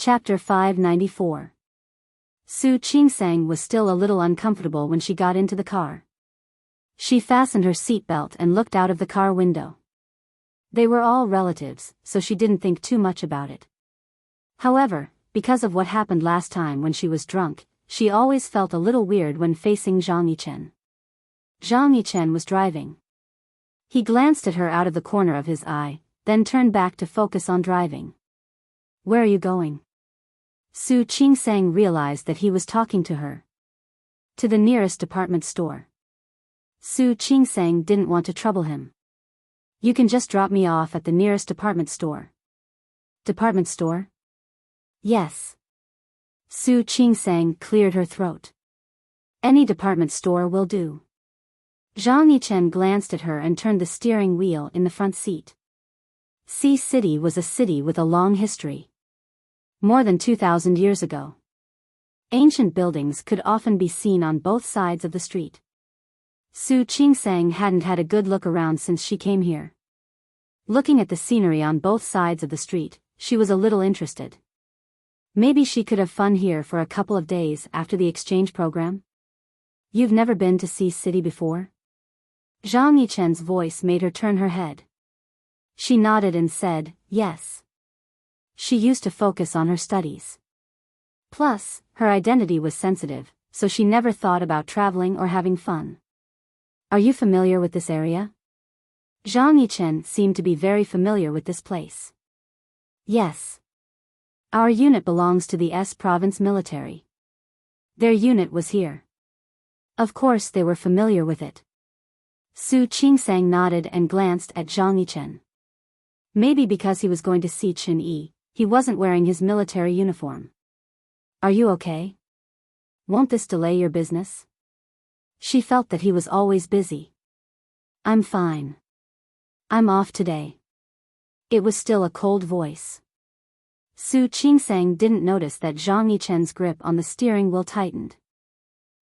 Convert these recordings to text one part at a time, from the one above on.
Chapter 594. Su Qingsang was still a little uncomfortable when she got into the car. She fastened her seatbelt and looked out of the car window. They were all relatives, so she didn't think too much about it. However, because of what happened last time when she was drunk, she always felt a little weird when facing Zhang Yichen. Zhang Yichen was driving. He glanced at her out of the corner of his eye, then turned back to focus on driving. "Where are you going?" Su Qingsang realized that he was talking to her. "To the nearest department store." Su Qingsang didn't want to trouble him. "You can just drop me off at the nearest department store." "Department store?" "Yes." Su Qingsang cleared her throat. "Any department store will do." Zhang Yichen glanced at her and turned the steering wheel in the front seat. Sea City was a city with a long history. More than 2,000 years ago. Ancient buildings could often be seen on both sides of the street. Su Qingsang hadn't had a good look around since she came here. Looking at the scenery on both sides of the street, she was a little interested. Maybe she could have fun here for a couple of days after the exchange program? "You've never been to Sea City before?" Zhang Yichen's voice made her turn her head. She nodded and said, "Yes." She used to focus on her studies. Plus, her identity was sensitive, so she never thought about traveling or having fun. "Are you familiar with this area?" Zhang Yichen seemed to be very familiar with this place. "Yes. Our unit belongs to the S Province military. Their unit was here." Of course they were familiar with it. Su Qingsang nodded and glanced at Zhang Yichen. Maybe because he was going to see Chen Yi, he wasn't wearing his military uniform. "Are you okay? Won't this delay your business?" She felt that he was always busy. "I'm fine. I'm off today." It was still a cold voice. Su Qingsang didn't notice that Zhang Yichen's grip on the steering wheel tightened.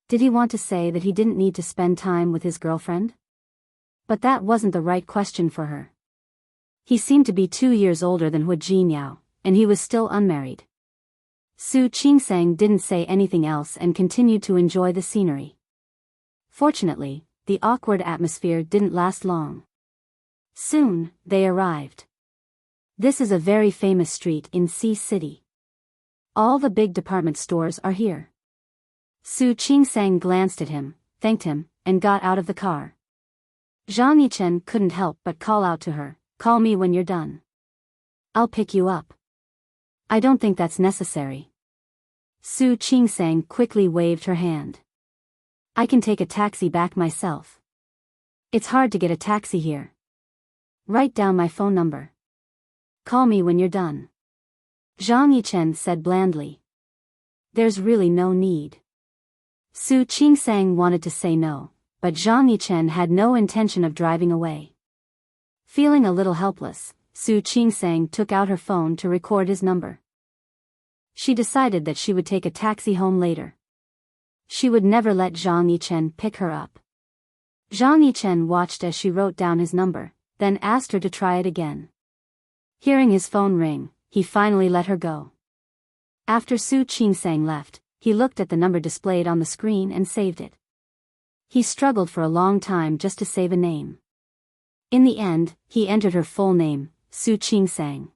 Did he want to say that he didn't need to spend time with his girlfriend? But that wasn't the right question for her. He seemed to be 2 years older than Hu Jinyao, and he was still unmarried. Su Qingsang didn't say anything else and continued to enjoy the scenery. Fortunately, the awkward atmosphere didn't last long. Soon, they arrived. This is a very famous street in Sea City. All the big department stores are here. Su Qingsang glanced at him, thanked him, and got out of the car. Zhang Yichen couldn't help but call out to her, "Call me when you're done. I'll pick you up." "I don't think that's necessary." Su Qingsang quickly waved her hand. "I can take a taxi back myself. It's hard to get a taxi here. Write down my phone number. Call me when you're done." Zhang Yichen said blandly. "There's really no need." Su Qingsang wanted to say no, but Zhang Yichen had no intention of driving away. Feeling a little helpless, Su Qingsang took out her phone to record his number. She decided that she would take a taxi home later. She would never let Zhang Yichen pick her up. Zhang Yichen watched as she wrote down his number, then asked her to try it again. Hearing his phone ring, he finally let her go. After Su Qingsang left, he looked at the number displayed on the screen and saved it. He struggled for a long time just to save a name. In the end, he entered her full name, Su Qingsang.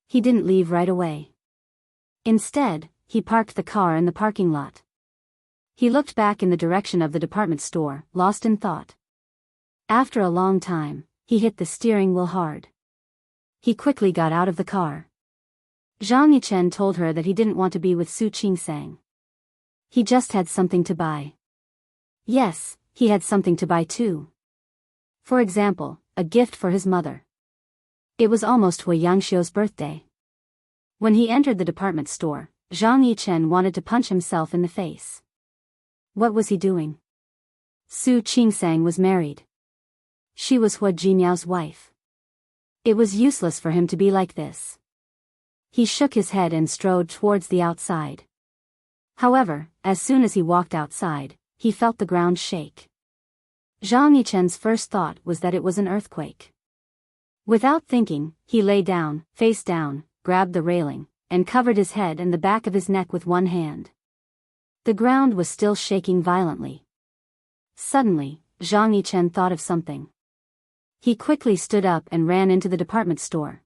He didn't leave right away. Instead, he parked the car in the parking lot. He looked back in the direction of the department store, lost in thought. After a long time, he hit the steering wheel hard. He quickly got out of the car. Zhang Yichen told her that he didn't want to be with Su Qingsang. He just had something to buy. Yes, he had something to buy too. For example, a gift for his mother. It was almost Hui Yangxiu's birthday. When he entered the department store, Zhang Yichen wanted to punch himself in the face. What was he doing? Su Qingsang was married. She was Hu Jinyao's wife. It was useless for him to be like this. He shook his head and strode towards the outside. However, as soon as he walked outside, he felt the ground shake. Zhang Yichen's first thought was that it was an earthquake. Without thinking, he lay down, face down, grabbed the railing, and covered his head and the back of his neck with one hand. The ground was still shaking violently. Suddenly, Zhang Yichen thought of something. He quickly stood up and ran into the department store.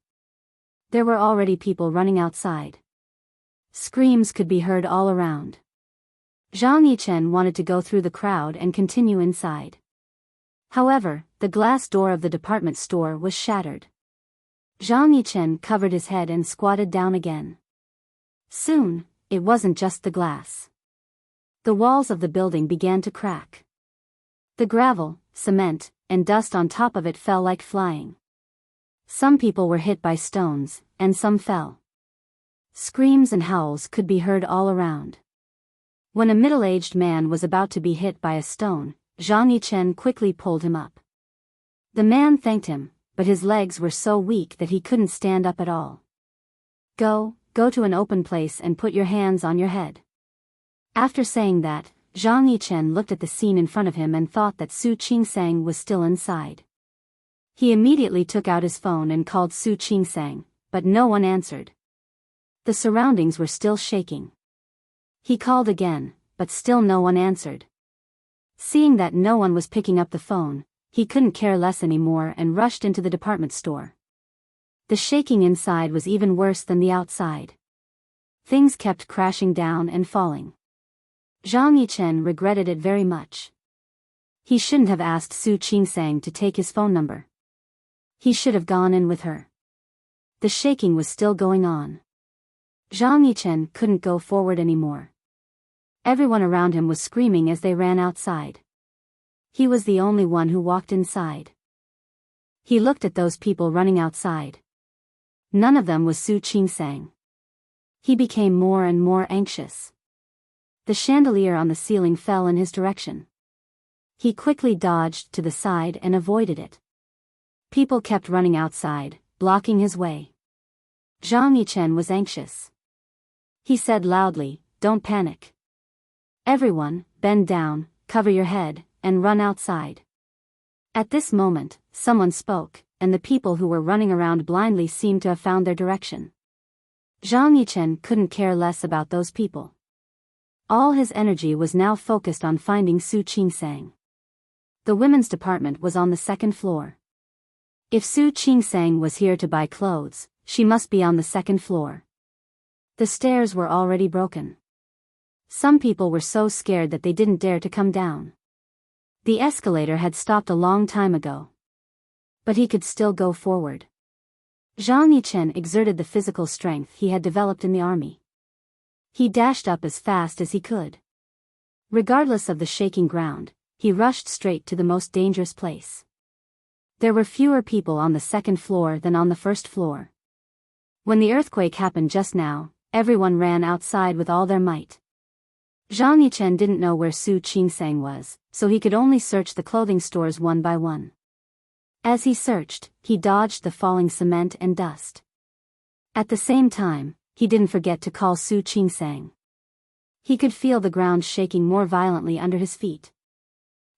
There were already people running outside. Screams could be heard all around. Zhang Yichen wanted to go through the crowd and continue inside. However, the glass door of the department store was shattered. Zhang Yichen covered his head and squatted down again. Soon, it wasn't just the glass. The walls of the building began to crack. The gravel, cement, and dust on top of it fell like flying. Some people were hit by stones, and some fell. Screams and howls could be heard all around. When a middle-aged man was about to be hit by a stone, Zhang Yichen quickly pulled him up. The man thanked him, but his legs were so weak that he couldn't stand up at all. Go to an open place and put your hands on your head. After saying that, Zhang Yichen looked at the scene in front of him and thought that Su Qingsang was still inside. He immediately took out his phone and called Su Qingsang, but no one answered. The surroundings were still shaking. He called again, but still no one answered. Seeing that no one was picking up the phone, he couldn't care less anymore and rushed into the department store. The shaking inside was even worse than the outside. Things kept crashing down and falling. Zhang Yichen regretted it very much. He shouldn't have asked Su Qingsang to take his phone number. He should have gone in with her. The shaking was still going on. Zhang Yichen couldn't go forward anymore. Everyone around him was screaming as they ran outside. He was the only one who walked inside. He looked at those people running outside. None of them was Su Qingsang. He became more and more anxious. The chandelier on the ceiling fell in his direction. He quickly dodged to the side and avoided it. People kept running outside, blocking his way. Zhang Yichen was anxious. He said loudly, "Don't panic. Everyone, bend down, cover your head, and run outside." At this moment, someone spoke, and the people who were running around blindly seemed to have found their direction. Zhang Yichen couldn't care less about those people. All his energy was now focused on finding Su Qingsang. The women's department was on the second floor. If Su Qingsang was here to buy clothes, she must be on the second floor. The stairs were already broken. Some people were so scared that they didn't dare to come down. The escalator had stopped a long time ago. But he could still go forward. Zhang Yichen exerted the physical strength he had developed in the army. He dashed up as fast as he could. Regardless of the shaking ground, he rushed straight to the most dangerous place. There were fewer people on the second floor than on the first floor. When the earthquake happened just now, everyone ran outside with all their might. Zhang Yichen didn't know where Su Qingsang was, so he could only search the clothing stores one by one. As he searched, he dodged the falling cement and dust. At the same time, he didn't forget to call Su Qingsang. He could feel the ground shaking more violently under his feet.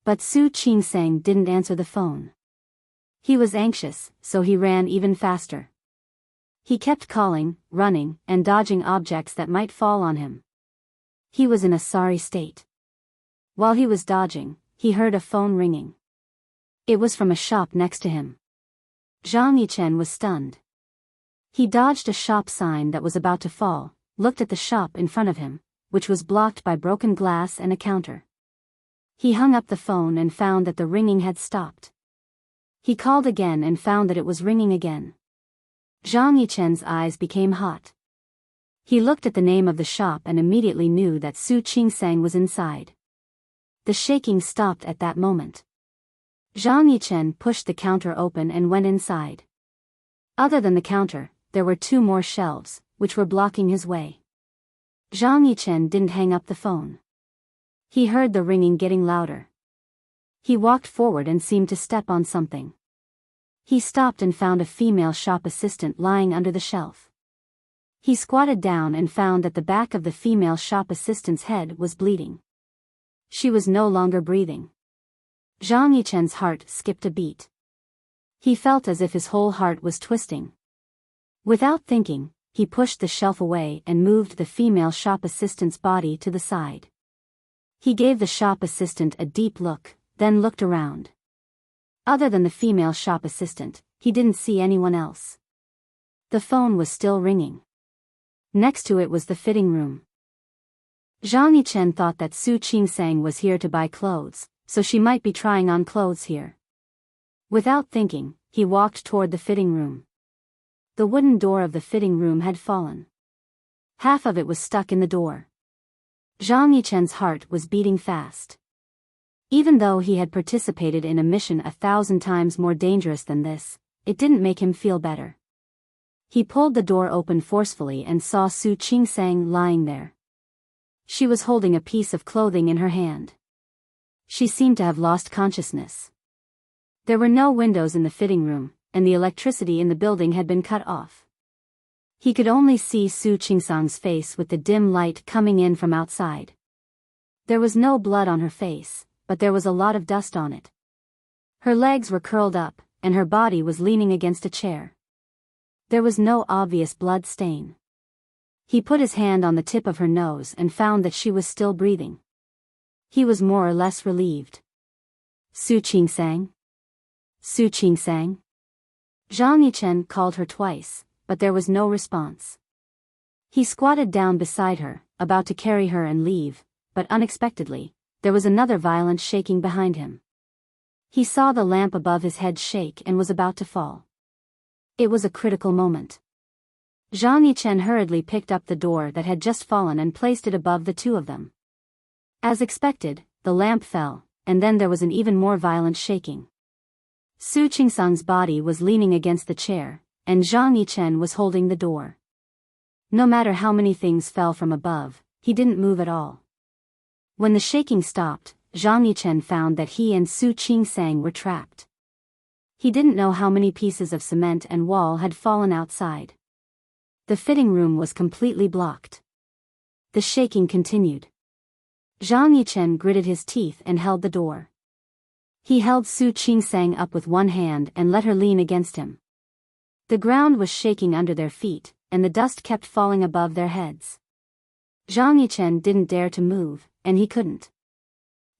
But Su Qingsang didn't answer the phone. He was anxious, so he ran even faster. He kept calling, running, and dodging objects that might fall on him. He was in a sorry state. While he was dodging, he heard a phone ringing. It was from a shop next to him. Zhang Yichen was stunned. He dodged a shop sign that was about to fall, looked at the shop in front of him, which was blocked by broken glass and a counter. He hung up the phone and found that the ringing had stopped. He called again and found that it was ringing again. Zhang Yichen's eyes became hot. He looked at the name of the shop and immediately knew that Su Qingsang was inside. The shaking stopped at that moment. Zhang Yichen pushed the counter open and went inside. Other than the counter, there were 2 more shelves, which were blocking his way. Zhang Yichen didn't hang up the phone. He heard the ringing getting louder. He walked forward and seemed to step on something. He stopped and found a female shop assistant lying under the shelf. He squatted down and found that the back of the female shop assistant's head was bleeding. She was no longer breathing. Zhang Yichen's heart skipped a beat. He felt as if his whole heart was twisting. Without thinking, he pushed the shelf away and moved the female shop assistant's body to the side. He gave the shop assistant a deep look, then looked around. Other than the female shop assistant, he didn't see anyone else. The phone was still ringing. Next to it was the fitting room. Zhang Yichen thought that Su Qingsang was here to buy clothes, so she might be trying on clothes here. Without thinking, he walked toward the fitting room. The wooden door of the fitting room had fallen. Half of it was stuck in the door. Zhang Yichen's heart was beating fast. Even though he had participated in a mission 1,000 times more dangerous than this, it didn't make him feel better. He pulled the door open forcefully and saw Su Qingsang lying there. She was holding a piece of clothing in her hand. She seemed to have lost consciousness. There were no windows in the fitting room, and the electricity in the building had been cut off. He could only see Su Qingsang's face with the dim light coming in from outside. There was no blood on her face, but there was a lot of dust on it. Her legs were curled up, and her body was leaning against a chair. There was no obvious blood stain. He put his hand on the tip of her nose and found that she was still breathing. He was more or less relieved. Su Qingsang? Su Qingsang? Zhang Yichen called her twice, but there was no response. He squatted down beside her, about to carry her and leave, but unexpectedly, there was another violent shaking behind him. He saw the lamp above his head shake and was about to fall. It was a critical moment. Zhang Yichen hurriedly picked up the door that had just fallen and placed it above the two of them. As expected, the lamp fell, and then there was an even more violent shaking. Su Qingsang's body was leaning against the chair, and Zhang Yichen was holding the door. No matter how many things fell from above, he didn't move at all. When the shaking stopped, Zhang Yichen found that he and Su Qingsang were trapped. He didn't know how many pieces of cement and wall had fallen outside. The fitting room was completely blocked. The shaking continued. Zhang Yichen gritted his teeth and held the door. He held Su Qingsang up with one hand and let her lean against him. The ground was shaking under their feet, and the dust kept falling above their heads. Zhang Yichen didn't dare to move, and he couldn't.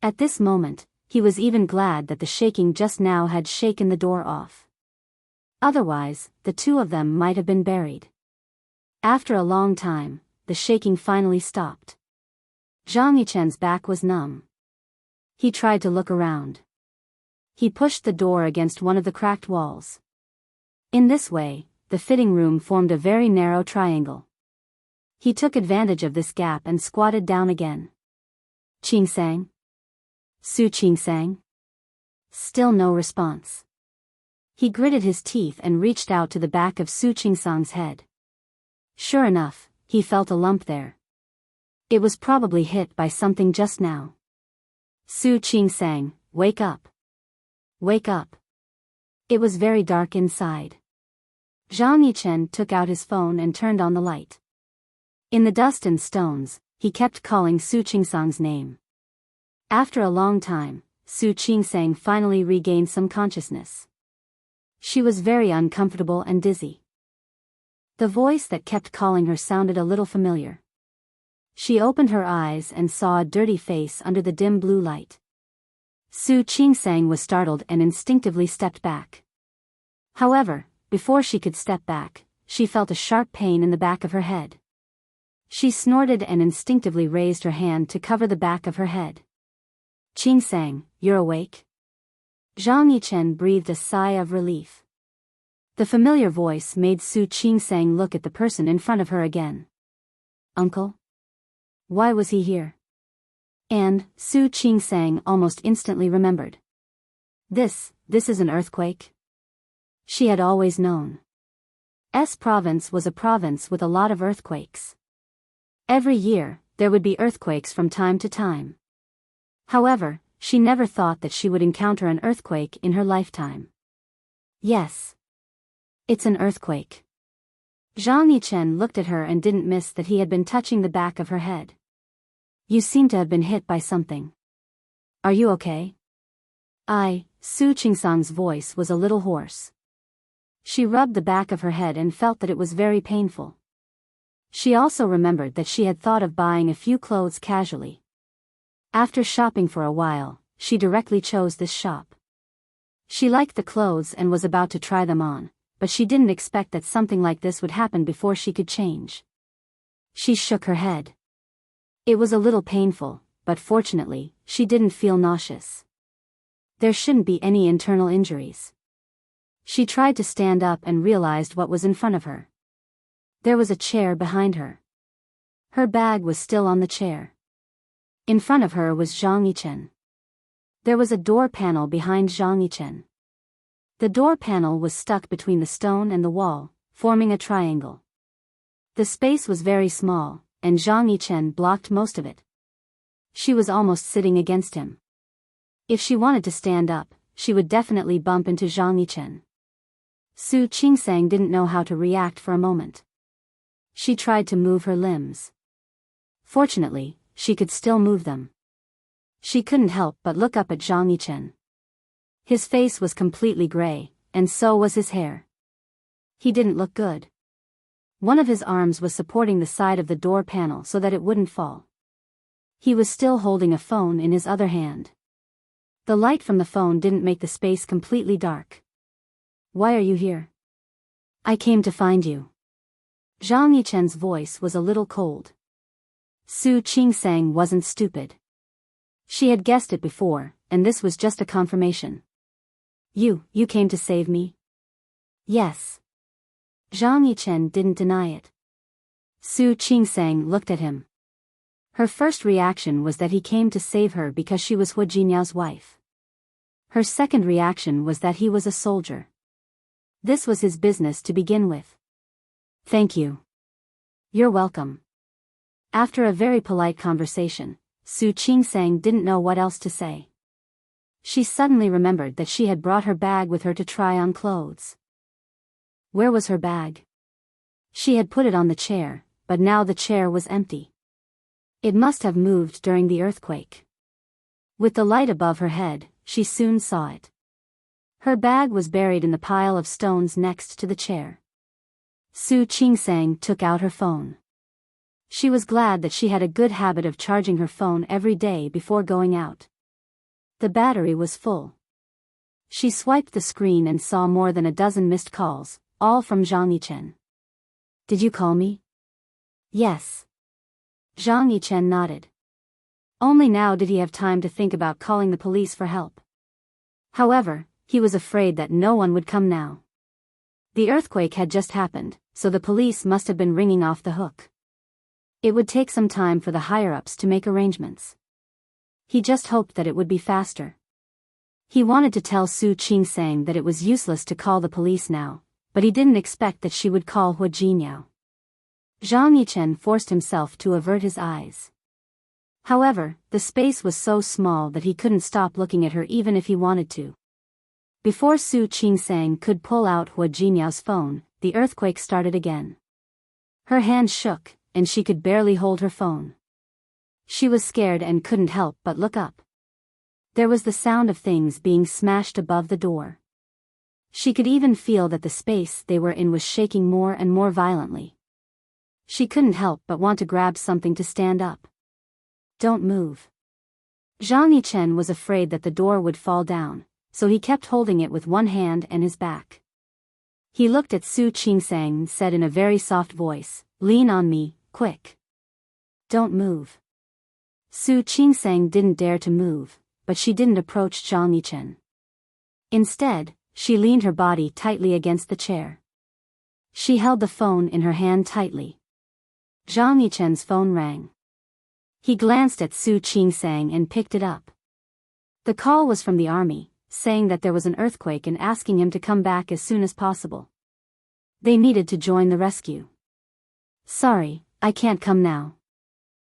At this moment, he was even glad that the shaking just now had shaken the door off. Otherwise, the two of them might have been buried. After a long time, the shaking finally stopped. Zhang Yichen's back was numb. He tried to look around. He pushed the door against one of the cracked walls. In this way, the fitting room formed a very narrow triangle. He took advantage of this gap and squatted down again. Qingsang? Su Qingsang? Still no response. He gritted his teeth and reached out to the back of Su Qingsang's head. Sure enough, he felt a lump there. It was probably hit by something just now. Su Qingsang, wake up. Wake up. It was very dark inside. Zhang Yichen took out his phone and turned on the light. In the dust and stones, he kept calling Su Qingsang's name. After a long time, Su Qingsang finally regained some consciousness. She was very uncomfortable and dizzy. The voice that kept calling her sounded a little familiar. She opened her eyes and saw a dirty face under the dim blue light. Su Qingsang was startled and instinctively stepped back. However, before she could step back, she felt a sharp pain in the back of her head. She snorted and instinctively raised her hand to cover the back of her head. Qingsang, you're awake? Zhang Yichen breathed a sigh of relief. The familiar voice made Su Qingsang look at the person in front of her again. Uncle? Why was he here? And, Su Qingsang almost instantly remembered. This is an earthquake? She had always known. S province was a province with a lot of earthquakes. Every year, there would be earthquakes from time to time. However, she never thought that she would encounter an earthquake in her lifetime. Yes. It's an earthquake. Zhang Yichen looked at her and didn't miss that he had been touching the back of her head. You seem to have been hit by something. Are you okay? Su Qingsang's voice was a little hoarse. She rubbed the back of her head and felt that it was very painful. She also remembered that she had thought of buying a few clothes casually. After shopping for a while, she directly chose this shop. She liked the clothes and was about to try them on, but she didn't expect that something like this would happen before she could change. She shook her head. It was a little painful, but fortunately, she didn't feel nauseous. There shouldn't be any internal injuries. She tried to stand up and realized what was in front of her. There was a chair behind her. Her bag was still on the chair. In front of her was Zhang Yichen. There was a door panel behind Zhang Yichen. The door panel was stuck between the stone and the wall, forming a triangle. The space was very small, and Zhang Yichen blocked most of it. She was almost sitting against him. If she wanted to stand up, she would definitely bump into Zhang Yichen. Su Qingsang didn't know how to react for a moment. She tried to move her limbs. Fortunately, she could still move them. She couldn't help but look up at Zhang Yichen. His face was completely gray, and so was his hair. He didn't look good. One of his arms was supporting the side of the door panel so that it wouldn't fall. He was still holding a phone in his other hand. The light from the phone didn't make the space completely dark. "Why are you here?" "I came to find you." Zhang Yichen's voice was a little cold. Su Qingsang wasn't stupid. She had guessed it before, and this was just a confirmation. You came to save me?" "Yes." Zhang Yichen didn't deny it. Su Qingsang looked at him. Her first reaction was that he came to save her because she was Hu Jinyao's wife. Her second reaction was that he was a soldier. This was his business to begin with. "Thank you." "You're welcome." After a very polite conversation, Su Qingsang didn't know what else to say. She suddenly remembered that she had brought her bag with her to try on clothes. Where was her bag? She had put it on the chair, but now the chair was empty. It must have moved during the earthquake. With the light above her head, she soon saw it. Her bag was buried in the pile of stones next to the chair. Su Qingsang took out her phone. She was glad that she had a good habit of charging her phone every day before going out. The battery was full. She swiped the screen and saw more than a dozen missed calls, all from Zhang Yichen. "Did you call me?" "Yes." Zhang Yichen nodded. Only now did he have time to think about calling the police for help. However, he was afraid that no one would come now. The earthquake had just happened, so the police must have been ringing off the hook. It would take some time for the higher-ups to make arrangements. He just hoped that it would be faster. He wanted to tell Su Qingsang that it was useless to call the police now, but he didn't expect that she would call Hu Jinyao. Zhang Yichen forced himself to avert his eyes. However, the space was so small that he couldn't stop looking at her even if he wanted to. Before Su Qingsang could pull out Hu Jinyao's phone, the earthquake started again. Her hand shook, and she could barely hold her phone. She was scared and couldn't help but look up. There was the sound of things being smashed above the door. She could even feel that the space they were in was shaking more and more violently. She couldn't help but want to grab something to stand up. "Don't move." Zhang Yichen was afraid that the door would fall down, so he kept holding it with one hand and his back. He looked at Su Qingsang and said in a very soft voice, "Lean on me, quick. Don't move." Su Qingsang didn't dare to move, but she didn't approach Zhang Yichen. Instead, she leaned her body tightly against the chair. She held the phone in her hand tightly. Zhang Yichen's phone rang. He glanced at Su Qingsang and picked it up. The call was from the army, saying that there was an earthquake and asking him to come back as soon as possible. They needed to join the rescue. "Sorry, I can't come now."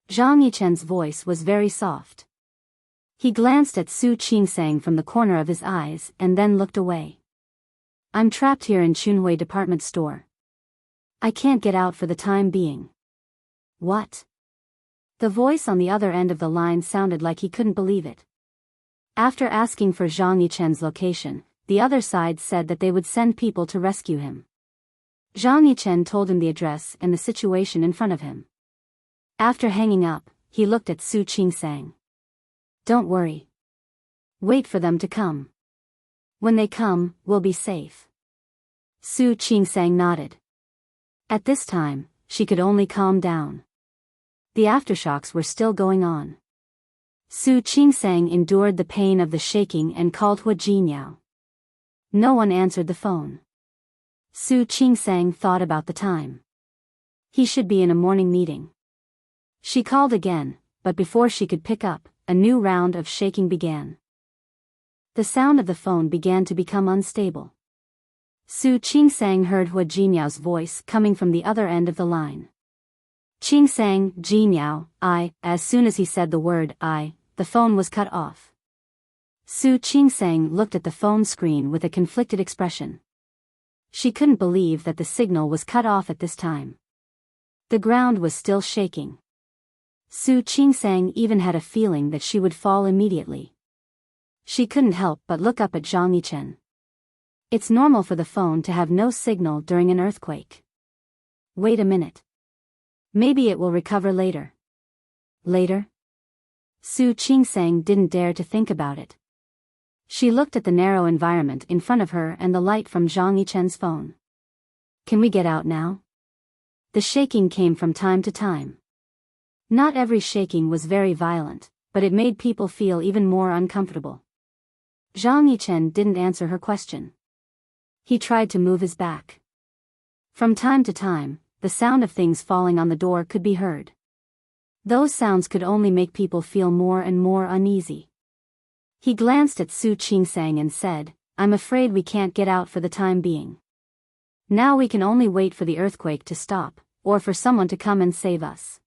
Zhang Yichen's voice was very soft. He glanced at Su Qingsang from the corner of his eyes and then looked away. "I'm trapped here in Chunhui department store. I can't get out for the time being." "What?" The voice on the other end of the line sounded like he couldn't believe it. After asking for Zhang Yichen's location, the other side said that they would send people to rescue him. Zhang Yichen told him the address and the situation in front of him. After hanging up, he looked at Su Qingsang. Don't worry. Wait for them to come. When they come, we'll be safe. Su Qingsang nodded. At this time, she could only calm down. The aftershocks were still going on. Su Qingsang endured the pain of the shaking and called Hua Jinyao. No one answered the phone. Su Qingsang thought about the time. He should be in a morning meeting. She called again, but before she could pick up, a new round of shaking began. The sound of the phone began to become unstable. Su Qingsang heard Hua Jinyao's voice coming from the other end of the line. Qingsang, Jinyao, as soon as he said the word the phone was cut off. Su Qingsang looked at the phone screen with a conflicted expression. She couldn't believe that the signal was cut off at this time. The ground was still shaking. Su Qingsang even had a feeling that she would fall immediately. She couldn't help but look up at Zhang Yichen. It's normal for the phone to have no signal during an earthquake. Wait a minute. Maybe it will recover later. Later? Su Qingsang didn't dare to think about it. She looked at the narrow environment in front of her and the light from Zhang Yichen's phone. Can we get out now? The shaking came from time to time. Not every shaking was very violent, but it made people feel even more uncomfortable. Zhang Yichen didn't answer her question. He tried to move his back. From time to time, the sound of things falling on the door could be heard. Those sounds could only make people feel more and more uneasy. He glanced at Su Qingsang and said, I'm afraid we can't get out for the time being. Now we can only wait for the earthquake to stop, or for someone to come and save us.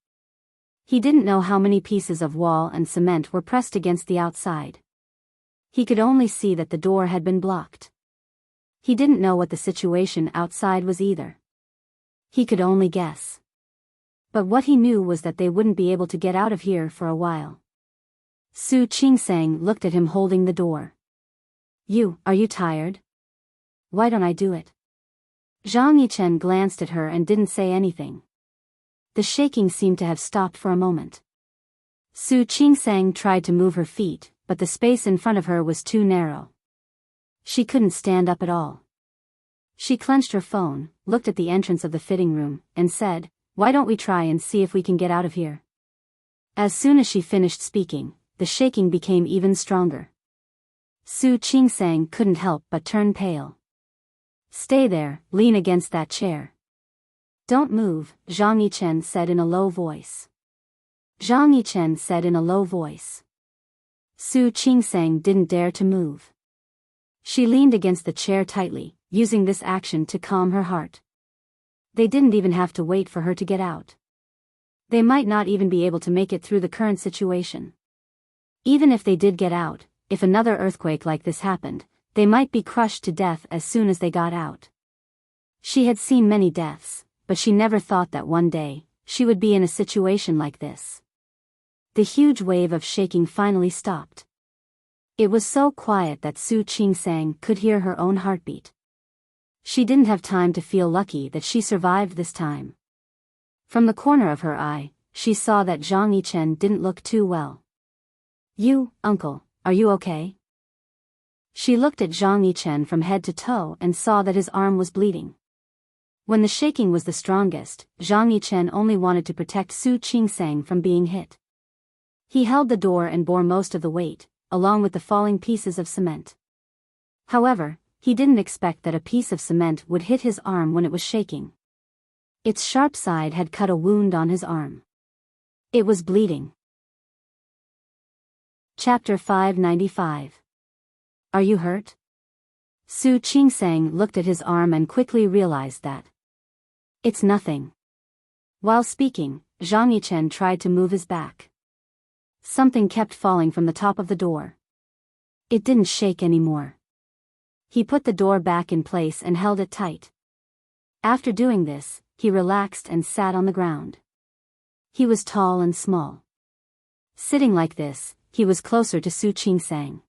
He didn't know how many pieces of wall and cement were pressed against the outside. He could only see that the door had been blocked. He didn't know what the situation outside was either. He could only guess. But what he knew was that they wouldn't be able to get out of here for a while. Su Qingsang looked at him holding the door. Are you tired? Why don't I do it? Zhang Yichen glanced at her and didn't say anything. The shaking seemed to have stopped for a moment. Su Qingsang tried to move her feet, but the space in front of her was too narrow. She couldn't stand up at all. She clenched her phone, looked at the entrance of the fitting room, and said, Why don't we try and see if we can get out of here? As soon as she finished speaking, the shaking became even stronger. Su Qingsang couldn't help but turn pale. Stay there, lean against that chair. Don't move, Zhang Yichen said in a low voice. Zhang Yichen said in a low voice. Su Qingsang didn't dare to move. She leaned against the chair tightly, using this action to calm her heart. They didn't even have to wait for her to get out. They might not even be able to make it through the current situation. Even if they did get out, if another earthquake like this happened, they might be crushed to death as soon as they got out. She had seen many deaths, but she never thought that one day, she would be in a situation like this. The huge wave of shaking finally stopped. It was so quiet that Su Qingsang could hear her own heartbeat. She didn't have time to feel lucky that she survived this time. From the corner of her eye, she saw that Zhang Yichen didn't look too well. Uncle, are you okay? She looked at Zhang Yichen from head to toe and saw that his arm was bleeding. When the shaking was the strongest, Zhang Yichen only wanted to protect Su Qingsang from being hit. He held the door and bore most of the weight, along with the falling pieces of cement. However, he didn't expect that a piece of cement would hit his arm when it was shaking. Its sharp side had cut a wound on his arm. It was bleeding. Chapter 595. Are you hurt? Su Qingsang looked at his arm and quickly realized that. It's nothing. While speaking, Zhang Yichen tried to move his back. Something kept falling from the top of the door. It didn't shake anymore. He put the door back in place and held it tight. After doing this, he relaxed and sat on the ground. He was tall and small. Sitting like this, he was closer to Su Qingsang.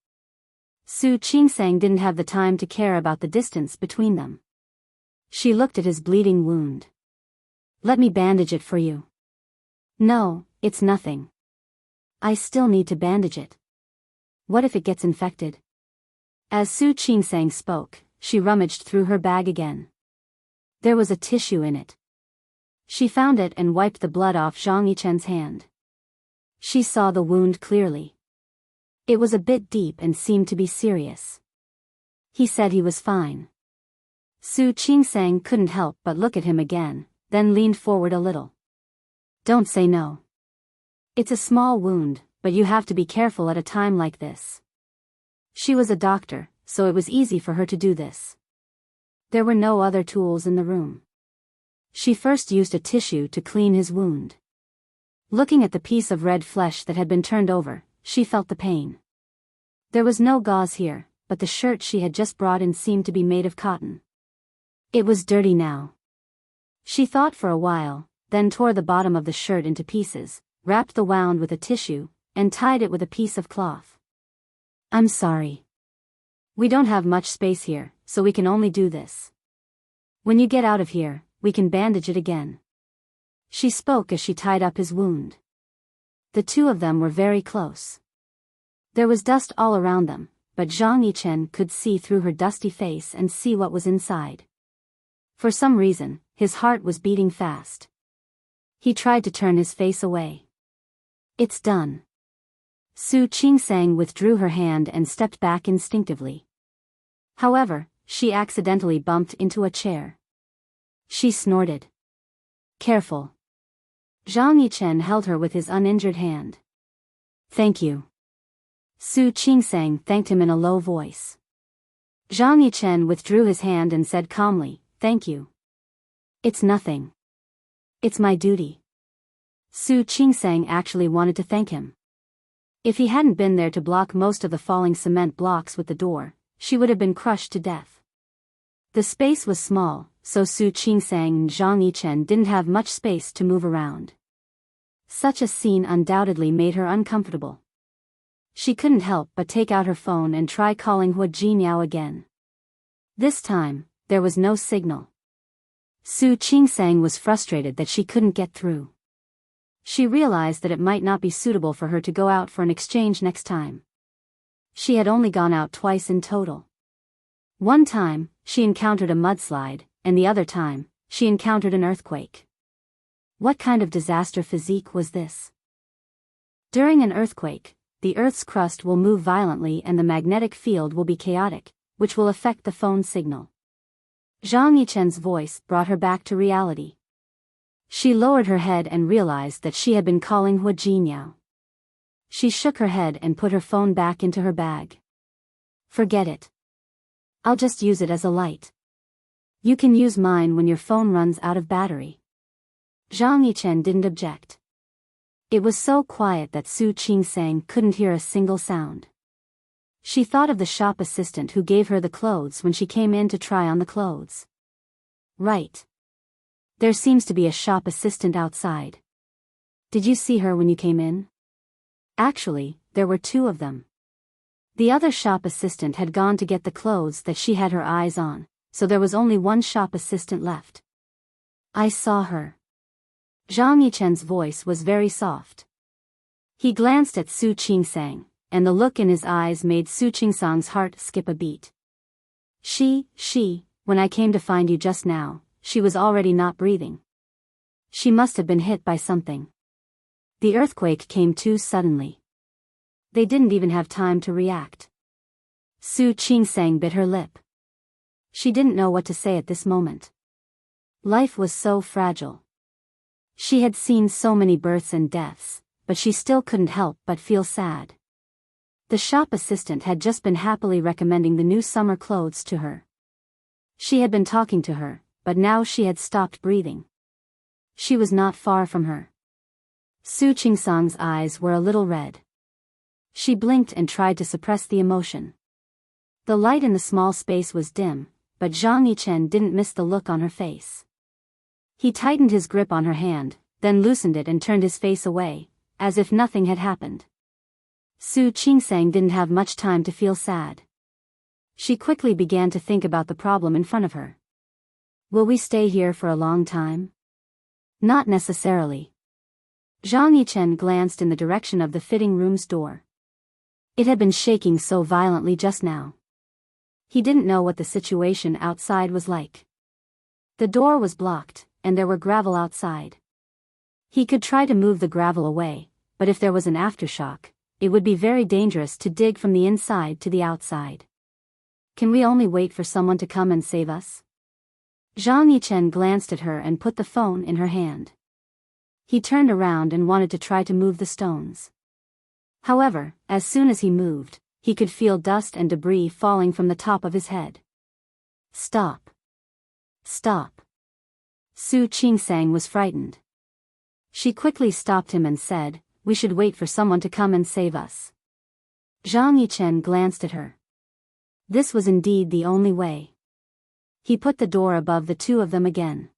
Su Qingsang didn't have the time to care about the distance between them. She looked at his bleeding wound. "Let me bandage it for you." "No, it's nothing." "I still need to bandage it. What if it gets infected?" As Su Qingsang spoke, she rummaged through her bag again. There was a tissue in it. She found it and wiped the blood off Zhang Yichen's hand. She saw the wound clearly. It was a bit deep and seemed to be serious. He said he was fine. Su Qingsang couldn't help but look at him again, then leaned forward a little. "Don't say no. It's a small wound, but you have to be careful at a time like this." She was a doctor, so it was easy for her to do this. There were no other tools in the room. She first used a tissue to clean his wound. Looking at the piece of red flesh that had been turned over, she felt the pain. There was no gauze here, but the shirt she had just brought in seemed to be made of cotton. It was dirty now. She thought for a while, then tore the bottom of the shirt into pieces, wrapped the wound with a tissue, and tied it with a piece of cloth. "I'm sorry. We don't have much space here, so we can only do this. When you get out of here, we can bandage it again." She spoke as she tied up his wound. The two of them were very close. There was dust all around them, but Zhang Yichen could see through her dusty face and see what was inside. For some reason, his heart was beating fast. He tried to turn his face away. "It's done." Su Qingsang withdrew her hand and stepped back instinctively. However, she accidentally bumped into a chair. She snorted. "Careful." Zhang Yichen held her with his uninjured hand. "Thank you." Su Qingsang thanked him in a low voice. Zhang Yichen withdrew his hand and said calmly, "Thank you. It's nothing. It's my duty." Su Qingsang actually wanted to thank him. If he hadn't been there to block most of the falling cement blocks with the door, she would have been crushed to death. The space was small, so Su Qingsang and Zhang Yichen didn't have much space to move around. Such a scene undoubtedly made her uncomfortable. She couldn't help but take out her phone and try calling Hua Jinniao again. This time, there was no signal. Su Qingsang was frustrated that she couldn't get through. She realized that it might not be suitable for her to go out for an exchange next time. She had only gone out twice in total. One time, she encountered a mudslide, and the other time, she encountered an earthquake. What kind of disaster physique was this? During an earthquake, the Earth's crust will move violently and the magnetic field will be chaotic, which will affect the phone signal. Zhang Yichen's voice brought her back to reality. She lowered her head and realized that she had been calling Hua Jinniao. She shook her head and put her phone back into her bag. "Forget it. I'll just use it as a light. You can use mine when your phone runs out of battery." Zhang Yichen didn't object. It was so quiet that Su Qingsang couldn't hear a single sound. She thought of the shop assistant who gave her the clothes when she came in to try on the clothes. Right. There seems to be a shop assistant outside. Did you see her when you came in? Actually, there were two of them. The other shop assistant had gone to get the clothes that she had her eyes on, so there was only one shop assistant left. "I saw her." Zhang Yichen's voice was very soft. He glanced at Su Qingsang, and the look in his eyes made Su Qingsang's heart skip a beat. When I came to find you just now, she was already not breathing. She must have been hit by something. The earthquake came too suddenly. They didn't even have time to react. Su Qingsang bit her lip. She didn't know what to say at this moment. Life was so fragile. She had seen so many births and deaths, but she still couldn't help but feel sad. The shop assistant had just been happily recommending the new summer clothes to her. She had been talking to her, but now she had stopped breathing. She was not far from her. Su Qingsang's eyes were a little red. She blinked and tried to suppress the emotion. The light in the small space was dim, but Zhang Yichen didn't miss the look on her face. He tightened his grip on her hand, then loosened it and turned his face away, as if nothing had happened. Su Qingsang didn't have much time to feel sad. She quickly began to think about the problem in front of her. Will we stay here for a long time? Not necessarily. Zhang Yichen glanced in the direction of the fitting room's door. It had been shaking so violently just now. He didn't know what the situation outside was like. The door was blocked, and there were gravel outside. He could try to move the gravel away, but if there was an aftershock, it would be very dangerous to dig from the inside to the outside. Can we only wait for someone to come and save us? Zhang Yichen glanced at her and put the phone in her hand. He turned around and wanted to try to move the stones. However, as soon as he moved, he could feel dust and debris falling from the top of his head. Stop. Stop. Su Qingsang was frightened. She quickly stopped him and said, "We should wait for someone to come and save us." Zhang Yichen glanced at her. This was indeed the only way. He put the door above the two of them again.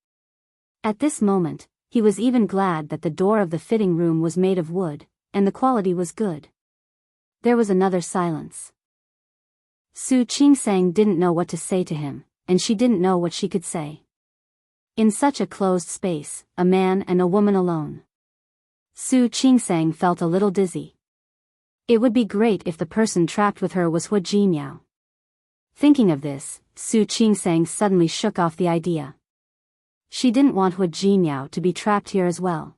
At this moment, he was even glad that the door of the fitting room was made of wood, and the quality was good. There was another silence. Su Qingsang didn't know what to say to him, and she didn't know what she could say. In such a closed space, a man and a woman alone. Su Qingsang felt a little dizzy. It would be great if the person trapped with her was Hu Jinmiao. Thinking of this, Su Qingsang suddenly shook off the idea. She didn't want Hu Jinmiao to be trapped here as well.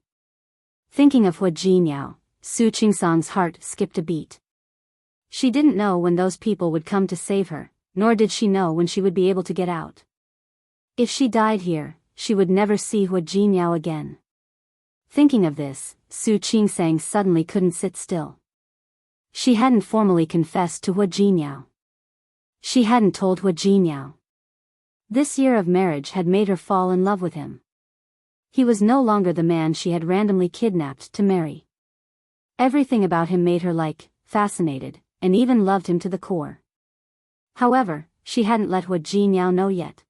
Thinking of Hu Jinmiao, Su Qingsang's heart skipped a beat. She didn't know when those people would come to save her, nor did she know when she would be able to get out. If she died here, she would never see Hu Jinmiao again. Thinking of this, Su Qingsang suddenly couldn't sit still. She hadn't formally confessed to Hu Jinmiao. She hadn't told Hu Jinmiao. This year of marriage had made her fall in love with him. He was no longer the man she had randomly kidnapped to marry. Everything about him made her fascinated, and even loved him to the core. However, she hadn't let Hu Jinmiao know yet.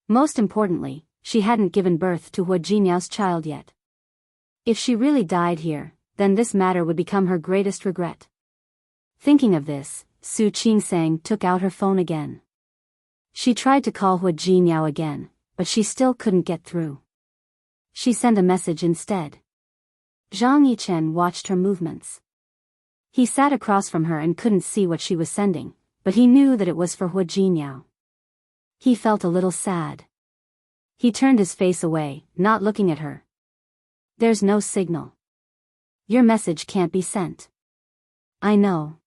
Most importantly, she hadn't given birth to Hu Jinmiao's child yet. If she really died here, then this matter would become her greatest regret. Thinking of this, Su Qingsang took out her phone again. She tried to call Hu Jinmiao again, but she still couldn't get through. She sent a message instead. Zhang Yichen watched her movements. He sat across from her and couldn't see what she was sending, but he knew that it was for Hu Jinmiao. He felt a little sad. He turned his face away, not looking at her. There's no signal. Your message can't be sent. I know.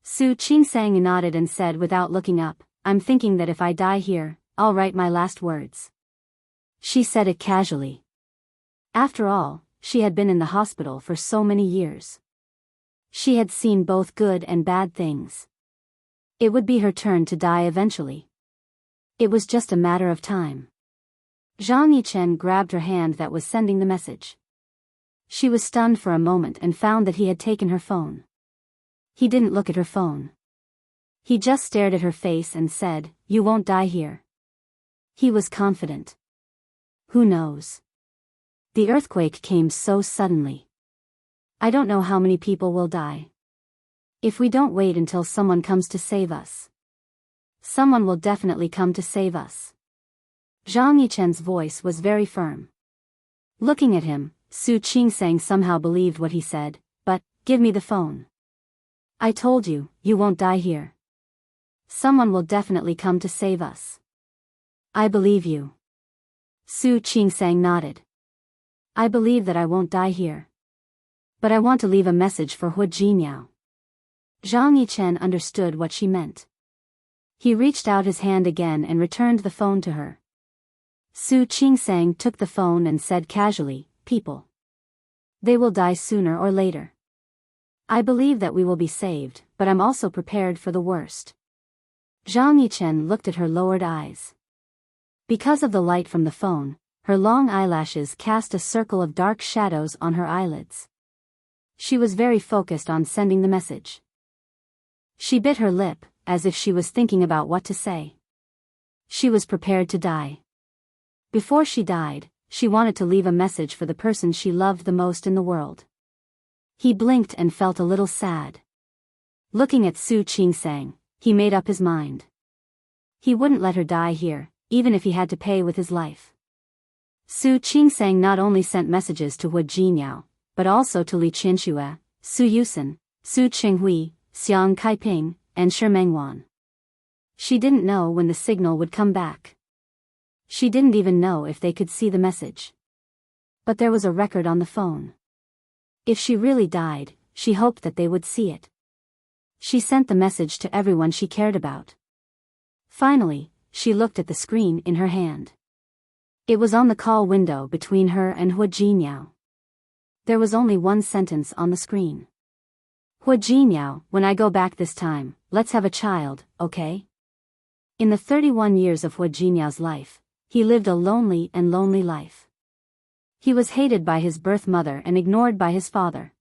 Su Qingsang nodded and said without looking up, I'm thinking that if I die here, I'll write my last words. She said it casually. After all, she had been in the hospital for so many years. She had seen both good and bad things. It would be her turn to die eventually. It was just a matter of time. Zhang Yichen grabbed her hand that was sending the message. She was stunned for a moment and found that he had taken her phone. He didn't look at her phone. He just stared at her face and said, "You won't die here." He was confident. Who knows? The earthquake came so suddenly. I don't know how many people will die. If we don't wait until someone comes to save us. Someone will definitely come to save us. Zhang Yichen's voice was very firm. Looking at him, Su Qingsang somehow believed what he said, but, give me the phone. I told you, you won't die here. Someone will definitely come to save us. I believe you. Su Qingsang nodded. I believe that I won't die here. But I want to leave a message for Hu Jinmiao. Zhang Yichen understood what she meant. He reached out his hand again and returned the phone to her. Su Qingsang took the phone and said casually, people. They will die sooner or later. I believe that we will be saved, but I'm also prepared for the worst. Zhang Yichen looked at her lowered eyes. Because of the light from the phone, her long eyelashes cast a circle of dark shadows on her eyelids. She was very focused on sending the message. She bit her lip, as if she was thinking about what to say. She was prepared to die. Before she died, she wanted to leave a message for the person she loved the most in the world. He blinked and felt a little sad. Looking at Su Qingsang, he made up his mind. He wouldn't let her die here, even if he had to pay with his life. Su Qingsang not only sent messages to Hu Jinyao, but also to Li Qianxue, Su Yusen, Su Qinghui, Xiang Kaiping, and Shi Mengwan. She didn't know when the signal would come back. She didn't even know if they could see the message. But there was a record on the phone. If she really died, she hoped that they would see it. She sent the message to everyone she cared about. Finally, she looked at the screen in her hand. It was on the call window between her and Hu Jinyao. There was only one sentence on the screen. Hu Jinyao, when I go back this time, let's have a child, okay? In the 31 years of Hu Jinyao's life, he lived a lonely life. He was hated by his birth mother and ignored by his father.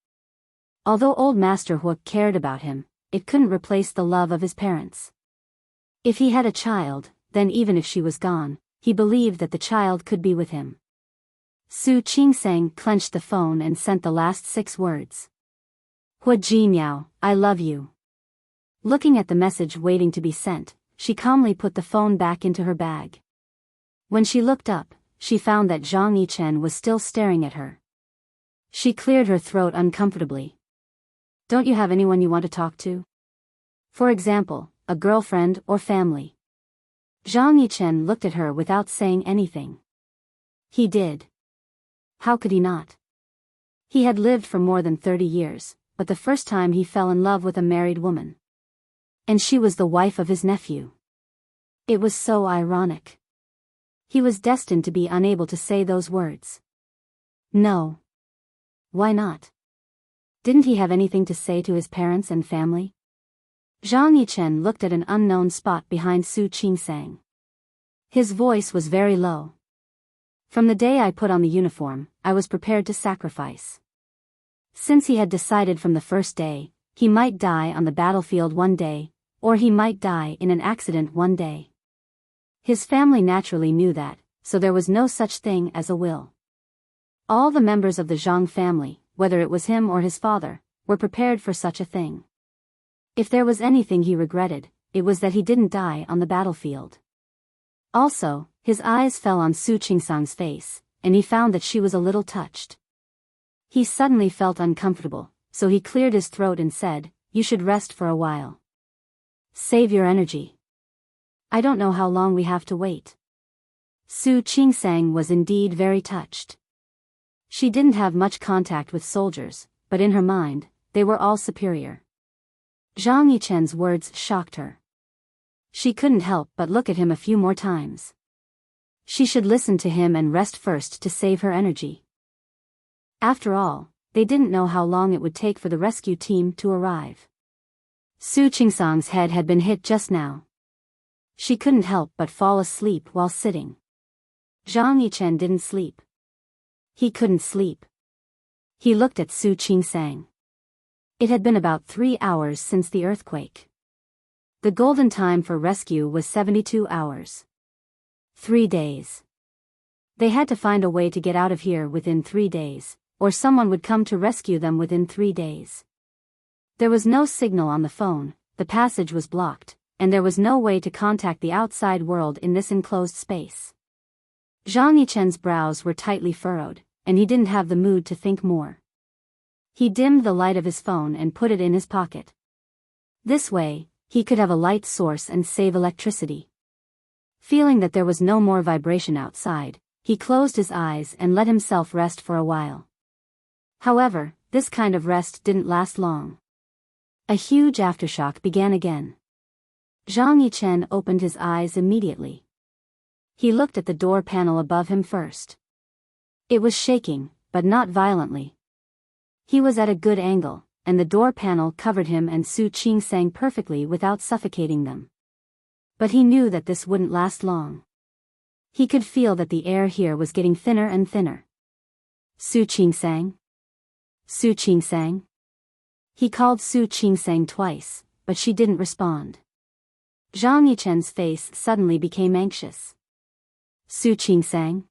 Although old Master Hu cared about him, it couldn't replace the love of his parents. If he had a child, then even if she was gone, he believed that the child could be with him. Su Qingsang clenched the phone and sent the last 6 words. Hu Jinyao, I love you. Looking at the message waiting to be sent, she calmly put the phone back into her bag. When she looked up, she found that Zhang Yichen was still staring at her. She cleared her throat uncomfortably. Don't you have anyone you want to talk to? For example, a girlfriend or family? Zhang Yichen looked at her without saying anything. He did. How could he not? He had lived for more than 30 years, but the first time he fell in love with a married woman. And she was the wife of his nephew. It was so ironic. He was destined to be unable to say those words. No. Why not? Didn't he have anything to say to his parents and family? Zhang Yichen looked at an unknown spot behind Su Qingsang. His voice was very low. From the day I put on the uniform, I was prepared to sacrifice. Since he had decided from the first day, he might die on the battlefield one day, or he might die in an accident one day. His family naturally knew that, so there was no such thing as a will. All the members of the Zhang family, whether it was him or his father, were prepared for such a thing. If there was anything he regretted, it was that he didn't die on the battlefield. Also, his eyes fell on Su Qingsang's face, and he found that she was a little touched. He suddenly felt uncomfortable, so he cleared his throat and said, "You should rest for a while. Save your energy. I don't know how long we have to wait." Su Qingsang was indeed very touched. She didn't have much contact with soldiers, but in her mind, they were all superior. Zhang Yichen's words shocked her. She couldn't help but look at him a few more times. She should listen to him and rest first to save her energy. After all, they didn't know how long it would take for the rescue team to arrive. Su Qingsang's head had been hit just now. She couldn't help but fall asleep while sitting. Zhang Yichen didn't sleep. He couldn't sleep. He looked at Su Qingsang. It had been about 3 hours since the earthquake. The golden time for rescue was 72 hours. 3 days. They had to find a way to get out of here within 3 days, or someone would come to rescue them within 3 days. There was no signal on the phone, the passage was blocked, and there was no way to contact the outside world in this enclosed space. Zhang Yichen's brows were tightly furrowed, and he didn't have the mood to think more. He dimmed the light of his phone and put it in his pocket. This way, he could have a light source and save electricity. Feeling that there was no more vibration outside, he closed his eyes and let himself rest for a while. However, this kind of rest didn't last long. A huge aftershock began again. Zhang Yichen opened his eyes immediately. He looked at the door panel above him first. It was shaking, but not violently. He was at a good angle, and the door panel covered him and Su Qingsang perfectly without suffocating them. But he knew that this wouldn't last long. He could feel that the air here was getting thinner and thinner. Su Qingsang? Su Qingsang? He called Su Qingsang twice, but she didn't respond. Zhang Yichen's face suddenly became anxious. Su Qingsang?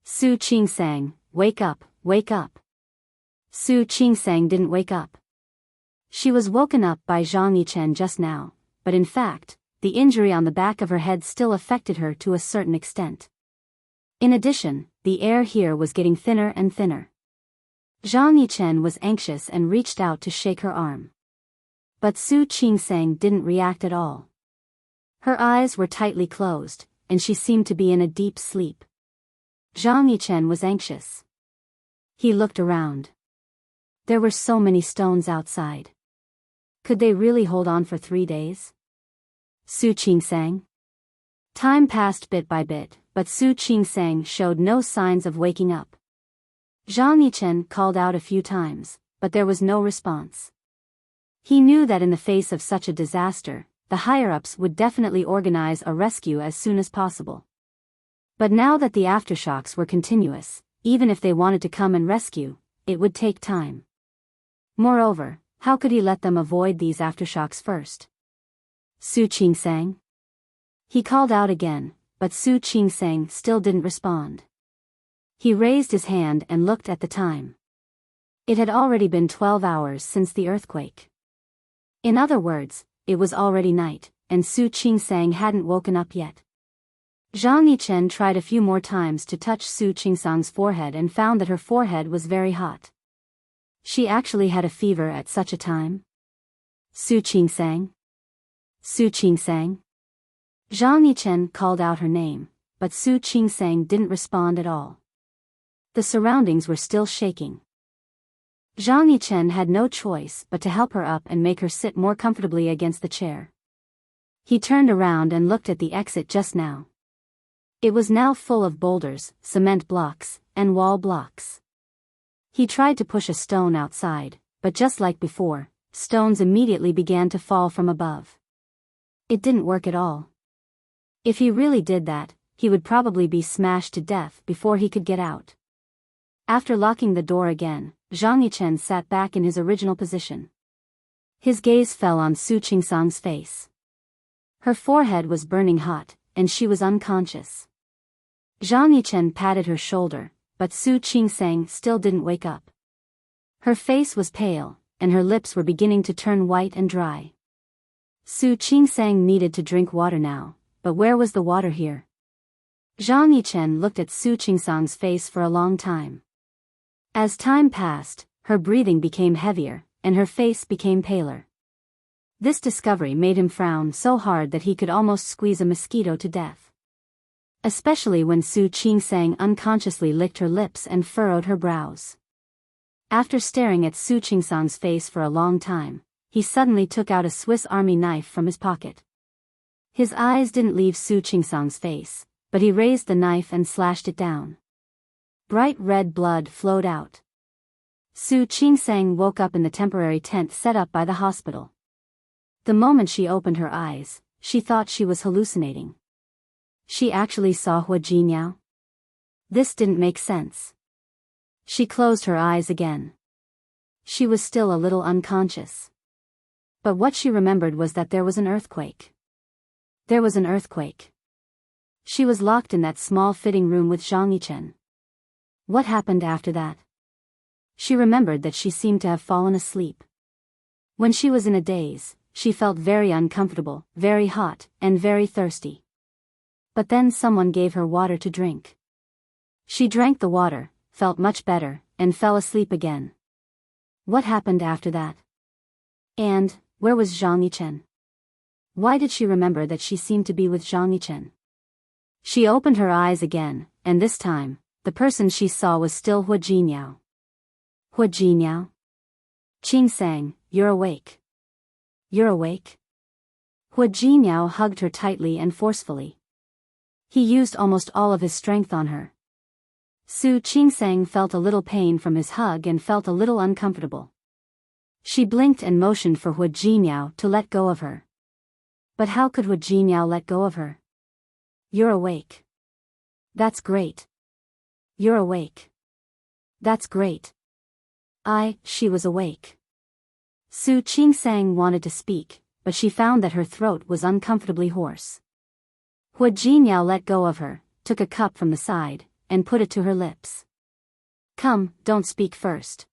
Su Qingsang, wake up, wake up. Su Qingsang didn't wake up. She was woken up by Zhang Yichen just now, but in fact, the injury on the back of her head still affected her to a certain extent. In addition, the air here was getting thinner and thinner. Zhang Yichen was anxious and reached out to shake her arm. But Su Qingsang didn't react at all. Her eyes were tightly closed, and she seemed to be in a deep sleep. Zhang Yichen was anxious. He looked around. There were so many stones outside. Could they really hold on for 3 days? Su Qingsang? Time passed bit by bit, but Su Qingsang showed no signs of waking up. Zhang Yichen called out a few times, but there was no response. He knew that in the face of such a disaster, the higher-ups would definitely organize a rescue as soon as possible. But now that the aftershocks were continuous, even if they wanted to come and rescue, it would take time. Moreover, how could he let them avoid these aftershocks first? Su Qingsang? He called out again, but Su Qingsang still didn't respond. He raised his hand and looked at the time. It had already been 12 hours since the earthquake. In other words, it was already night, and Su Qingsang hadn't woken up yet. Zhang Yichen tried a few more times to touch Su Qingsang's forehead and found that her forehead was very hot. She actually had a fever at such a time? Su Qingsang? Su Qingsang? Zhang Yichen called out her name, but Su Qingsang didn't respond at all. The surroundings were still shaking. Zhang Yichen had no choice but to help her up and make her sit more comfortably against the chair. He turned around and looked at the exit just now. It was now full of boulders, cement blocks, and wall blocks. He tried to push a stone outside, but just like before, stones immediately began to fall from above. It didn't work at all. If he really did that, he would probably be smashed to death before he could get out. After locking the door again, Zhang Yichen sat back in his original position. His gaze fell on Su Qingsang's face. Her forehead was burning hot, and she was unconscious. Zhang Yichen patted her shoulder, but Su Qingsang still didn't wake up. Her face was pale, and her lips were beginning to turn white and dry. Su Qingsang needed to drink water now, but where was the water here? Zhang Yichen looked at Su Qingsang's face for a long time. As time passed, her breathing became heavier, and her face became paler. This discovery made him frown so hard that he could almost squeeze a mosquito to death. Especially when Su Qingsang unconsciously licked her lips and furrowed her brows. After staring at Su Qingsang's face for a long time, he suddenly took out a Swiss Army knife from his pocket. His eyes didn't leave Su Qingsang's face, but he raised the knife and slashed it down. Bright red blood flowed out. Su Qingsang woke up in the temporary tent set up by the hospital. The moment she opened her eyes, she thought she was hallucinating. She actually saw Hua Jinyao? This didn't make sense. She closed her eyes again. She was still a little unconscious. But what she remembered was that there was an earthquake. There was an earthquake. She was locked in that small fitting room with Zhang Yichen. What happened after that? She remembered that she seemed to have fallen asleep. When she was in a daze, she felt very uncomfortable, very hot, and very thirsty. But then someone gave her water to drink. She drank the water, felt much better, and fell asleep again. What happened after that? And, where was Zhang Yichen? Why did she remember that she seemed to be with Zhang Yichen? She opened her eyes again, and this time, the person she saw was still Hua Jinyao. Hua Jinyao? Qingsang, you're awake. You're awake? Hua Jinyao hugged her tightly and forcefully. He used almost all of his strength on her. Su Qingsang felt a little pain from his hug and felt a little uncomfortable. She blinked and motioned for Hua Jinyao to let go of her. But how could Hua Jinyao let go of her? You're awake. That's great. You're awake. That's great. She was awake. Su Qingsang wanted to speak, but she found that her throat was uncomfortably hoarse. Hua Jinyao let go of her, took a cup from the side, and put it to her lips. Come, don't speak first.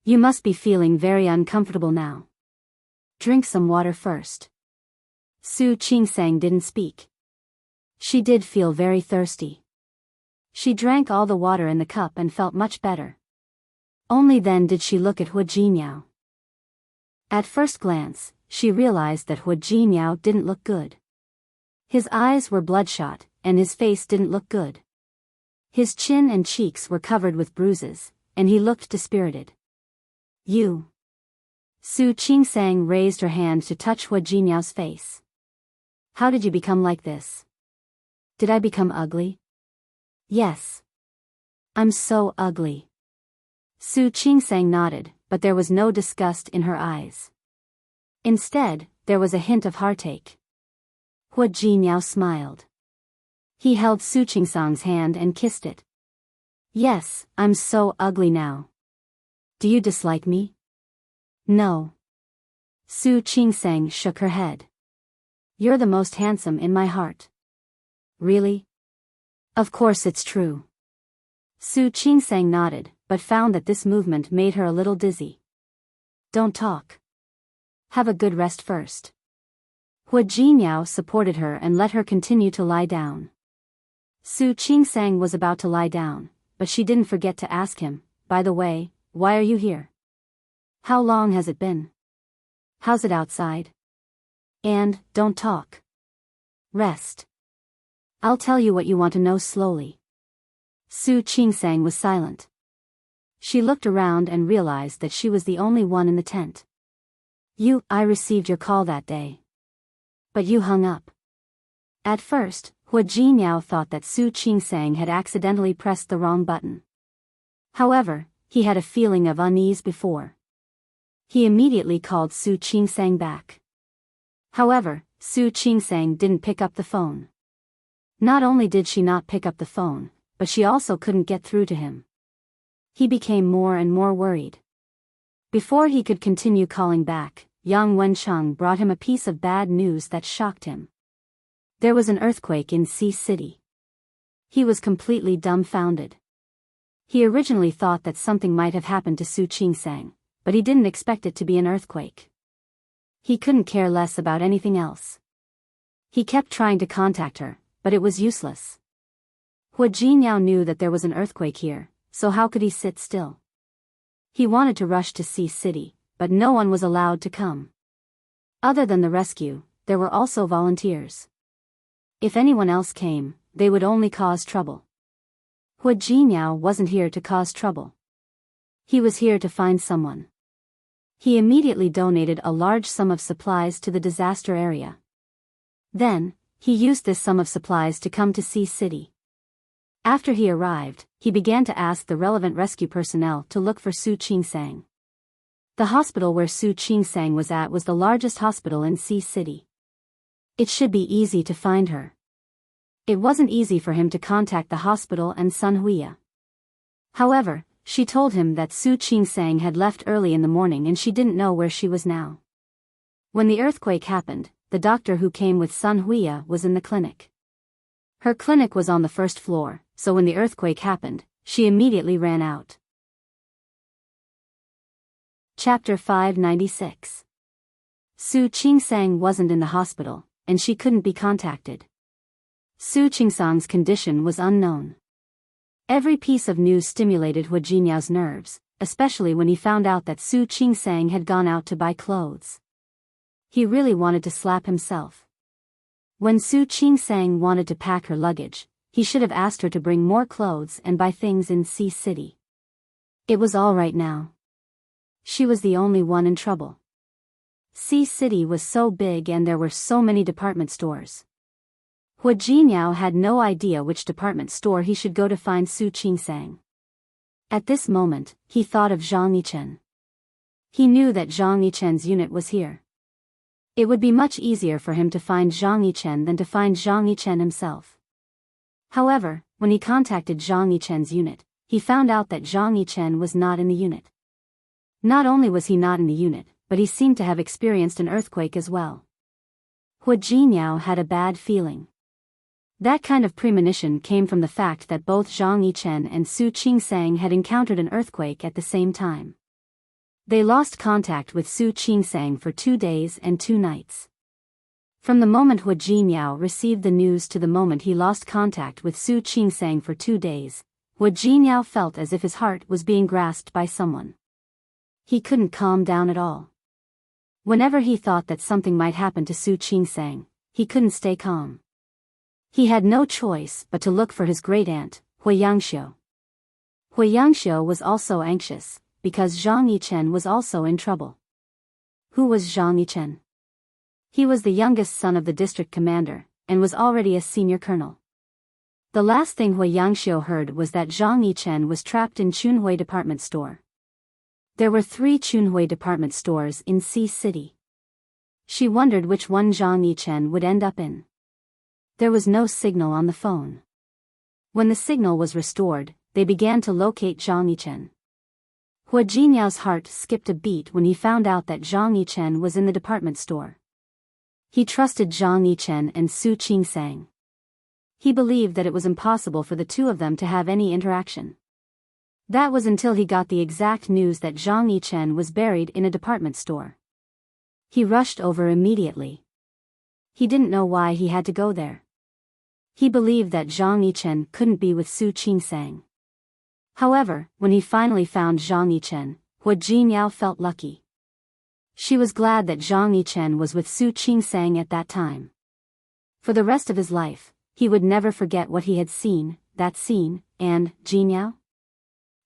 You must be feeling very uncomfortable now. Drink some water first. Su Qingsang didn't speak. She did feel very thirsty. She drank all the water in the cup and felt much better. Only then did she look at Hu Jinniao. At first glance, she realized that Hu Jinniao didn't look good. His eyes were bloodshot, and his face didn't look good. His chin and cheeks were covered with bruises, and he looked dispirited. You. Su Qingsang raised her hand to touch Hu Jinniao's face. How did you become like this? Did I become ugly? Yes. I'm so ugly. Su Qingsang nodded, but there was no disgust in her eyes. Instead, there was a hint of heartache. Hu Jinniao smiled. He held Su Qingsang's hand and kissed it. Yes, I'm so ugly now. Do you dislike me? No. Su Qingsang shook her head. You're the most handsome in my heart. Really? Of course it's true. Su Qingsang nodded, but found that this movement made her a little dizzy. Don't talk. Have a good rest first. Hu Jinniao supported her and let her continue to lie down. Su Qingsang was about to lie down, but she didn't forget to ask him, by the way, why are you here? How long has it been? How's it outside? And, don't talk. Rest. I'll tell you what you want to know slowly. Su Qingsang was silent. She looked around and realized that she was the only one in the tent. I received your call that day. But you hung up. At first, Hu Jinniao thought that Su Qingsang had accidentally pressed the wrong button. However, he had a feeling of unease before. He immediately called Su Qingsang back. However, Su Qingsang didn't pick up the phone. Not only did she not pick up the phone, but she also couldn't get through to him. He became more and more worried. Before he could continue calling back, Yang Wencheng brought him a piece of bad news that shocked him. There was an earthquake in Sea City. He was completely dumbfounded. He originally thought that something might have happened to Su Qingsang, but he didn't expect it to be an earthquake. He couldn't care less about anything else. He kept trying to contact her, but it was useless. Hu Jinniao knew that there was an earthquake here, so how could he sit still? He wanted to rush to Sea City, but no one was allowed to come. Other than the rescue, there were also volunteers. If anyone else came, they would only cause trouble. Hu Jinniao wasn't here to cause trouble. He was here to find someone. He immediately donated a large sum of supplies to the disaster area. Then, he used this sum of supplies to come to Sea City. After he arrived, he began to ask the relevant rescue personnel to look for Su Qingsang. The hospital where Su Qingsang was at was the largest hospital in Sea City. It should be easy to find her. It wasn't easy for him to contact the hospital and Sun Huiya. However, she told him that Su Qingsang had left early in the morning and she didn't know where she was now. When the earthquake happened, the doctor who came with Sun Huiya was in the clinic. Her clinic was on the first floor, so when the earthquake happened, she immediately ran out. Chapter 596. Su Qingsang wasn't in the hospital, and she couldn't be contacted. Su Qingsang's condition was unknown. Every piece of news stimulated Hu Jinniao's nerves, especially when he found out that Su Qingsang had gone out to buy clothes. He really wanted to slap himself. When Su Qingsang wanted to pack her luggage, he should have asked her to bring more clothes and buy things in Sea City. It was all right now. She was the only one in trouble. Sea City was so big and there were so many department stores. Hu Jinniao had no idea which department store he should go to find Su Qingsang. At this moment, he thought of Zhang Yichen. He knew that Zhang Yichen's unit was here. It would be much easier for him to find Zhang Yichen than to find Zhang Yichen himself. However, when he contacted Zhang Yichen's unit, he found out that Zhang Yichen was not in the unit. Not only was he not in the unit, but he seemed to have experienced an earthquake as well. Hu Jinniao had a bad feeling. That kind of premonition came from the fact that both Zhang Yichen and Su Qingsang had encountered an earthquake at the same time. They lost contact with Su Qingsang for 2 days and 2 nights. From the moment Hu Jinmiao received the news to the moment he lost contact with Su Qingsang for 2 days, Hu Jinmiao felt as if his heart was being grasped by someone. He couldn't calm down at all. Whenever he thought that something might happen to Su Qingsang, he couldn't stay calm. He had no choice but to look for his great-aunt, Hui Yangxiu. Hui Yangxiu was also anxious, because Zhang Yichen was also in trouble. Who was Zhang Yichen? He was the youngest son of the district commander, and was already a senior colonel. The last thing Hui Yangxiu heard was that Zhang Yichen was trapped in Chunhui department store. There were 3 Chunhui department stores in Sea City. She wondered which one Zhang Yichen would end up in. There was no signal on the phone. When the signal was restored, they began to locate Zhang Yichen. Hu Jinmiao's heart skipped a beat when he found out that Zhang Yichen was in the department store. He trusted Zhang Yichen and Su Qingsang. He believed that it was impossible for the two of them to have any interaction. That was until he got the exact news that Zhang Yichen was buried in a department store. He rushed over immediately. He didn't know why he had to go there. He believed that Zhang Yichen couldn't be with Su Qingsang. However, when he finally found Zhang Yichen, Hu Jinmiao felt lucky. She was glad that Zhang Yichen was with Su Qingsang at that time. For the rest of his life, he would never forget what he had seen, that scene, and, Jinmiao?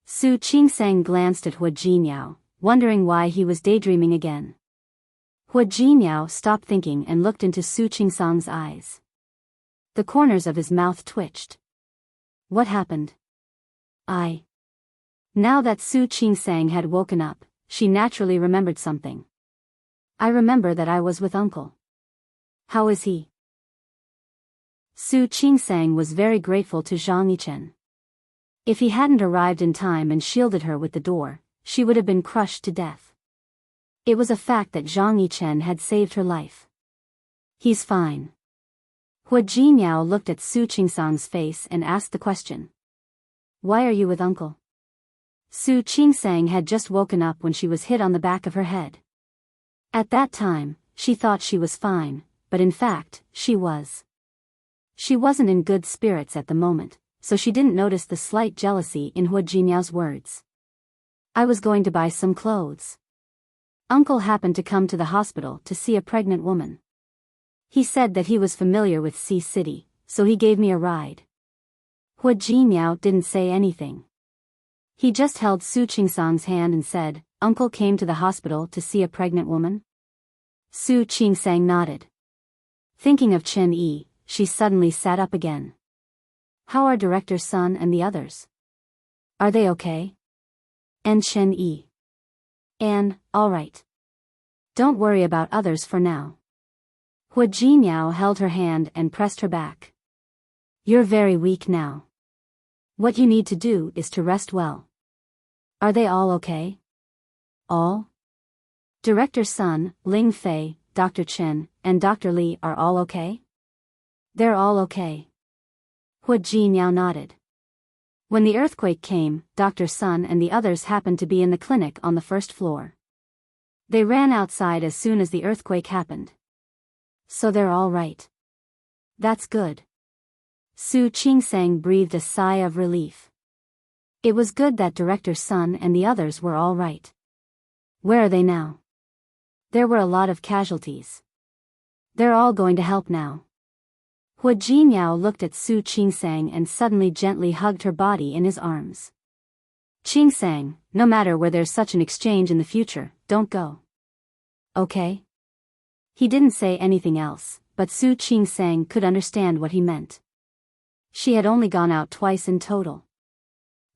Su Qingsang glanced at Hu Jinmiao, wondering why he was daydreaming again. Hu Jinmiao stopped thinking and looked into Su Qingsang's eyes. The corners of his mouth twitched. What happened? Now that Su Qingsang had woken up, she naturally remembered something. I remember that I was with uncle. How is he? Su Qingsang was very grateful to Zhang Yichen. If he hadn't arrived in time and shielded her with the door, she would have been crushed to death. It was a fact that Zhang Yichen had saved her life. He's fine. Hu Jinmiao looked at Su Qingsang's face and asked the question. Why are you with uncle? Su Qingsang had just woken up when she was hit on the back of her head. At that time, she thought she was fine, but in fact, she was. She wasn't in good spirits at the moment, so she didn't notice the slight jealousy in Hu Jinmiao's words. I was going to buy some clothes. Uncle happened to come to the hospital to see a pregnant woman. He said that he was familiar with Sea City, so he gave me a ride. Hu Jinmiao didn't say anything. He just held Su Qingsang's hand and said, Uncle came to the hospital to see a pregnant woman? Su Qingsang nodded. Thinking of Chen Yi, she suddenly sat up again. How are Director Sun and the others? Are they okay? And Chen Yi? All right. Don't worry about others for now. Hu Jinmiao held her hand and pressed her back. You're very weak now. What you need to do is to rest well. Are they all okay? All? Director Sun, Ling Fei, Dr. Chen, and Dr. Li are all okay? They're all okay. Hu Jinmiao nodded. When the earthquake came, Dr. Sun and the others happened to be in the clinic on the first floor. They ran outside as soon as the earthquake happened. So they're all right. That's good. Su Qingsang breathed a sigh of relief. It was good that Director Sun and the others were all right. Where are they now? There were a lot of casualties. They're all going to help now. Hu Jinmiao looked at Su Qingsang and suddenly gently hugged her body in his arms. Qingsang, no matter where there's such an exchange in the future, don't go. Okay? He didn't say anything else, but Su Qingsang could understand what he meant. She had only gone out twice in total.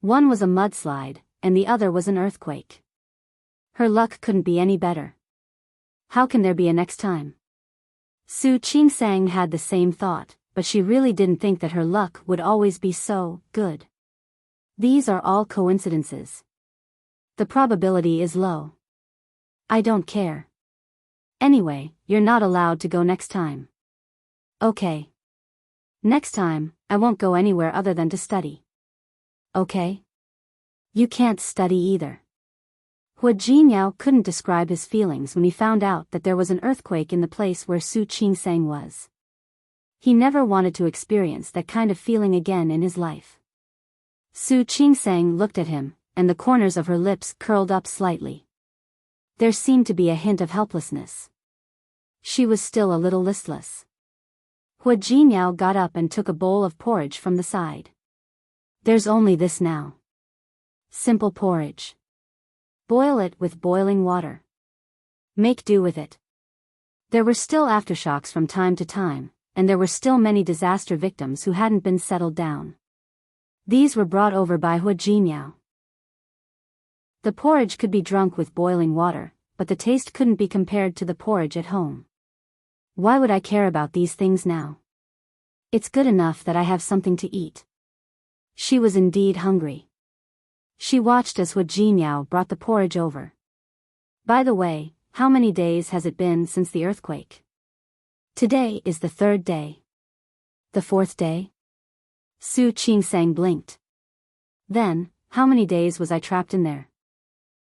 One was a mudslide, and the other was an earthquake. Her luck couldn't be any better. How can there be a next time? Su Qingsang had the same thought, but she really didn't think that her luck would always be so good. These are all coincidences. The probability is low. I don't care. Anyway, you're not allowed to go next time. Okay. Next time, I won't go anywhere other than to study. Okay? You can't study either. Hua Jinyao couldn't describe his feelings when he found out that there was an earthquake in the place where Su Qingsang was. He never wanted to experience that kind of feeling again in his life. Su Qingsang looked at him, and the corners of her lips curled up slightly. There seemed to be a hint of helplessness. She was still a little listless. Hua Jinyao got up and took a bowl of porridge from the side. There's only this now. Simple porridge. Boil it with boiling water. Make do with it. There were still aftershocks from time to time, and there were still many disaster victims who hadn't been settled down. These were brought over by Hua Jinyao. The porridge could be drunk with boiling water, but the taste couldn't be compared to the porridge at home. Why would I care about these things now? It's good enough that I have something to eat. She was indeed hungry. She watched as Hua Jinyao brought the porridge over. By the way, how many days has it been since the earthquake? Today is the 3rd day. The 4th day? Su Qingsang blinked. Then, how many days was I trapped in there?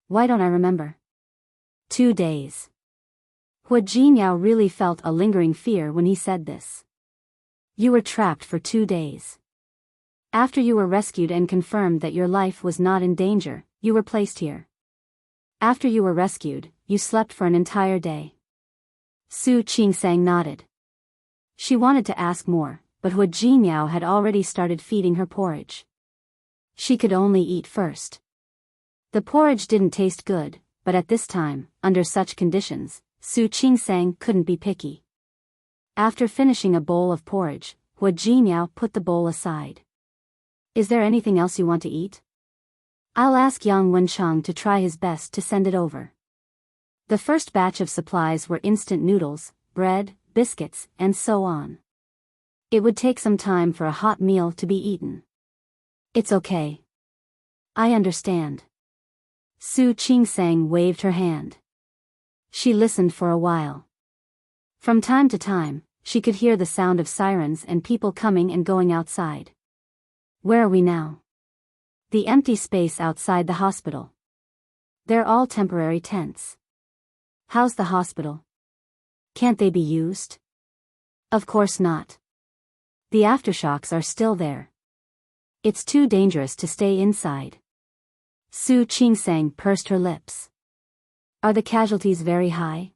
Why don't I remember? 2 days. Hua Jinyao really felt a lingering fear when he said this. You were trapped for 2 days. After you were rescued and confirmed that your life was not in danger, you were placed here. After you were rescued, you slept for an entire day. Su Qingsang nodded. She wanted to ask more, but Hua Jinyao had already started feeding her porridge. She could only eat first. The porridge didn't taste good, but at this time, under such conditions, Su Qingsang couldn't be picky. After finishing a bowl of porridge, Hua Jinyao put the bowl aside. Is there anything else you want to eat? I'll ask Yang Wencheng to try his best to send it over. The first batch of supplies were instant noodles, bread, biscuits, and so on. It would take some time for a hot meal to be eaten. It's okay. I understand. Su Qingsang waved her hand. She listened for a while. From time to time, she could hear the sound of sirens and people coming and going outside. Where are we now? The empty space outside the hospital. They're all temporary tents. How's the hospital? Can't they be used? Of course not. The aftershocks are still there. It's too dangerous to stay inside. Su Qingsang pursed her lips. Are the casualties very high?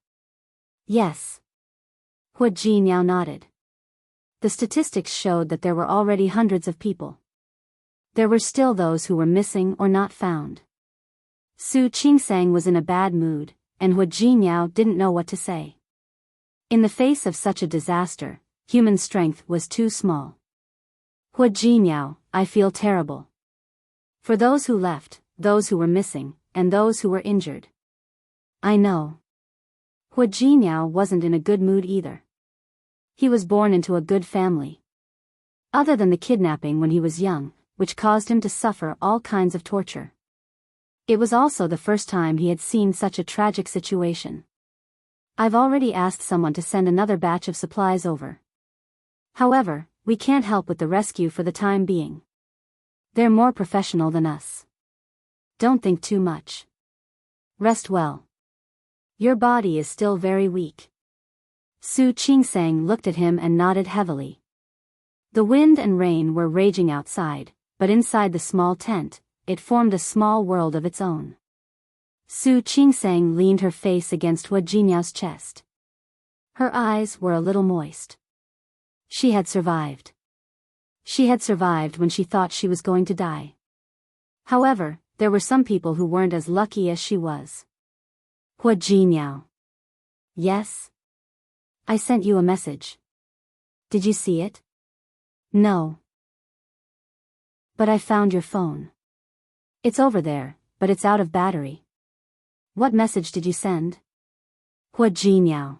Yes. Hua Jinyao nodded. The statistics showed that there were already hundreds of people. There were still those who were missing or not found. Su Qingsang was in a bad mood, and Hua Jinyao didn't know what to say. In the face of such a disaster, human strength was too small. Hua Jinyao, I feel terrible. For those who left, those who were missing, and those who were injured. I know. Hua Jinyao wasn't in a good mood either. He was born into a good family. Other than the kidnapping when he was young, which caused him to suffer all kinds of torture. It was also the first time he had seen such a tragic situation. I've already asked someone to send another batch of supplies over. However, we can't help with the rescue for the time being. They're more professional than us. Don't think too much. Rest well. Your body is still very weak. Su Qingsang looked at him and nodded heavily. The wind and rain were raging outside, but inside the small tent, it formed a small world of its own. Su Qingsang leaned her face against Hua Jinyao's chest. Her eyes were a little moist. She had survived. She had survived when she thought she was going to die. However, there were some people who weren't as lucky as she was. Hua Jinyao. Yes? I sent you a message. Did you see it? No. But I found your phone. It's over there, but it's out of battery. What message did you send? Hua Jinyao.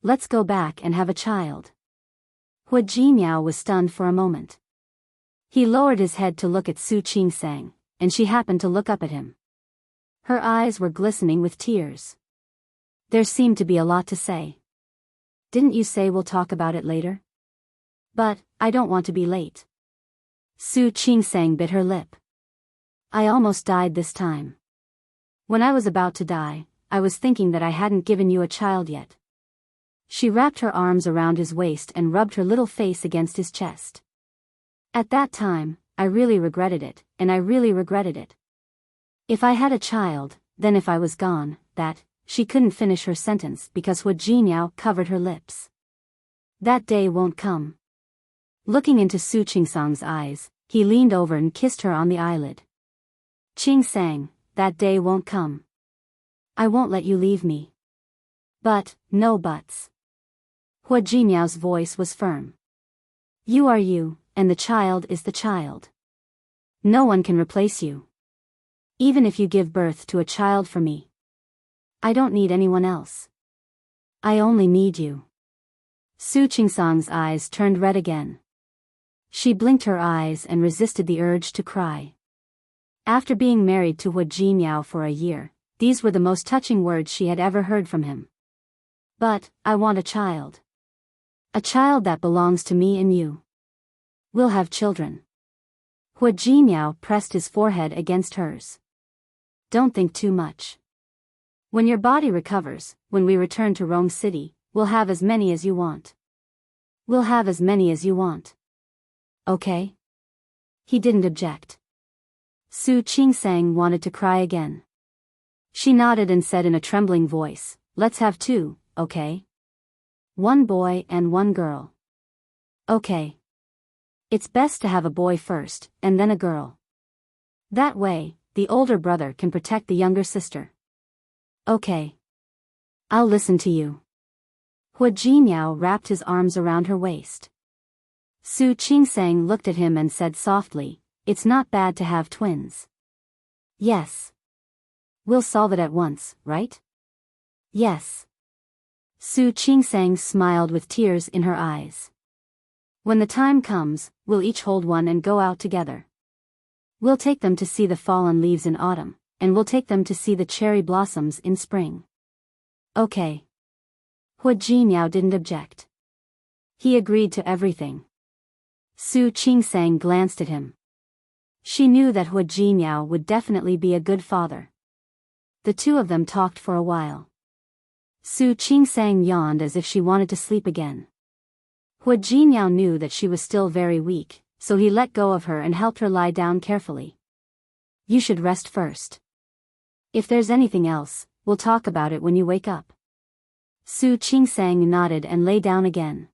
Let's go back and have a child. Hua Jinyao was stunned for a moment. He lowered his head to look at Su Qingsang, and she happened to look up at him. Her eyes were glistening with tears. There seemed to be a lot to say. Didn't you say we'll talk about it later? But, I don't want to be late. Su Qingsang bit her lip. I almost died this time. When I was about to die, I was thinking that I hadn't given you a child yet. She wrapped her arms around his waist and rubbed her little face against his chest. At that time, I really regretted it, and I really regretted it. If I had a child, then if I was gone, that, she couldn't finish her sentence because Hu Jinyao covered her lips. That day won't come. Looking into Su Qingsang's eyes, he leaned over and kissed her on the eyelid. Qingsang, that day won't come. I won't let you leave me. But, no buts. Hu Jinyao's voice was firm. You are you, and the child is the child. No one can replace you. Even if you give birth to a child for me. I don't need anyone else. I only need you. Su Qingsang's eyes turned red again. She blinked her eyes and resisted the urge to cry. After being married to Hu Jinyao for a year, these were the most touching words she had ever heard from him. But, I want a child. A child that belongs to me and you. We'll have children. Hu Jinyao pressed his forehead against hers. Don't think too much. When your body recovers, when we return to Rome City, we'll have as many as you want. We'll have as many as you want. Okay? He didn't object. Su Qingsang wanted to cry again. She nodded and said in a trembling voice, let's have two, okay? One boy and one girl. Okay. It's best to have a boy first, and then a girl. That way, the older brother can protect the younger sister. Okay. I'll listen to you. Hu Jinyao wrapped his arms around her waist. Su Qingsang looked at him and said softly, it's not bad to have twins. Yes. We'll solve it at once, right? Yes. Su Qingsang smiled with tears in her eyes. When the time comes, we'll each hold one and go out together. We'll take them to see the fallen leaves in autumn, and we'll take them to see the cherry blossoms in spring. Okay. Hu Jinyao didn't object. He agreed to everything. Su Qingsang glanced at him. She knew that Hu Jinyao would definitely be a good father. The two of them talked for a while. Su Qingsang yawned as if she wanted to sleep again. Hu Jinyao knew that she was still very weak, so he let go of her and helped her lie down carefully. You should rest first. If there's anything else, we'll talk about it when you wake up. Su Qingsang nodded and lay down again.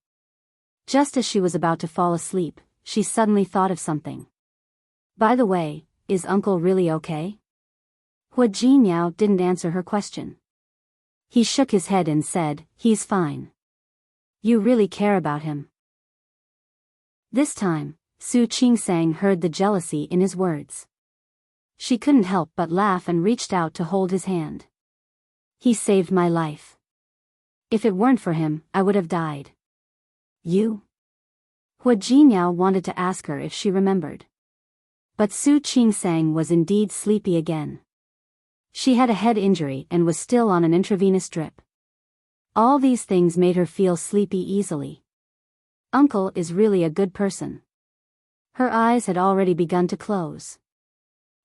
Just as she was about to fall asleep, she suddenly thought of something. By the way, is Uncle really okay? Hu Jinyao didn't answer her question. He shook his head and said, he's fine. You really care about him. This time, Su Qingsang heard the jealousy in his words. She couldn't help but laugh and reached out to hold his hand. He saved my life. If it weren't for him, I would have died. You? Hu Jinyao wanted to ask her if she remembered. But Su Qingsang was indeed sleepy again. She had a head injury and was still on an intravenous drip. All these things made her feel sleepy easily. Uncle is really a good person. Her eyes had already begun to close.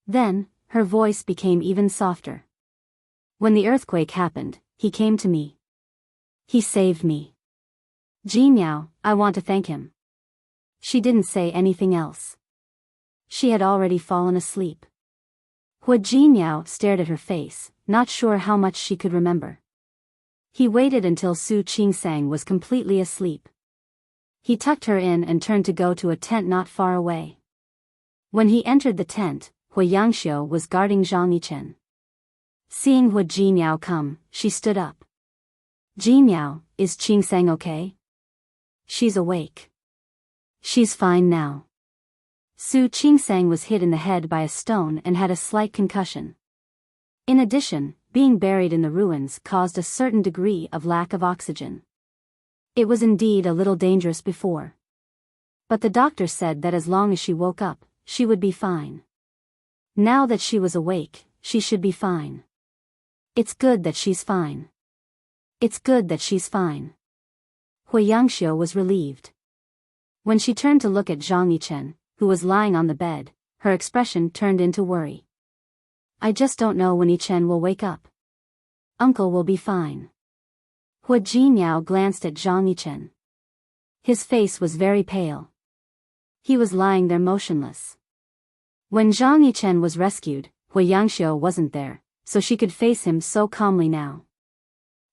Then, her voice became even softer. When the earthquake happened, he came to me. He saved me. Jinyao, I want to thank him. She didn't say anything else. She had already fallen asleep. Hu Jinyao stared at her face, not sure how much she could remember. He waited until Su Qingsang was completely asleep. He tucked her in and turned to go to a tent not far away. When he entered the tent, Hu Yangxiu was guarding Zhang Yichen. Seeing Hu Jinyao come, she stood up. Jinyao, is Qingsang okay? She's awake. She's fine now. Su Qingsang was hit in the head by a stone and had a slight concussion. In addition, being buried in the ruins caused a certain degree of lack of oxygen. It was indeed a little dangerous before. But the doctor said that as long as she woke up, she would be fine. Now that she was awake, she should be fine. It's good that she's fine. It's good that she's fine. Hu Yangxiu was relieved. When she turned to look at Zhang Yichen, who was lying on the bed, her expression turned into worry. I just don't know when Chen will wake up. Uncle will be fine. Hua Jinyao glanced at Zhang Yichen. His face was very pale. He was lying there motionless. When Zhang Yichen was rescued, Hua Yangxiu wasn't there, so she could face him so calmly now.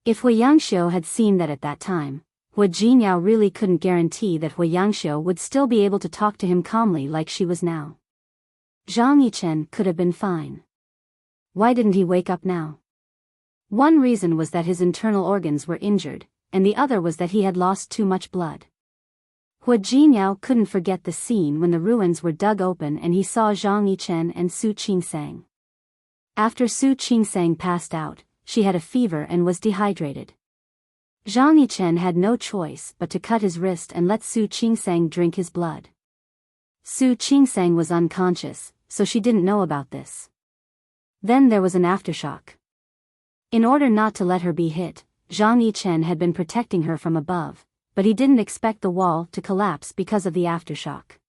If Hua Yangxiu had seen that at that time, Hua Jinyao really couldn't guarantee that Hua Yangxiu would still be able to talk to him calmly like she was now. Zhang Yichen could have been fine. Why didn't he wake up now? One reason was that his internal organs were injured, and the other was that he had lost too much blood. Hua Jinyao couldn't forget the scene when the ruins were dug open and he saw Zhang Yichen and Su Qingsang. After Su Qingsang passed out, she had a fever and was dehydrated. Zhang Yichen had no choice but to cut his wrist and let Su Qingsang drink his blood. Su Qingsang was unconscious, so she didn't know about this. Then there was an aftershock. In order not to let her be hit, Zhang Yichen had been protecting her from above, but he didn't expect the wall to collapse because of the aftershock.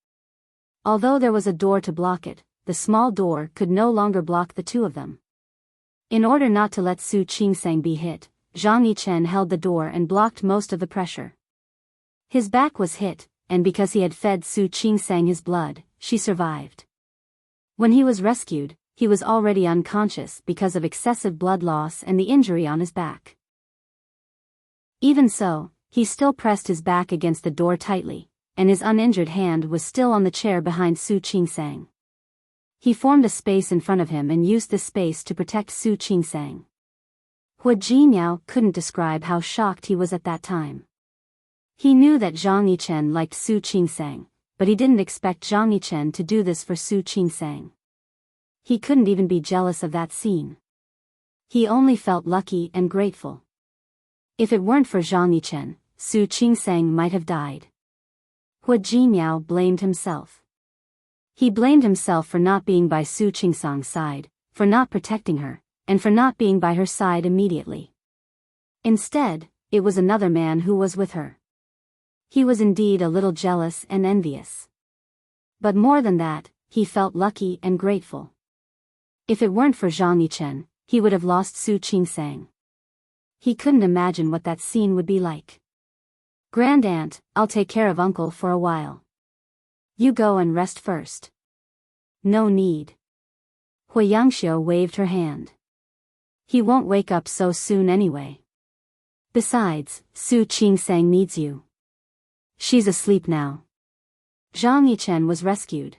Although there was a door to block it, the small door could no longer block the two of them. In order not to let Su Qingsang be hit, Zhang Yichen held the door and blocked most of the pressure. His back was hit, and because he had fed Su Qingsang his blood, she survived. When he was rescued, he was already unconscious because of excessive blood loss and the injury on his back. Even so, he still pressed his back against the door tightly, and his uninjured hand was still on the chair behind Su Qingsang. He formed a space in front of him and used this space to protect Su Qingsang. Hua Jinyao couldn't describe how shocked he was at that time. He knew that Zhang Yichen liked Su Qingsang, but he didn't expect Zhang Yichen to do this for Su Qingsang. He couldn't even be jealous of that scene. He only felt lucky and grateful. If it weren't for Zhang Yichen, Su Qingsang might have died. Hua Jinyao blamed himself. He blamed himself for not being by Su Qingsang's side, for not protecting her, and for not being by her side immediately. Instead, it was another man who was with her. He was indeed a little jealous and envious. But more than that, he felt lucky and grateful. If it weren't for Zhang Yichen, he would have lost Su Qingsang. He couldn't imagine what that scene would be like. Grand Aunt, I'll take care of Uncle for a while. You go and rest first. No need. Hua Yangxiu waved her hand. He won't wake up so soon anyway. Besides, Su Qingsang needs you. She's asleep now. Zhang Yichen was rescued.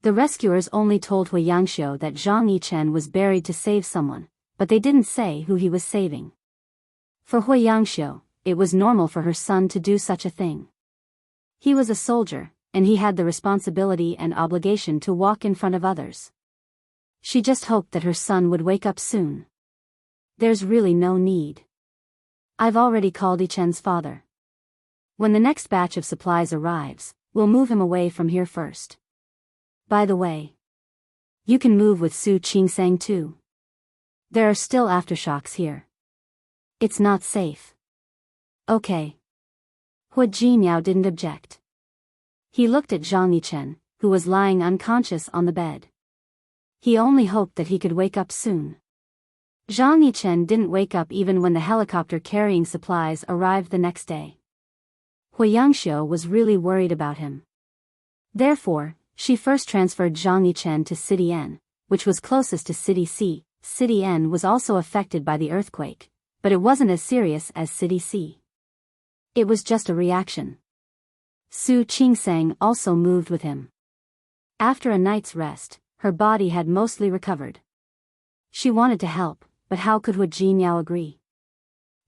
The rescuers only told Hua Yangxiu that Zhang Yichen was buried to save someone, but they didn't say who he was saving. For Hua Yangxiu, it was normal for her son to do such a thing. He was a soldier, and he had the responsibility and obligation to walk in front of others. She just hoped that her son would wake up soon. There's really no need. I've already called Yichen's father. When the next batch of supplies arrives, we'll move him away from here first. By the way, you can move with Su Qingsang too. There are still aftershocks here. It's not safe. Okay. Hua Jinyao didn't object. He looked at Zhang Yichen, who was lying unconscious on the bed. He only hoped that he could wake up soon. Zhang Yichen didn't wake up even when the helicopter carrying supplies arrived the next day. Hua Yangxiu was really worried about him. Therefore, she first transferred Zhang Yichen to City N, which was closest to City C. City N was also affected by the earthquake, but it wasn't as serious as City C. It was just a reaction. Su Qingsang also moved with him. After a night's rest, her body had mostly recovered. She wanted to help, but how could Hua Jinyao agree?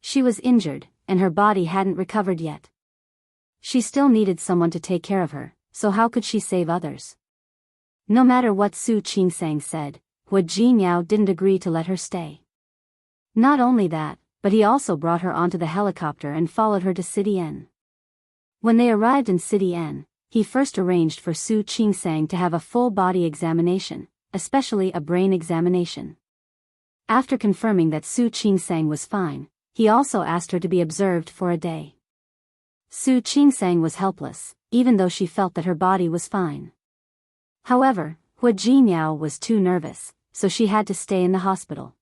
She was injured, and her body hadn't recovered yet. She still needed someone to take care of her, so how could she save others? No matter what Su Qingsang said, Hua Jinyao didn't agree to let her stay. Not only that, but he also brought her onto the helicopter and followed her to City N. When they arrived in City N, he first arranged for Su Qingsang to have a full body examination, especially a brain examination. After confirming that Su Qingsang was fine, he also asked her to be observed for a day. Su Qingsang was helpless, even though she felt that her body was fine. However, Hua Jinyao was too nervous, so she had to stay in the hospital.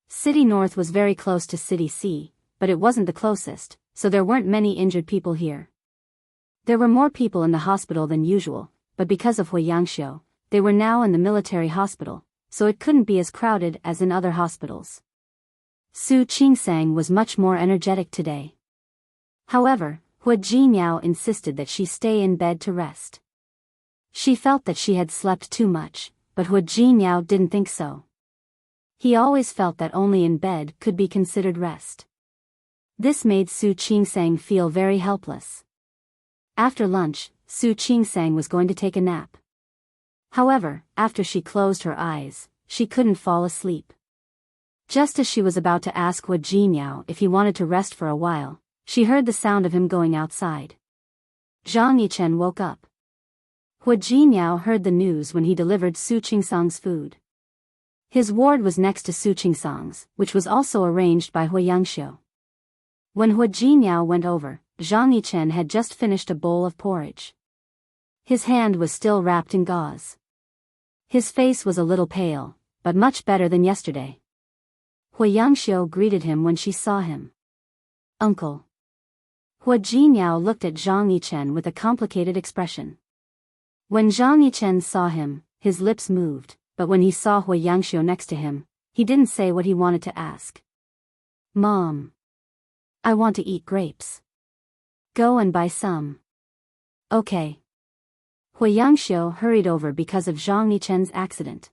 City North was very close to City C, but it wasn't the closest, so there weren't many injured people here. There were more people in the hospital than usual, but because of Huiyangxiu, they were now in the military hospital, so it couldn't be as crowded as in other hospitals. Su Qingsang was much more energetic today. However, Hu Jinmiao insisted that she stay in bed to rest. She felt that she had slept too much, but Hu Jinmiao didn't think so. He always felt that only in bed could be considered rest. This made Su Qingsang feel very helpless. After lunch, Su Qingsang was going to take a nap. However, after she closed her eyes, she couldn't fall asleep. Just as she was about to ask Hu Jinmiao if he wanted to rest for a while, she heard the sound of him going outside. Zhang Yichen woke up. Hu Jinmiao heard the news when he delivered Su Qingsang's food. His ward was next to Su Qingsang's, which was also arranged by Huiyangxiu. When Hu Jinmiao went over, Zhang Yichen had just finished a bowl of porridge. His hand was still wrapped in gauze. His face was a little pale, but much better than yesterday. Huiyangxiu greeted him when she saw him. "Uncle." Hu Jinmiao looked at Zhang Yichen with a complicated expression. When Zhang Yichen saw him, his lips moved, but when he saw Huiyangxiu next to him, he didn't say what he wanted to ask. "Mom. I want to eat grapes. Go and buy some." "Okay." Huiyangxiu hurried over because of Zhang Yichen's accident.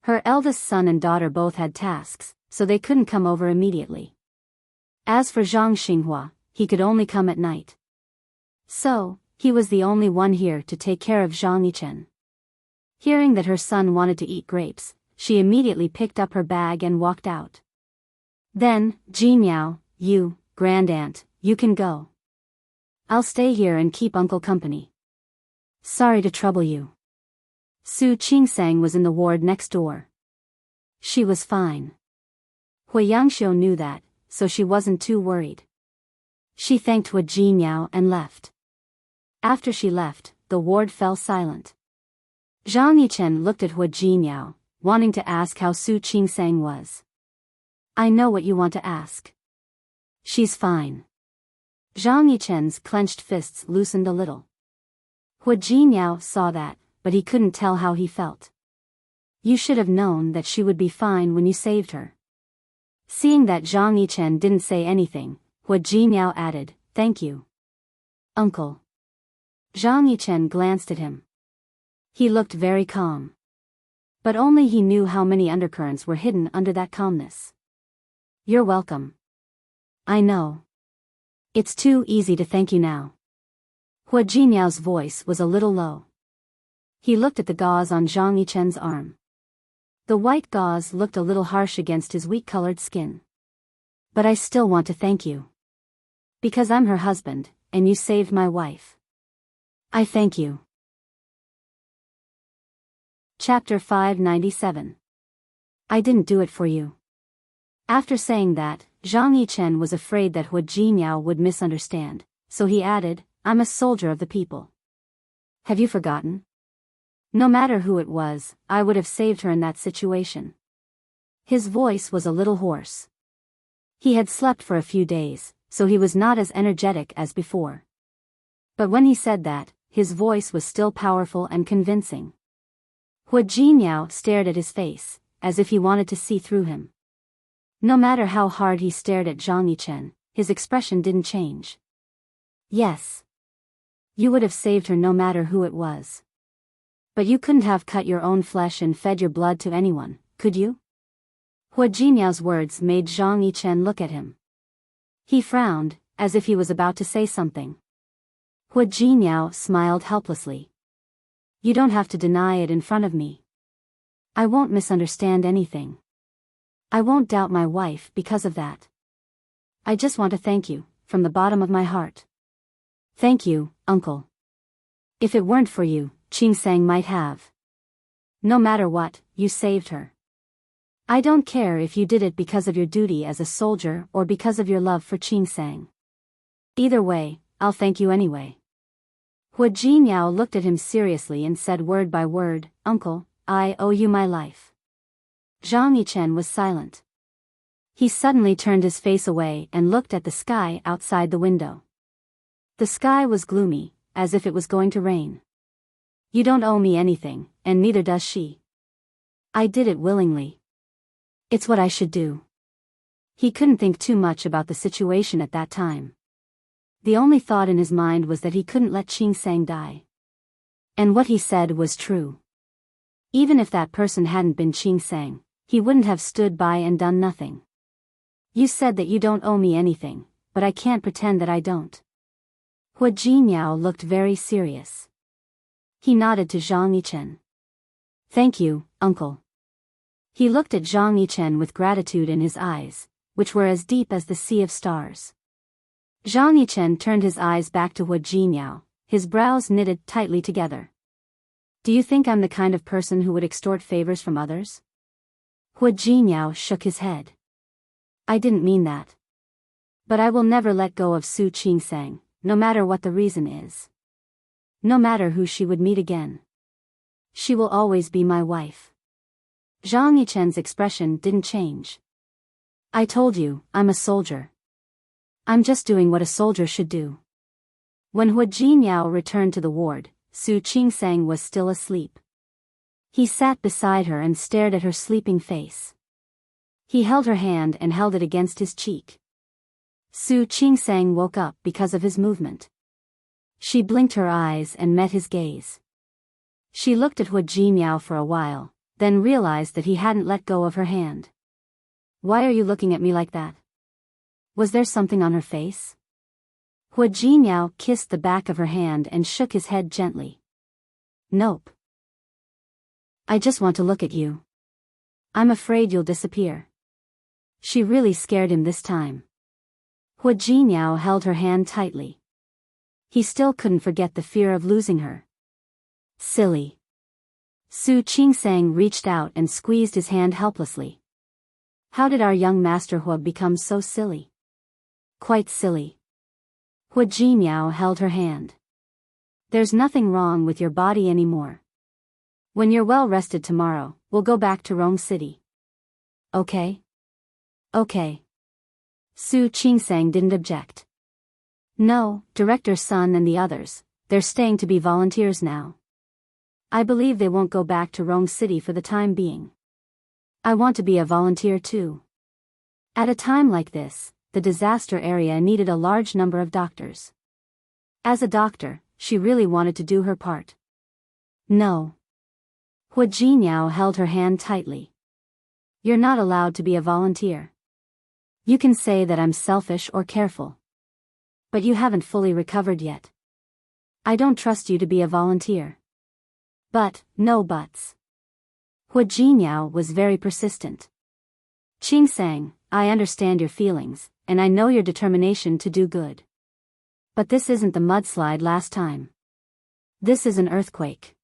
Her eldest son and daughter both had tasks, so they couldn't come over immediately. As for Zhang Xinghua, he could only come at night. So, he was the only one here to take care of Zhang Yichen. Hearing that her son wanted to eat grapes, she immediately picked up her bag and walked out. Then, Jinmiao, you, Grandaunt, you can go. I'll stay here and keep Uncle company. Sorry to trouble you. Su Qingsang was in the ward next door. She was fine. Huiyangxiu knew that, so she wasn't too worried. She thanked Hu Jinmiao and left. After she left, the ward fell silent. Zhang Yichen looked at Hu Jinmiao, wanting to ask how Su Qingsang was. "I know what you want to ask. She's fine." Zhang Yichen's clenched fists loosened a little. Hu Jinmiao saw that, but he couldn't tell how he felt. "You should have known that she would be fine when you saved her." Seeing that Zhang Yichen didn't say anything, Hu Jinmiao added, "Thank you, Uncle." Zhang Yichen glanced at him. He looked very calm. But only he knew how many undercurrents were hidden under that calmness. "You're welcome. I know. It's too easy to thank you now." Hu Jinmiao's voice was a little low. He looked at the gauze on Zhang Yichen's arm. The white gauze looked a little harsh against his wheat-colored skin. "But I still want to thank you. Because I'm her husband, and you saved my wife. I thank you." Chapter 597. I didn't do it for you. After saying that, Zhang Yichen was afraid that Hu Jinmiao would misunderstand, so he added, "I'm a soldier of the people. Have you forgotten? No matter who it was, I would have saved her in that situation." His voice was a little hoarse. He had slept for a few days, so he was not as energetic as before. But when he said that, his voice was still powerful and convincing. Hu Jinmiao stared at his face, as if he wanted to see through him. No matter how hard he stared at Zhang Yichen, his expression didn't change. "Yes. You would have saved her no matter who it was. But you couldn't have cut your own flesh and fed your blood to anyone, could you?" Hu Jinmiao's words made Zhang Yichen look at him. He frowned, as if he was about to say something. Hu Jinmiao smiled helplessly. "You don't have to deny it in front of me. I won't misunderstand anything. I won't doubt my wife because of that. I just want to thank you, from the bottom of my heart. Thank you, Uncle. If it weren't for you, Qingsang might have. No matter what, you saved her. I don't care if you did it because of your duty as a soldier or because of your love for Qingsang. Either way, I'll thank you anyway." Hu Jinmiao looked at him seriously and said word by word, "Uncle, I owe you my life. Zhang Yichen was silent. He suddenly turned his face away and looked at the sky outside the window. The sky was gloomy, as if it was going to rain. You don't owe me anything, and neither does she. I did it willingly. It's what I should do. He couldn't think too much about the situation at that time. The only thought in his mind was that he couldn't let Qing Sang die. And what he said was true. Even if that person hadn't been Qing Sang, he wouldn't have stood by and done nothing. You said that you don't owe me anything, but I can't pretend that I don't. Hua Jinyao looked very serious. He nodded to Zhang Yichen. Thank you, uncle. He looked at Zhang Yichen with gratitude in his eyes, which were as deep as the sea of stars. Zhang Yichen turned his eyes back to Hua Jinyao, his brows knitted tightly together. Do you think I'm the kind of person who would extort favors from others? Hua Jinyao shook his head. I didn't mean that. But I will never let go of Su Qingsang, no matter what the reason is. No matter who she would meet again. She will always be my wife. Zhang Yichen's expression didn't change. I told you, I'm a soldier. I'm just doing what a soldier should do. When Hua Jinyao returned to the ward, Su Qingsang was still asleep. He sat beside her and stared at her sleeping face. He held her hand and held it against his cheek. Su Qingsang woke up because of his movement. She blinked her eyes and met his gaze. She looked at Hua Jinyao for a while, then realized that he hadn't let go of her hand. Why are you looking at me like that? Was there something on her face? Hua Jinyao kissed the back of her hand and shook his head gently. Nope. I just want to look at you. I'm afraid you'll disappear. She really scared him this time. Hua Jinyao held her hand tightly. He still couldn't forget the fear of losing her. Silly. Su Qingsang reached out and squeezed his hand helplessly. How did our young master Hua become so silly? Quite silly. Hua Jinyao held her hand. There's nothing wrong with your body anymore. When you're well rested tomorrow, we'll go back to Rong City. Okay? Okay. Su Qingsang didn't object. No, Director Sun and the others, they're staying to be volunteers now. I believe they won't go back to Rong City for the time being. I want to be a volunteer too. At a time like this, the disaster area needed a large number of doctors. As a doctor, she really wanted to do her part. No. Hua Jinyao held her hand tightly. You're not allowed to be a volunteer. You can say that I'm selfish or careful. But you haven't fully recovered yet. I don't trust you to be a volunteer. But, no buts. Hua Jinyao was very persistent. Qingsang, I understand your feelings, and I know your determination to do good. But this isn't the mudslide last time. This is an earthquake.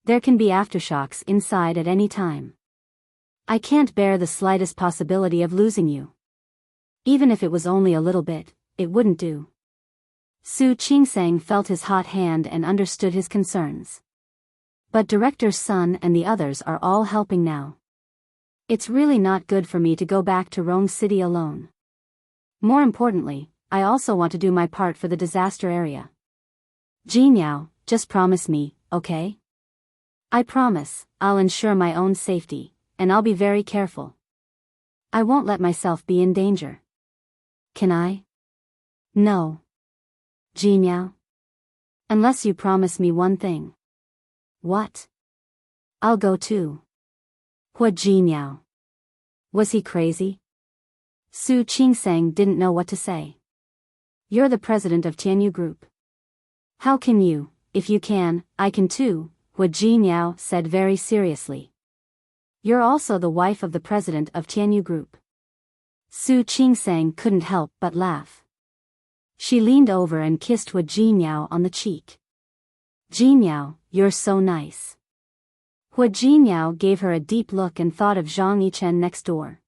There can be aftershocks inside at any time. I can't bear the slightest possibility of losing you. Even if it was only a little bit, it wouldn't do. Su Qingsang felt his hot hand and understood his concerns. But Director Sun and the others are all helping now. It's really not good for me to go back to Rong City alone. More importantly, I also want to do my part for the disaster area. Jinyao, just promise me, okay? I promise, I'll ensure my own safety, and I'll be very careful. I won't let myself be in danger. Can I? No. Jinyao? Unless you promise me one thing. What? I'll go too. Hua Jinyao. Was he crazy? Su Qingsang didn't know what to say. You're the president of Tianyu Group. How can you? If you can, I can too, Hua Jinyao said very seriously. You're also the wife of the president of Tianyu Group. Su Qingsang couldn't help but laugh. She leaned over and kissed Hua Jinyao on the cheek. Jinyao, you're so nice. Hua Jinyao gave her a deep look and thought of Zhang Yichen next door.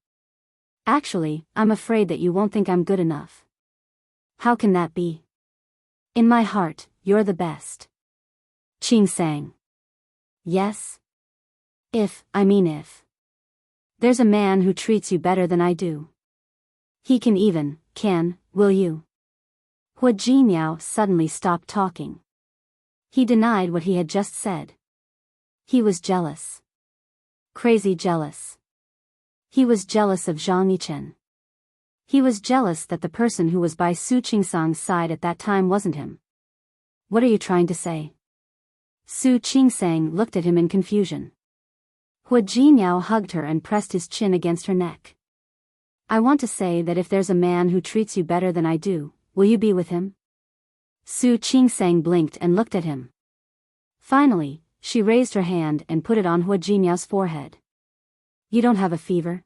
Actually, I'm afraid that you won't think I'm good enough. How can that be? In my heart, you're the best. Qingsang. Yes? If there's a man who treats you better than I do. He will you? Hua Jinmiao suddenly stopped talking. He denied what he had just said. He was jealous. Crazy jealous. He was jealous of Zhang Yichen. He was jealous that the person who was by Su Qingsang's side at that time wasn't him. What are you trying to say? Su Qingsang looked at him in confusion. Hua Jinmiao hugged her and pressed his chin against her neck. I want to say that if there's a man who treats you better than I do, will you be with him? Su Qingsang blinked and looked at him. Finally, she raised her hand and put it on Hua Jinmiao's forehead. You don't have a fever?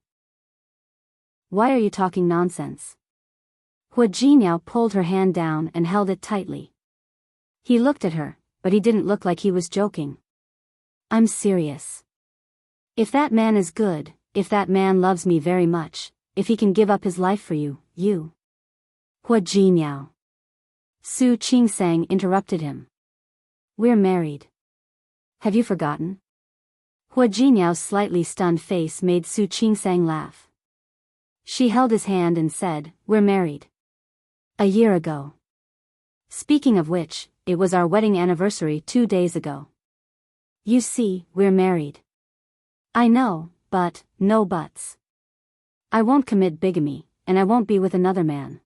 Why are you talking nonsense? Hua Jinmiao pulled her hand down and held it tightly. He looked at her, but he didn't look like he was joking. I'm serious. If that man is good, if that man loves me very much, if he can give up his life for you. Hua Jinmiao. Su Qingsang interrupted him. We're married. Have you forgotten? Hua Jinmiao's slightly stunned face made Su Qingsang laugh. She held his hand and said, We're married. A year ago. Speaking of which, it was our wedding anniversary 2 days ago. You see, we're married. I know, but, no buts. I won't commit bigamy, and I won't be with another man.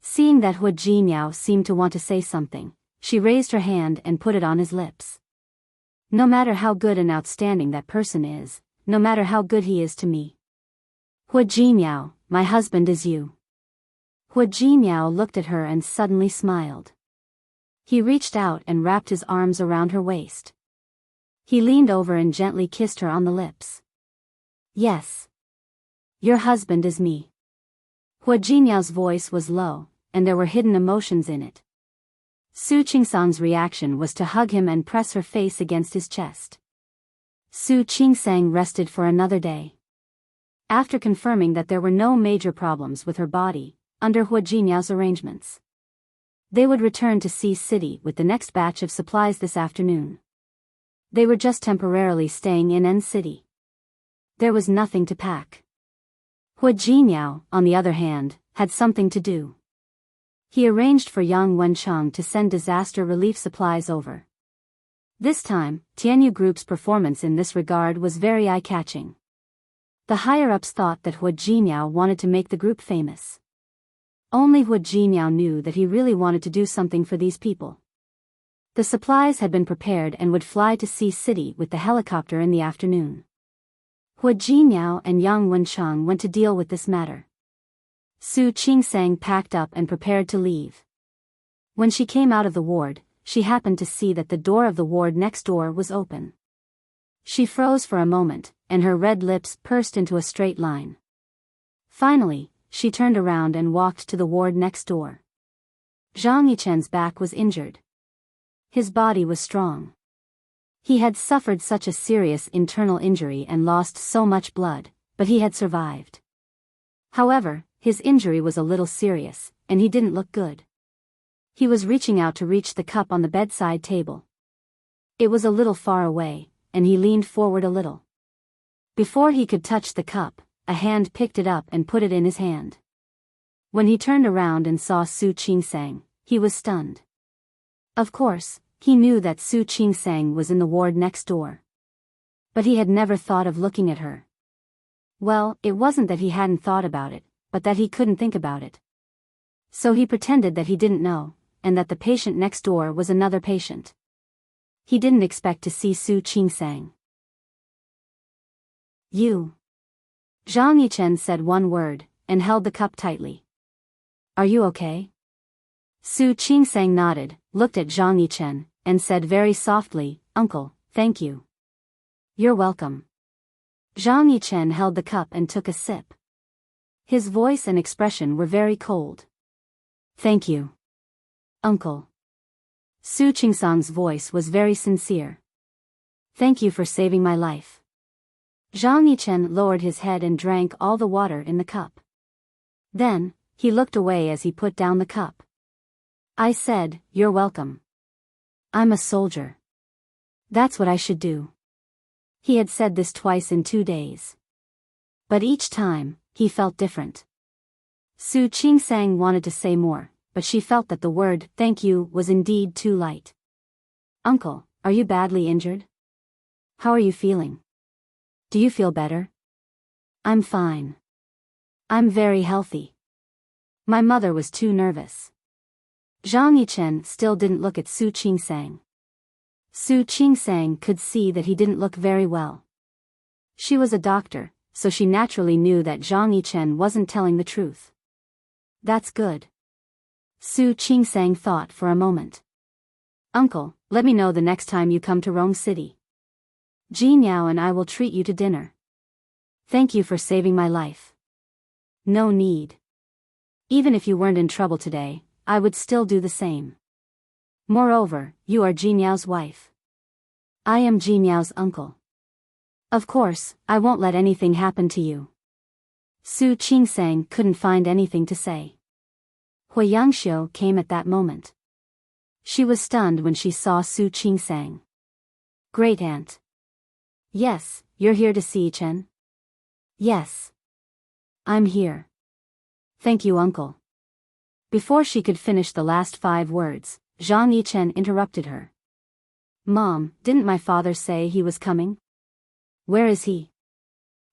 Seeing that Hua Jinmiao seemed to want to say something, she raised her hand and put it on his lips. No matter how good and outstanding that person is, no matter how good he is to me. Hua Jinmiao, my husband is you. Hua Jinmiao looked at her and suddenly smiled. He reached out and wrapped his arms around her waist. He leaned over and gently kissed her on the lips. Yes. Your husband is me. Hua Jinmiao's voice was low, and there were hidden emotions in it. Su Qingsang's reaction was to hug him and press her face against his chest. Su Qingsang rested for another day. After confirming that there were no major problems with her body, under Hua Jinmiao's arrangements, they would return to Sea City with the next batch of supplies this afternoon. They were just temporarily staying in N City. There was nothing to pack. Hua Jinmiao, on the other hand, had something to do. He arranged for Yang Wencheng to send disaster relief supplies over. This time, Tianyu Group's performance in this regard was very eye-catching. The higher-ups thought that Hua Jinmiao wanted to make the group famous. Only Hua Jinmiao knew that he really wanted to do something for these people. The supplies had been prepared and would fly to Sea City with the helicopter in the afternoon. Hua Jinmiao and Yang Wencheng went to deal with this matter. Su Qingsang packed up and prepared to leave. When she came out of the ward, she happened to see that the door of the ward next door was open. She froze for a moment, and her red lips pursed into a straight line. Finally, she turned around and walked to the ward next door. Zhang Yichen's back was injured. His body was strong. He had suffered such a serious internal injury and lost so much blood, but he had survived. However, his injury was a little serious, and he didn't look good. He was reaching out to reach the cup on the bedside table. It was a little far away, and he leaned forward a little. Before he could touch the cup, a hand picked it up and put it in his hand. When he turned around and saw Su Qingsang, he was stunned. Of course, he knew that Su Qingsang was in the ward next door. But he had never thought of looking at her. Well, it wasn't that he hadn't thought about it, but that he couldn't think about it. So he pretended that he didn't know, and that the patient next door was another patient. He didn't expect to see Su Qingsang. You. Zhang Yichen said one word, and held the cup tightly. Are you okay? Su Qingsang nodded, looked at Zhang Yichen, and said very softly, Uncle, thank you. You're welcome. Zhang Yichen held the cup and took a sip. His voice and expression were very cold. Thank you. Uncle. Su Qingsang's voice was very sincere. Thank you for saving my life. Zhang Yichen lowered his head and drank all the water in the cup. Then, he looked away as he put down the cup. I said, you're welcome. I'm a soldier. That's what I should do. He had said this twice in 2 days. But each time, he felt different. Su Qingsang wanted to say more, but she felt that the word thank you was indeed too light. Uncle, are you badly injured? How are you feeling? Do you feel better? I'm fine. I'm very healthy. My mother was too nervous. Zhang Yichen still didn't look at Su Qingsang. Su Qingsang could see that he didn't look very well. She was a doctor, so she naturally knew that Zhang Yichen wasn't telling the truth. That's good. Su Qingsang thought for a moment. Uncle, let me know the next time you come to Rome City. Ji Niao and I will treat you to dinner. Thank you for saving my life. No need. Even if you weren't in trouble today, I would still do the same. Moreover, you are Ji Niao's wife. I am Ji Niao's uncle. Of course, I won't let anything happen to you. Su Qingsang couldn't find anything to say. Hui Yangxiu came at that moment. She was stunned when she saw Su Qingsang. Great aunt. Yes, you're here to see Chen? Yes. I'm here. Thank you, uncle. Before she could finish the last 5 words, Zhang Yichen interrupted her. Mom, didn't my father say he was coming? Where is he?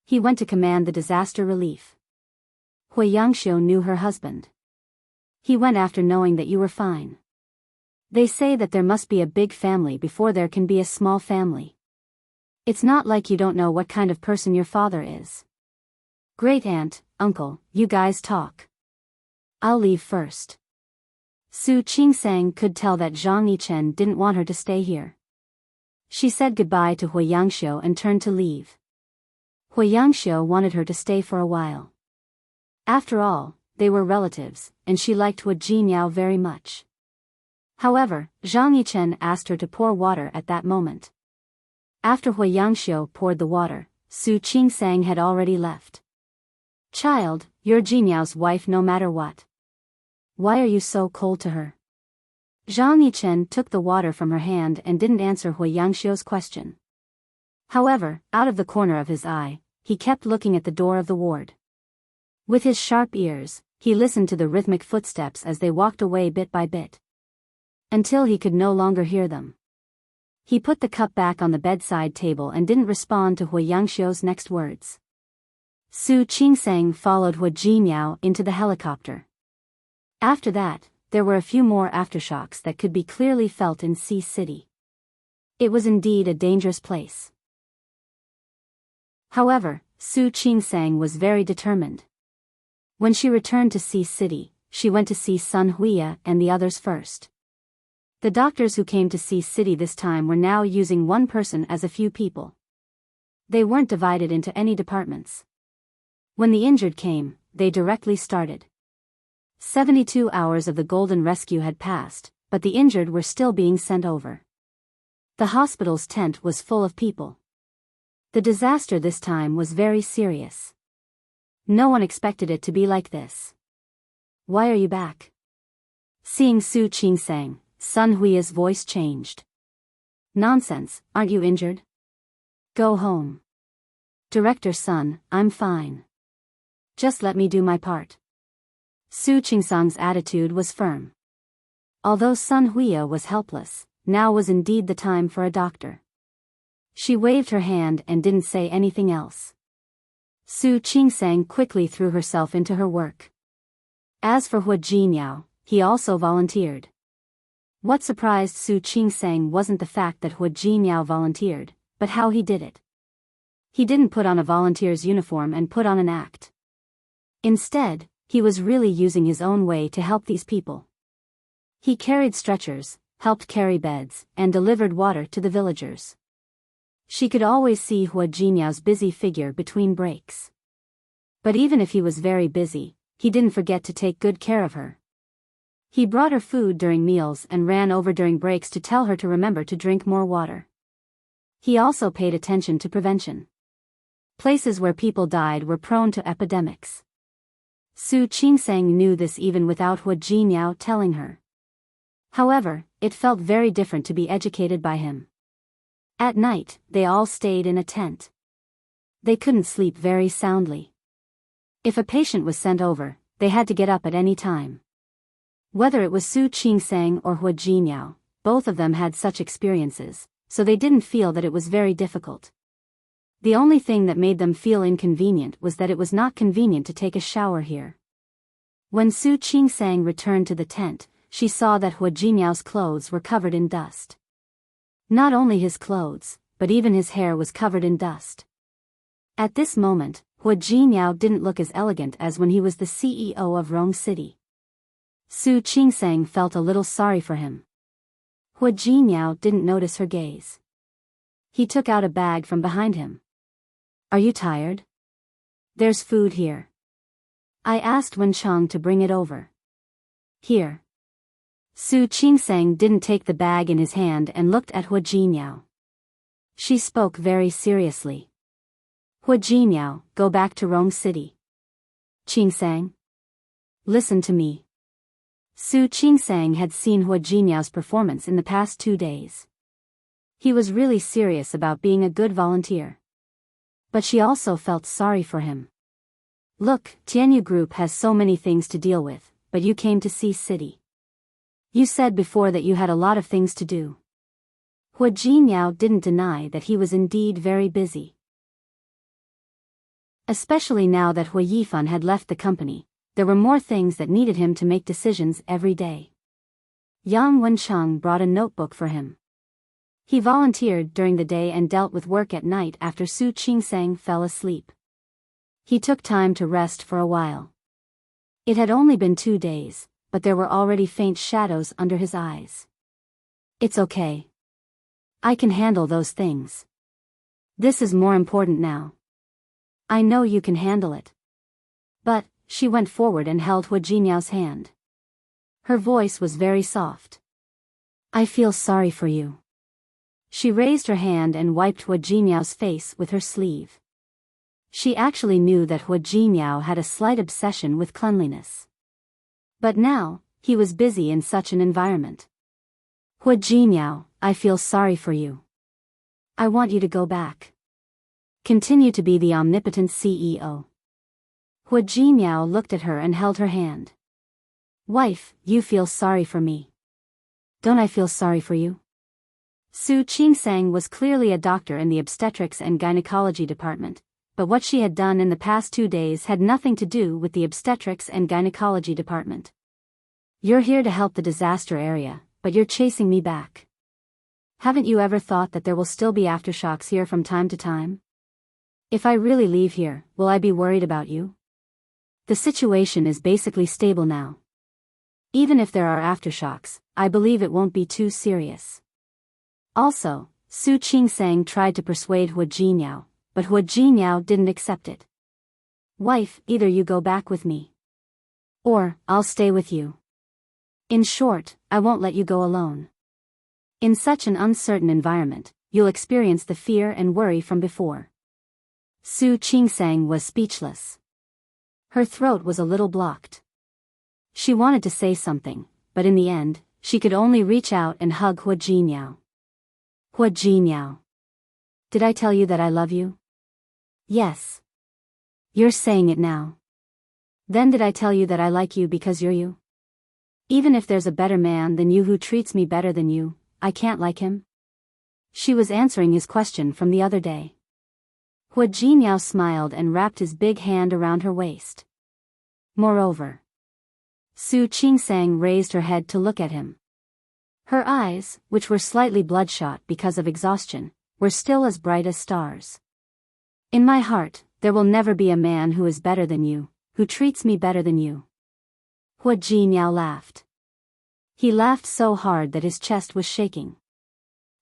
He went to command the disaster relief. Hui Yangxiu knew her husband. He went after knowing that you were fine. They say that there must be a big family before there can be a small family. It's not like you don't know what kind of person your father is. Great aunt, uncle, you guys talk. I'll leave first. Su Qingsang could tell that Zhang Yichen didn't want her to stay here. She said goodbye to Hui Yangxiu and turned to leave. Hui Yangxiu wanted her to stay for a while. After all, they were relatives, and she liked Hui Jiniao very much. However, Zhang Yichen asked her to pour water at that moment. After Hui Yangxiu poured the water, Su Qingsang had already left. Child, you're Jiniao's wife no matter what. Why are you so cold to her? Zhang Yichen took the water from her hand and didn't answer Hui Yangxiu's question. However, out of the corner of his eye, he kept looking at the door of the ward. With his sharp ears, he listened to the rhythmic footsteps as they walked away bit by bit. Until he could no longer hear them. He put the cup back on the bedside table and didn't respond to Hui Yangxiu's next words. Su Qingsang followed Hui Jiniao into the helicopter. After that, there were a few more aftershocks that could be clearly felt in Sea City. It was indeed a dangerous place. However, Su Qingsang was very determined. When she returned to Sea City, she went to see Sun Huiya and the others first. The doctors who came to Sea City this time were now using one person as a few people. They weren't divided into any departments. When the injured came, they directly started. 72 hours of the Golden Rescue had passed, but the injured were still being sent over. The hospital's tent was full of people. The disaster this time was very serious. No one expected it to be like this. Why are you back? Seeing Su Qingsang, Sun Huiya's voice changed. Nonsense, aren't you injured? Go home. Director Sun, I'm fine. Just let me do my part. Su Qingsang's attitude was firm. Although Sun Huiya was helpless, now was indeed the time for a doctor. She waved her hand and didn't say anything else. Su Qingsang quickly threw herself into her work. As for Hui Jiniao, he also volunteered. What surprised Su Qingsang wasn't the fact that Hui Jiniao volunteered, but how he did it. He didn't put on a volunteer's uniform and put on an act. Instead, he was really using his own way to help these people. He carried stretchers, helped carry beds, and delivered water to the villagers. She could always see Hui Jiniao's busy figure between breaks. But even if he was very busy, he didn't forget to take good care of her. He brought her food during meals and ran over during breaks to tell her to remember to drink more water. He also paid attention to prevention. Places where people died were prone to epidemics. Su Qingsang knew this even without Hui Jiniao telling her. However, it felt very different to be educated by him. At night, they all stayed in a tent. They couldn't sleep very soundly. If a patient was sent over, they had to get up at any time. Whether it was Su Qingsang or Hua Jinyao, both of them had such experiences, so they didn't feel that it was very difficult. The only thing that made them feel inconvenient was that it was not convenient to take a shower here. When Su Qingsang returned to the tent, she saw that Hua Jinyao's clothes were covered in dust. Not only his clothes, but even his hair was covered in dust. At this moment, Hua Jinyao didn't look as elegant as when he was the CEO of Rong City. Su Qingsang felt a little sorry for him. Hua Jinyao didn't notice her gaze. He took out a bag from behind him. "Are you tired? There's food here. I asked Wencheng to bring it over. Here." Su Qingsang didn't take the bag in his hand and looked at Hua Jinyao. She spoke very seriously. "Hua Jinyao, go back to Rong City." "Qingsang, listen to me." Su Qingsang had seen Hua Jinyao's performance in the past 2 days. He was really serious about being a good volunteer. But she also felt sorry for him. "Look, Tianyu Group has so many things to deal with, but you came to see City. You said before that you had a lot of things to do." Hua Jinyao didn't deny that he was indeed very busy. Especially now that Hua Yifan had left the company, there were more things that needed him to make decisions every day. Yang Wencheng brought a notebook for him. He volunteered during the day and dealt with work at night after Su Qingsang fell asleep. He took time to rest for a while. It had only been 2 days, but there were already faint shadows under his eyes. "It's okay. I can handle those things. This is more important now. I know you can handle it." But, she went forward and held Hua Jinyao's hand. Her voice was very soft. "I feel sorry for you." She raised her hand and wiped Hua Jinyao's face with her sleeve. She actually knew that Hua Jinyao had a slight obsession with cleanliness. But now, he was busy in such an environment. "Hua Jinyao, I feel sorry for you. I want you to go back. Continue to be the omnipotent CEO." Hua Jinyao looked at her and held her hand. "Wife, you feel sorry for me. Don't I feel sorry for you?" Su Qingsang was clearly a doctor in the obstetrics and gynecology department, but what she had done in the past 2 days had nothing to do with the obstetrics and gynecology department. "You're here to help the disaster area, but you're chasing me back. Haven't you ever thought that there will still be aftershocks here from time to time? If I really leave here, will I be worried about you? The situation is basically stable now. Even if there are aftershocks, I believe it won't be too serious." Also, Su Qingsang tried to persuade Hua Jinyao, but Hua Jinyao didn't accept it. "Wife, either you go back with me, or I'll stay with you. In short, I won't let you go alone. In such an uncertain environment, you'll experience the fear and worry from before." Su Qingsang was speechless. Her throat was a little blocked. She wanted to say something, but in the end, she could only reach out and hug Hua Jinyao. "Hua Jinyao, did I tell you that I love you?" "Yes. You're saying it now. Then did I tell you that I like you because you're you? Even if there's a better man than you who treats me better than you, I can't like him?" She was answering his question from the other day. Hua Jinyao smiled and wrapped his big hand around her waist. Moreover, Su Qingsang raised her head to look at him. Her eyes, which were slightly bloodshot because of exhaustion, were still as bright as stars. "In my heart, there will never be a man who is better than you, who treats me better than you." Hua Jinyao laughed. He laughed so hard that his chest was shaking.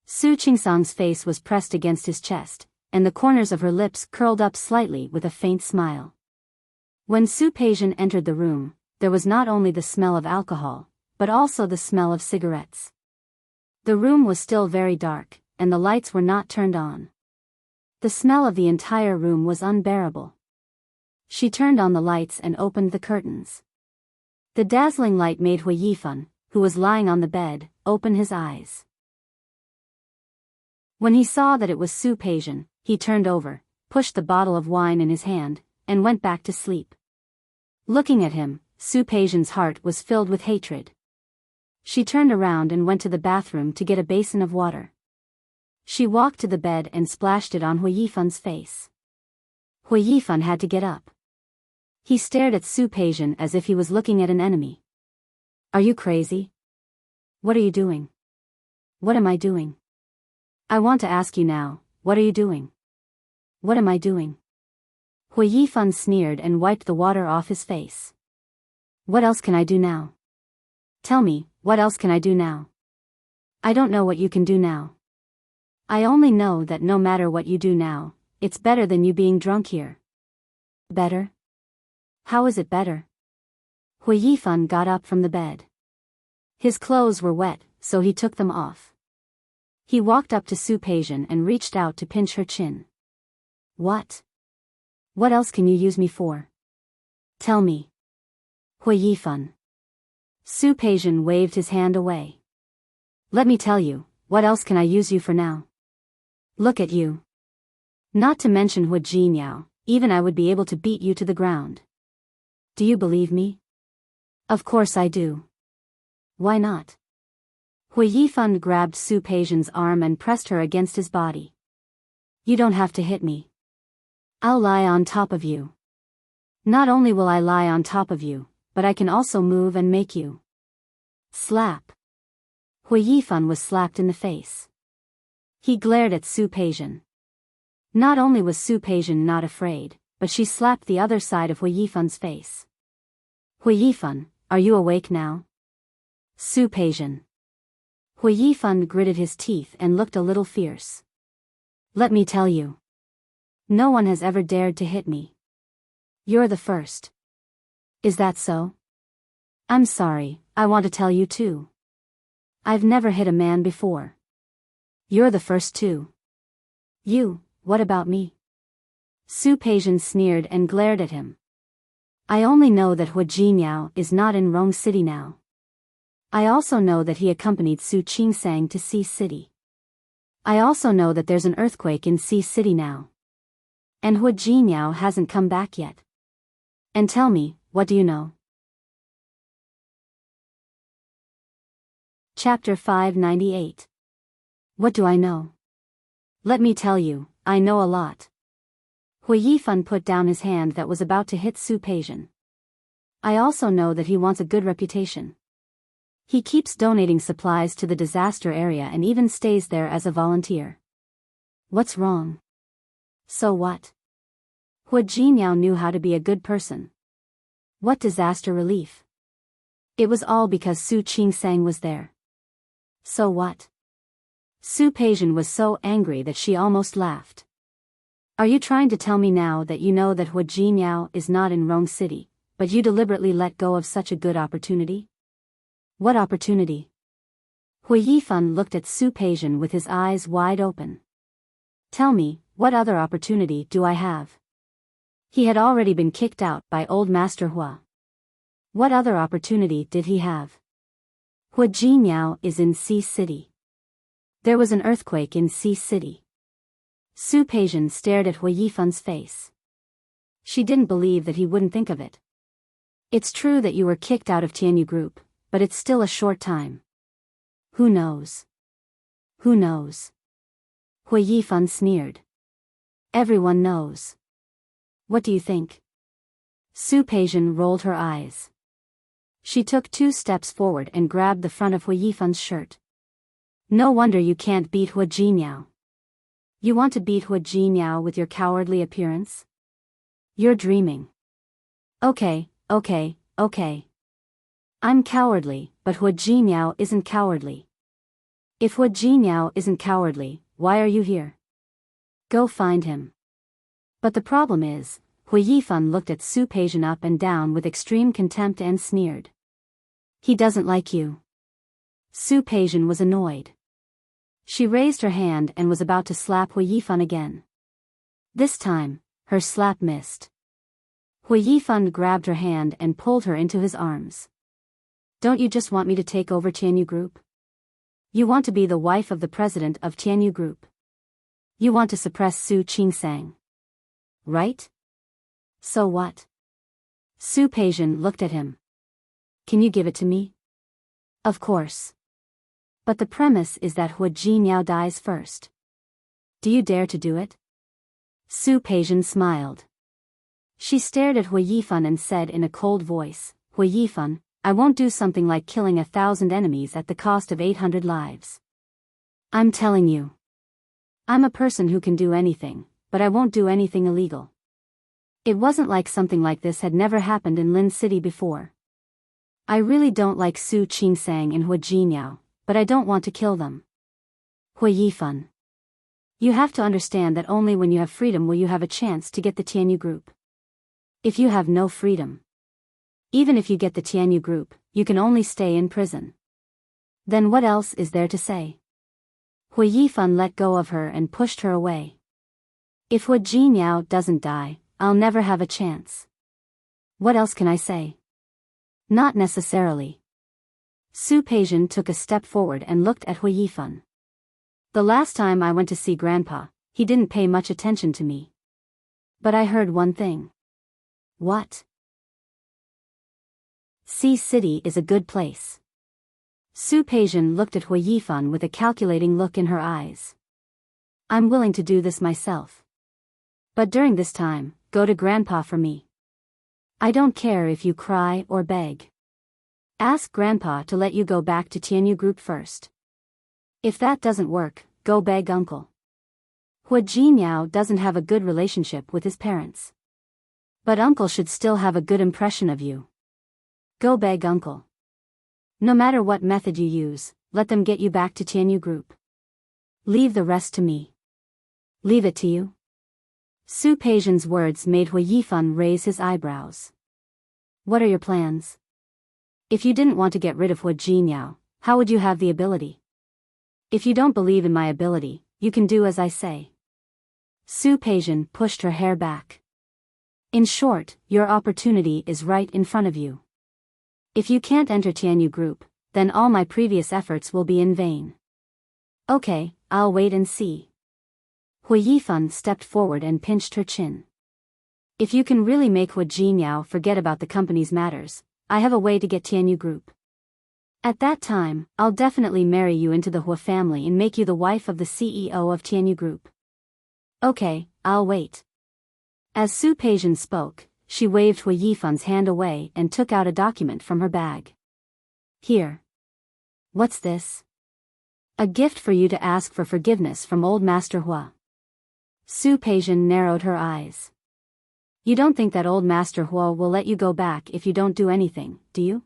Su Qingsang's face was pressed against his chest, and the corners of her lips curled up slightly with a faint smile. When Su Peijian entered the room, there was not only the smell of alcohol, but also the smell of cigarettes. The room was still very dark, and the lights were not turned on. The smell of the entire room was unbearable. She turned on the lights and opened the curtains. The dazzling light made Hua Yifan, who was lying on the bed, open his eyes. When he saw that it was Su Peijian, he turned over, pushed the bottle of wine in his hand, and went back to sleep. Looking at him, Su Peijian's heart was filled with hatred. She turned around and went to the bathroom to get a basin of water. She walked to the bed and splashed it on Hui Yifan's face. Hui Yifan had to get up. He stared at Su Peijian as if he was looking at an enemy. Are you crazy? What are you doing? What am I doing? I want to ask you now, what are you doing? What am I doing? Hui Yifan sneered and wiped the water off his face. What else can I do now? Tell me, what else can I do now? I don't know what you can do now. I only know that no matter what you do now, it's better than you being drunk here. Better? How is it better? Hui Yifan got up from the bed. His clothes were wet, so he took them off. He walked up to Su Peijian and reached out to pinch her chin. What? What else can you use me for? Tell me. Hui Yifan. Su Peijian waved his hand away. Let me tell you, what else can I use you for now? Look at you. Not to mention Hu Jinyao, even I would be able to beat you to the ground. Do you believe me? Of course I do. Why not? Hui Yifan grabbed Su Peijian's arm and pressed her against his body. You don't have to hit me. I'll lie on top of you. Not only will I lie on top of you, but I can also move and make you. Slap. Hui Yifan was slapped in the face. He glared at Su Peijian. Not only was Su Peijian not afraid, but she slapped the other side of Hui Yifan's face. Hui Yifan, are you awake now? Su Peijian. Hui Yifan gritted his teeth and looked a little fierce. Let me tell you. No one has ever dared to hit me. You're the first. Is that so? I'm sorry, I want to tell you too. I've never hit a man before. You're the first too. You, what about me? Su Peijian sneered and glared at him. I only know that Hu Jinyao is not in Rong City now. I also know that he accompanied Su Qingsang to Sea City. I also know that there's an earthquake in Sea City now. And Hu Jinyao hasn't come back yet. And tell me, what do you know? Chapter 598. What do I know? Let me tell you, I know a lot. Hui Yifan put down his hand that was about to hit Su Peijian. I also know that he wants a good reputation. He keeps donating supplies to the disaster area and even stays there as a volunteer. What's wrong? So what? Hu Jinyao knew how to be a good person. What disaster relief? It was all because Su Qingsang was there. So what? Su Peijian was so angry that she almost laughed. Are you trying to tell me now that you know that Hu Jinyao is not in Rong City, but you deliberately let go of such a good opportunity? What opportunity? Hui Yifan looked at Su Peijian with his eyes wide open. Tell me, what other opportunity do I have? He had already been kicked out by old Master Hua. What other opportunity did he have? Hu Jinyao is in Sea City. There was an earthquake in Sea City. Su Peijian stared at Hui Yifan's face. She didn't believe that he wouldn't think of it. It's true that you were kicked out of Tianyu Group, but it's still a short time. Who knows? Who knows? Hui Yifan sneered. Everyone knows. What do you think? Su Peijian rolled her eyes. She took 2 steps forward and grabbed the front of Hui Yifan's shirt. No wonder you can't beat Hu Jinyao. You want to beat Hu Jinyao with your cowardly appearance? You're dreaming. Okay. I'm cowardly, but Hu Jinyao isn't cowardly. If Hu Jinyao isn't cowardly, why are you here? Go find him. But the problem is, Hui Yifan looked at Su Peijian up and down with extreme contempt and sneered. He doesn't like you. Su Peijian was annoyed. She raised her hand and was about to slap Hui Yifan again. This time, her slap missed. Hui Yifan grabbed her hand and pulled her into his arms. Don't you just want me to take over Tianyu Group? You want to be the wife of the president of Tianyu Group. You want to suppress Su Qingsang, right? So what? Su Peijian looked at him. Can you give it to me? Of course. But the premise is that Hu Jingyao dies first. Do you dare to do it? Su Peijian smiled. She stared at Hu Yifan and said in a cold voice, Hu Yifan, I won't do something like killing 1,000 enemies at the cost of 800 lives. I'm telling you. I'm a person who can do anything, but I won't do anything illegal. It wasn't like something like this had never happened in Lin City before. I really don't like Su Qingsang and Hu Jingyao, but I don't want to kill them. Hu Yifan. You have to understand that only when you have freedom will you have a chance to get the Tianyu group. If you have no freedom, even if you get the Tianyu group, you can only stay in prison. Then what else is there to say? Hu Yifan let go of her and pushed her away. If Hu Jingyao doesn't die, I'll never have a chance. What else can I say? Not necessarily. Su Peijian took a step forward and looked at Hu Yifan. The last time I went to see Grandpa, he didn't pay much attention to me. But I heard one thing. What? Sea City is a good place. Su Peijian looked at Hu Yifan with a calculating look in her eyes. I'm willing to do this myself. But during this time, go to Grandpa for me. I don't care if you cry or beg. Ask Grandpa to let you go back to Tianyu Group first. If that doesn't work, go beg Uncle. Hu Jingyao doesn't have a good relationship with his parents. But Uncle should still have a good impression of you. Go beg Uncle. No matter what method you use, let them get you back to Tianyu Group. Leave the rest to me. Leave it to you? Su Peijian's words made Hu Yifan raise his eyebrows. What are your plans? If you didn't want to get rid of Hu Jingyao, how would you have the ability? If you don't believe in my ability, you can do as I say. Su Peijian pushed her hair back. In short, your opportunity is right in front of you. If you can't enter Tianyu Group, then all my previous efforts will be in vain. Okay, I'll wait and see. Hu Yifan stepped forward and pinched her chin. If you can really make Hu Jingyao forget about the company's matters, I have a way to get Tianyu Group. At that time, I'll definitely marry you into the Hu family and make you the wife of the CEO of Tianyu Group. Okay, I'll wait. As Su Peijian spoke, she waved Hu Yifan's hand away and took out a document from her bag. Here. What's this? A gift for you to ask for forgiveness from old Master Hua. Su Peijian narrowed her eyes. You don't think that old Master Hua will let you go back if you don't do anything, do you?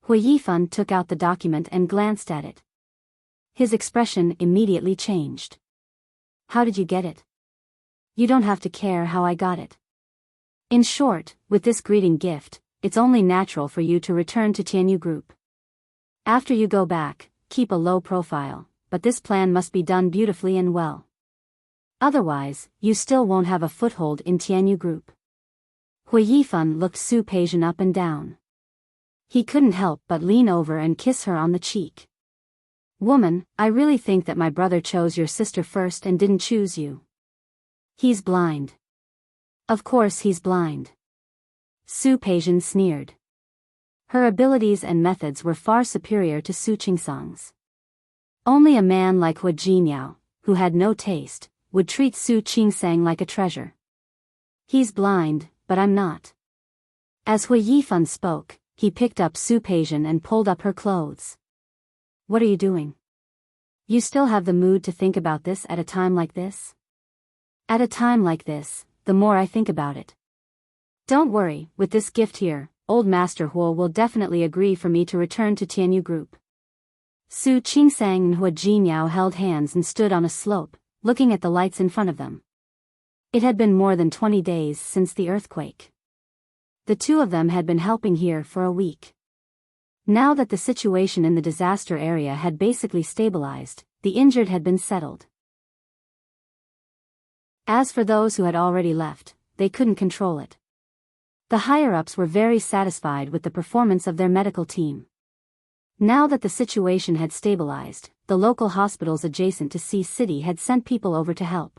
Hu Yifan took out the document and glanced at it. His expression immediately changed. How did you get it? You don't have to care how I got it. In short, with this greeting gift, it's only natural for you to return to Tianyu Group. After you go back, keep a low profile, but this plan must be done beautifully and well. Otherwise, you still won't have a foothold in Tianyu Group. Hu Yifan looked Su Peijian up and down. He couldn't help but lean over and kiss her on the cheek. Woman, I really think that my brother chose your sister first and didn't choose you. He's blind. Of course he's blind. Su Peijian sneered. Her abilities and methods were far superior to Su Qingsang's. Only a man like Hu Jingyao, who had no taste, would treat Su Qingsang like a treasure. He's blind, but I'm not. As Hu Yifan spoke, he picked up Su Peijian and pulled up her clothes. What are you doing? You still have the mood to think about this at a time like this? At a time like this, the more I think about it. Don't worry, with this gift here, old Master Hua will definitely agree for me to return to Tianyu Group. Su Qingsang and Hu Jingyao held hands and stood on a slope, looking at the lights in front of them. It had been more than 20 days since the earthquake. The two of them had been helping here for a week. Now that the situation in the disaster area had basically stabilized, the injured had been settled. As for those who had already left, they couldn't control it. The higher-ups were very satisfied with the performance of their medical team. Now that the situation had stabilized, the local hospitals adjacent to Sea City had sent people over to help.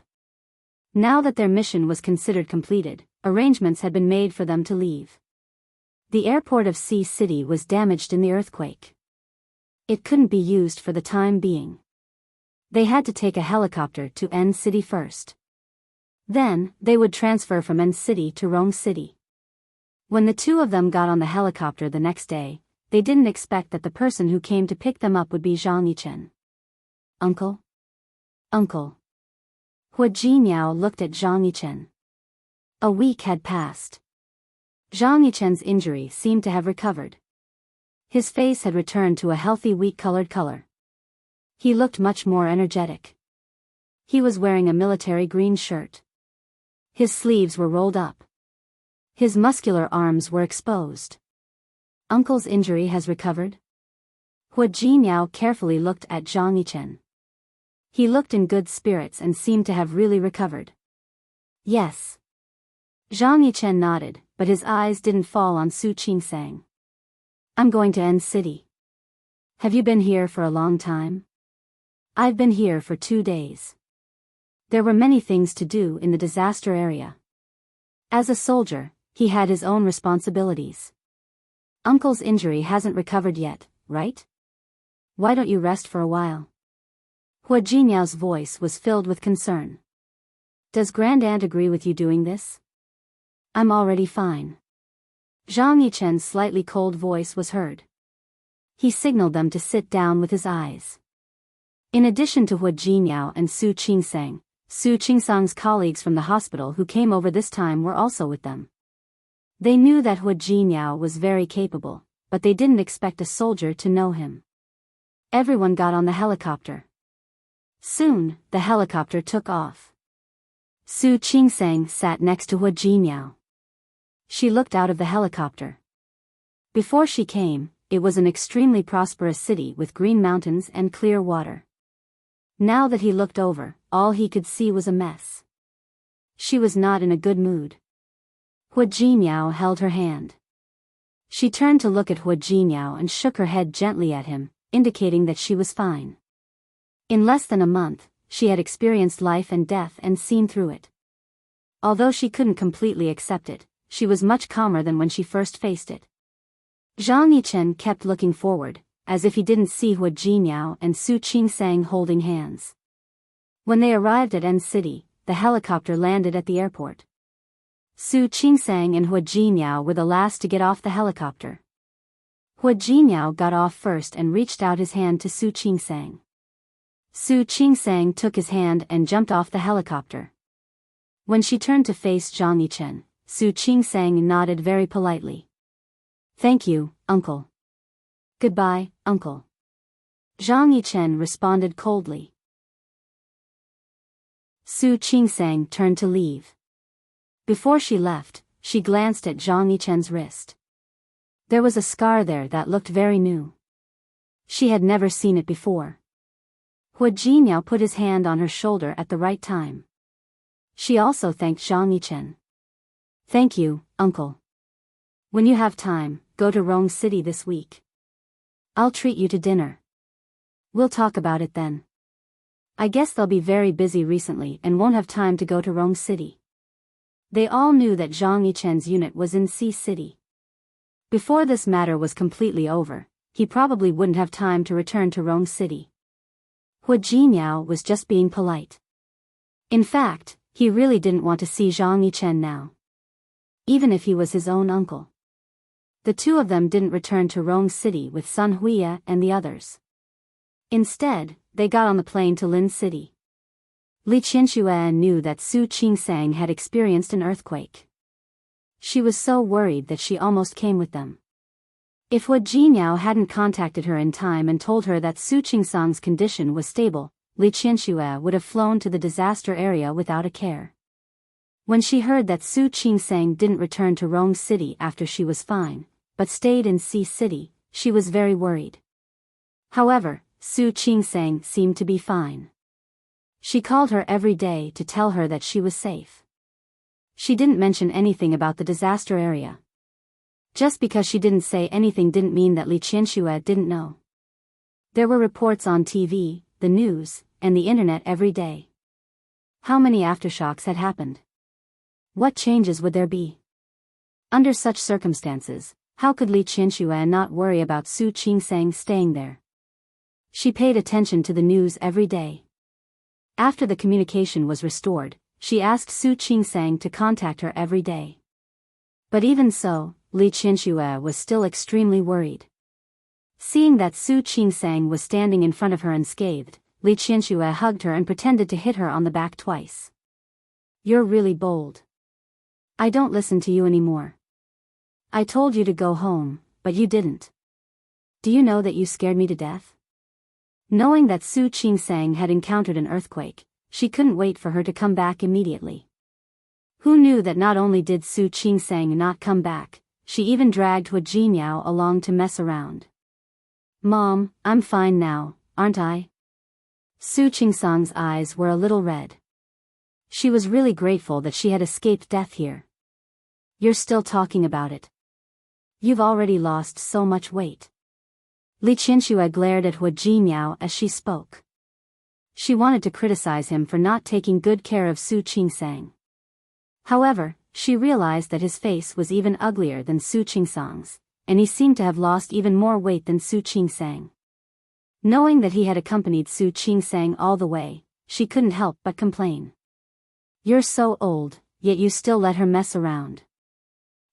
Now that their mission was considered completed, arrangements had been made for them to leave. The airport of Sea City was damaged in the earthquake. It couldn't be used for the time being. They had to take a helicopter to N City first. Then, they would transfer from N City to Rome City. When the two of them got on the helicopter the next day, they didn't expect that the person who came to pick them up would be Zhang Yichen. Uncle? Uncle. Hua Jinmiao looked at Zhang Yichen. A week had passed. Zhang Yichen's injury seemed to have recovered. His face had returned to a healthy wheat-colored color. He looked much more energetic. He was wearing a military green shirt. His sleeves were rolled up. His muscular arms were exposed. Uncle's injury has recovered? Hua Jinmiao carefully looked at Zhang Yichen. He looked in good spirits and seemed to have really recovered. Yes. Zhang Yichen nodded, but his eyes didn't fall on Su Qingsang. I'm going to N City. Have you been here for a long time? I've been here for 2 days. There were many things to do in the disaster area. As a soldier, he had his own responsibilities. Uncle's injury hasn't recovered yet, right? Why don't you rest for a while? Hua Jinmiao's voice was filled with concern. Does Grandaunt agree with you doing this? I'm already fine. Zhang Yichen's slightly cold voice was heard. He signaled them to sit down with his eyes. In addition to Hua Jinmiao and Su Qingsang, Su Qingsang's colleagues from the hospital who came over this time were also with them. They knew that Hua Jinmiao was very capable, but they didn't expect a soldier to know him. Everyone got on the helicopter. Soon, the helicopter took off. Su Qingsang sat next to Hua Jinmiao. She looked out of the helicopter. Before she came, it was an extremely prosperous city with green mountains and clear water. Now that he looked over, all he could see was a mess. She was not in a good mood. Hua Jinmiao held her hand. She turned to look at Hua Jinmiao and shook her head gently at him, indicating that she was fine. In less than a month, she had experienced life and death and seen through it. Although she couldn't completely accept it, she was much calmer than when she first faced it. Zhang Yichen kept looking forward, as if he didn't see Hua Jinmiao and Su Qingsang holding hands. When they arrived at N City, the helicopter landed at the airport. Su Qingsang and Hua Jinmiao were the last to get off the helicopter. Hua Jinmiao got off first and reached out his hand to Su Qingsang. Su Qingsang took his hand and jumped off the helicopter. When she turned to face Zhang Yichen, Su Qingsang nodded very politely. Thank you, uncle. Goodbye, uncle. Zhang Yichen responded coldly. Su Qingsang turned to leave. Before she left, she glanced at Zhang Yichen's wrist. There was a scar there that looked very new. She had never seen it before. Hua Jinmiao put his hand on her shoulder at the right time. She also thanked Zhang Yichen. Thank you, uncle. When you have time, go to Rome City this week. I'll treat you to dinner. We'll talk about it then. I guess they'll be very busy recently and won't have time to go to Rome City. They all knew that Zhang Yichen's unit was in Sea City. Before this matter was completely over, he probably wouldn't have time to return to Rome City. Hua Jinmiao was just being polite. In fact, he really didn't want to see Zhang Yichen now. Even if he was his own uncle. The two of them didn't return to Rome City with Sun Huiya and the others. Instead, they got on the plane to Lin City. Li Qianxue knew that Su Qingsang had experienced an earthquake. She was so worried that she almost came with them. If Hua Jinmiao hadn't contacted her in time and told her that Su Qingsang's condition was stable, Li Qianxue would have flown to the disaster area without a care. When she heard that Su Qingsang didn't return to Rome City after she was fine, but stayed in Sea City, she was very worried. However, Su Qingsang seemed to be fine. She called her every day to tell her that she was safe. She didn't mention anything about the disaster area. Just because she didn't say anything didn't mean that Li Qianxue didn't know. There were reports on TV, the news, and the internet every day. How many aftershocks had happened? What changes would there be? Under such circumstances, how could Li Qianxue not worry about Su Qingsang staying there? She paid attention to the news every day. After the communication was restored, she asked Su Qingsang to contact her every day. But even so, Li Qianxue was still extremely worried. Seeing that Su Qingsang was standing in front of her unscathed, Li Qianxue hugged her and pretended to hit her on the back twice. "You're really bold. I don't listen to you anymore. I told you to go home, but you didn't. Do you know that you scared me to death?" Knowing that Su Qingsang had encountered an earthquake, she couldn't wait for her to come back immediately. Who knew that not only did Su Qingsang not come back, she even dragged Hua Jinmiao along to mess around. "Mom, I'm fine now, aren't I?" Su Qingsang's eyes were a little red. She was really grateful that she had escaped death here. "You're still talking about it. You've already lost so much weight." Li Qianxue glared at Hua Jinmiao as she spoke. She wanted to criticize him for not taking good care of Su Qingsang. However, she realized that his face was even uglier than Su Qingsang's, and he seemed to have lost even more weight than Su Qingsang. Knowing that he had accompanied Su Qingsang all the way, she couldn't help but complain. "You're so old, yet you still let her mess around.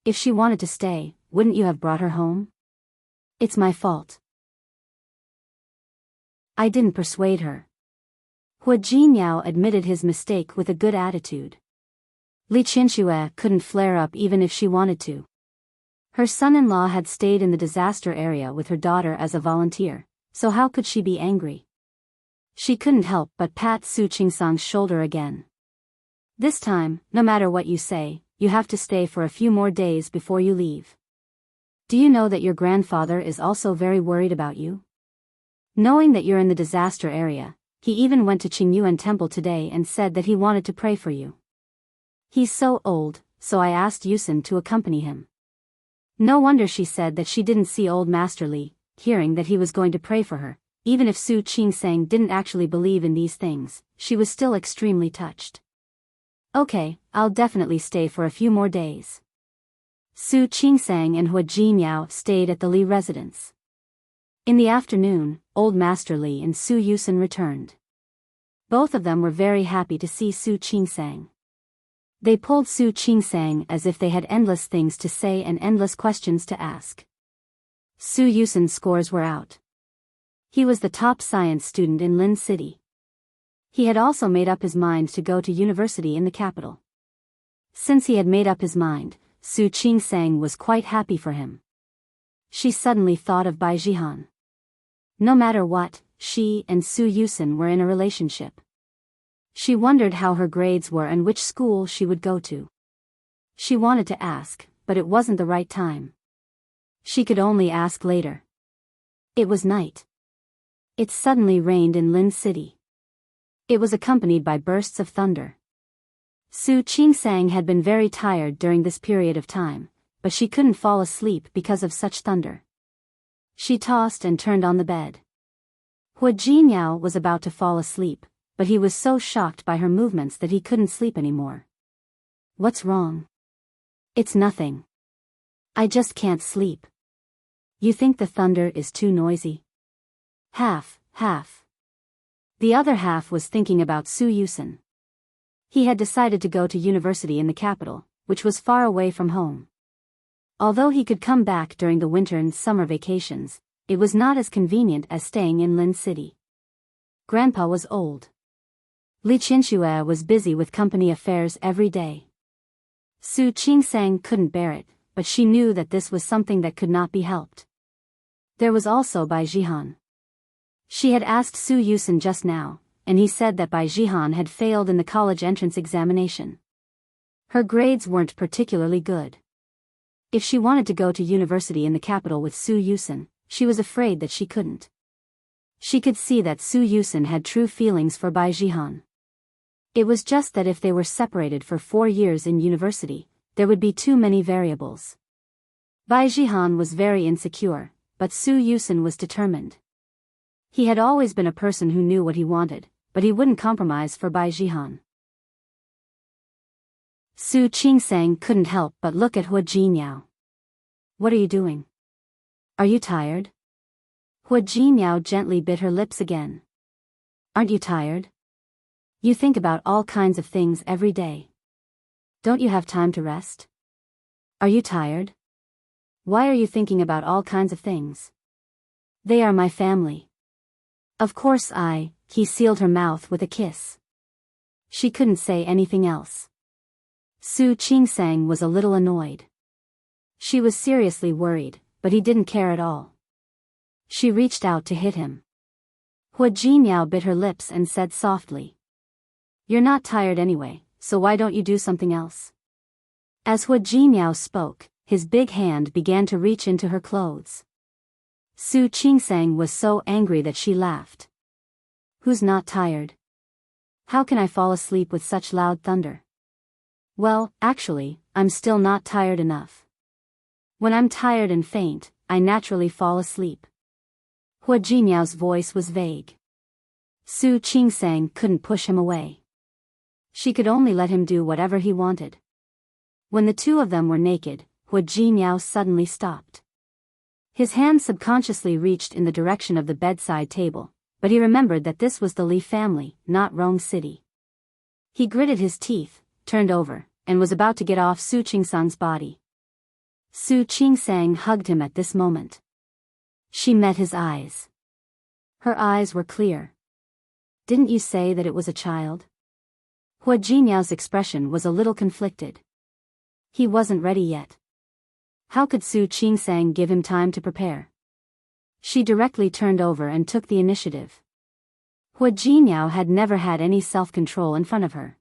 If she wanted to stay, wouldn't you have brought her home? It's my fault. I didn't persuade her." Hua Jinmiao admitted his mistake with a good attitude. Li Qianxue couldn't flare up even if she wanted to. Her son-in-law had stayed in the disaster area with her daughter as a volunteer, so how could she be angry? She couldn't help but pat Su Qingsang's shoulder again. "This time, no matter what you say, you have to stay for a few more days before you leave. Do you know that your grandfather is also very worried about you? Knowing that you're in the disaster area, he even went to Qingyuan Temple today and said that he wanted to pray for you. He's so old, so I asked Yusen to accompany him." No wonder she said that she didn't see old Master Li, hearing that he was going to pray for her. Even if Su Qingsang didn't actually believe in these things, she was still extremely touched. "Okay, I'll definitely stay for a few more days." Su Qingsang and Hua Jinmiao stayed at the Li residence. In the afternoon, old Master Li and Su Yusen returned. Both of them were very happy to see Su Qingsang. They pulled Su Qingsang as if they had endless things to say and endless questions to ask. Su Yusen's scores were out. He was the top science student in Lin City. He had also made up his mind to go to university in the capital. Since he had made up his mind, Su Qingsang was quite happy for him. She suddenly thought of Bai Jihan. No matter what, she and Su Yusen were in a relationship. She wondered how her grades were and which school she would go to. She wanted to ask, but it wasn't the right time. She could only ask later. It was night. It suddenly rained in Lin City. It was accompanied by bursts of thunder. Su Qingsang had been very tired during this period of time, but she couldn't fall asleep because of such thunder. She tossed and turned on the bed. Hua Jinmiao was about to fall asleep, but he was so shocked by her movements that he couldn't sleep anymore. "What's wrong?" "It's nothing. I just can't sleep." "You think the thunder is too noisy?" Half. The other half was thinking about Su Yusen. He had decided to go to university in the capital, which was far away from home. Although he could come back during the winter and summer vacations, it was not as convenient as staying in Lin City. Grandpa was old. Li Qianxue was busy with company affairs every day. Su Qingsang couldn't bear it, but she knew that this was something that could not be helped. There was also Bai Jihan. She had asked Su Yusen just now, and he said that Bai Jihan had failed in the college entrance examination. Her grades weren't particularly good. If she wanted to go to university in the capital with Su Yusen, she was afraid that she couldn't. She could see that Su Yusen had true feelings for Bai Jihan. It was just that if they were separated for 4 years in university, there would be too many variables. Bai Jihan was very insecure, but Su Yusen was determined. He had always been a person who knew what he wanted, but he wouldn't compromise for Bai Jihan. Su Qingsang couldn't help but look at Hua Jinyao. What are you doing? Are you tired? Hua Jinyao gently bit her lips again. Aren't you tired? You think about all kinds of things every day. Don't you have time to rest? Are you tired? Why are you thinking about all kinds of things? They are my family. Of course he sealed her mouth with a kiss. She couldn't say anything else. Su Qingsang was a little annoyed. She was seriously worried, but he didn't care at all. She reached out to hit him. Hua Jinyao bit her lips and said softly. You're not tired anyway, so why don't you do something else? As Hua Jinyao spoke, his big hand began to reach into her clothes. Su Qingsang was so angry that she laughed. Who's not tired? How can I fall asleep with such loud thunder? Well, actually, I'm still not tired enough. When I'm tired and faint, I naturally fall asleep. Hua Jinyao's voice was vague. Su Qingsang couldn't push him away. She could only let him do whatever he wanted. When the two of them were naked, Hua Jinyao suddenly stopped. His hand subconsciously reached in the direction of the bedside table, but he remembered that this was the Li family, not Rong City. He gritted his teeth, turned over, and was about to get off Su Qingsang's body. Su Qingsang hugged him at this moment. She met his eyes. Her eyes were clear. Didn't you say that it was a child? Hua Jinyao's expression was a little conflicted. He wasn't ready yet. How could Su Qingsang give him time to prepare? She directly turned over and took the initiative. Hua Jinyao had never had any self-control in front of her.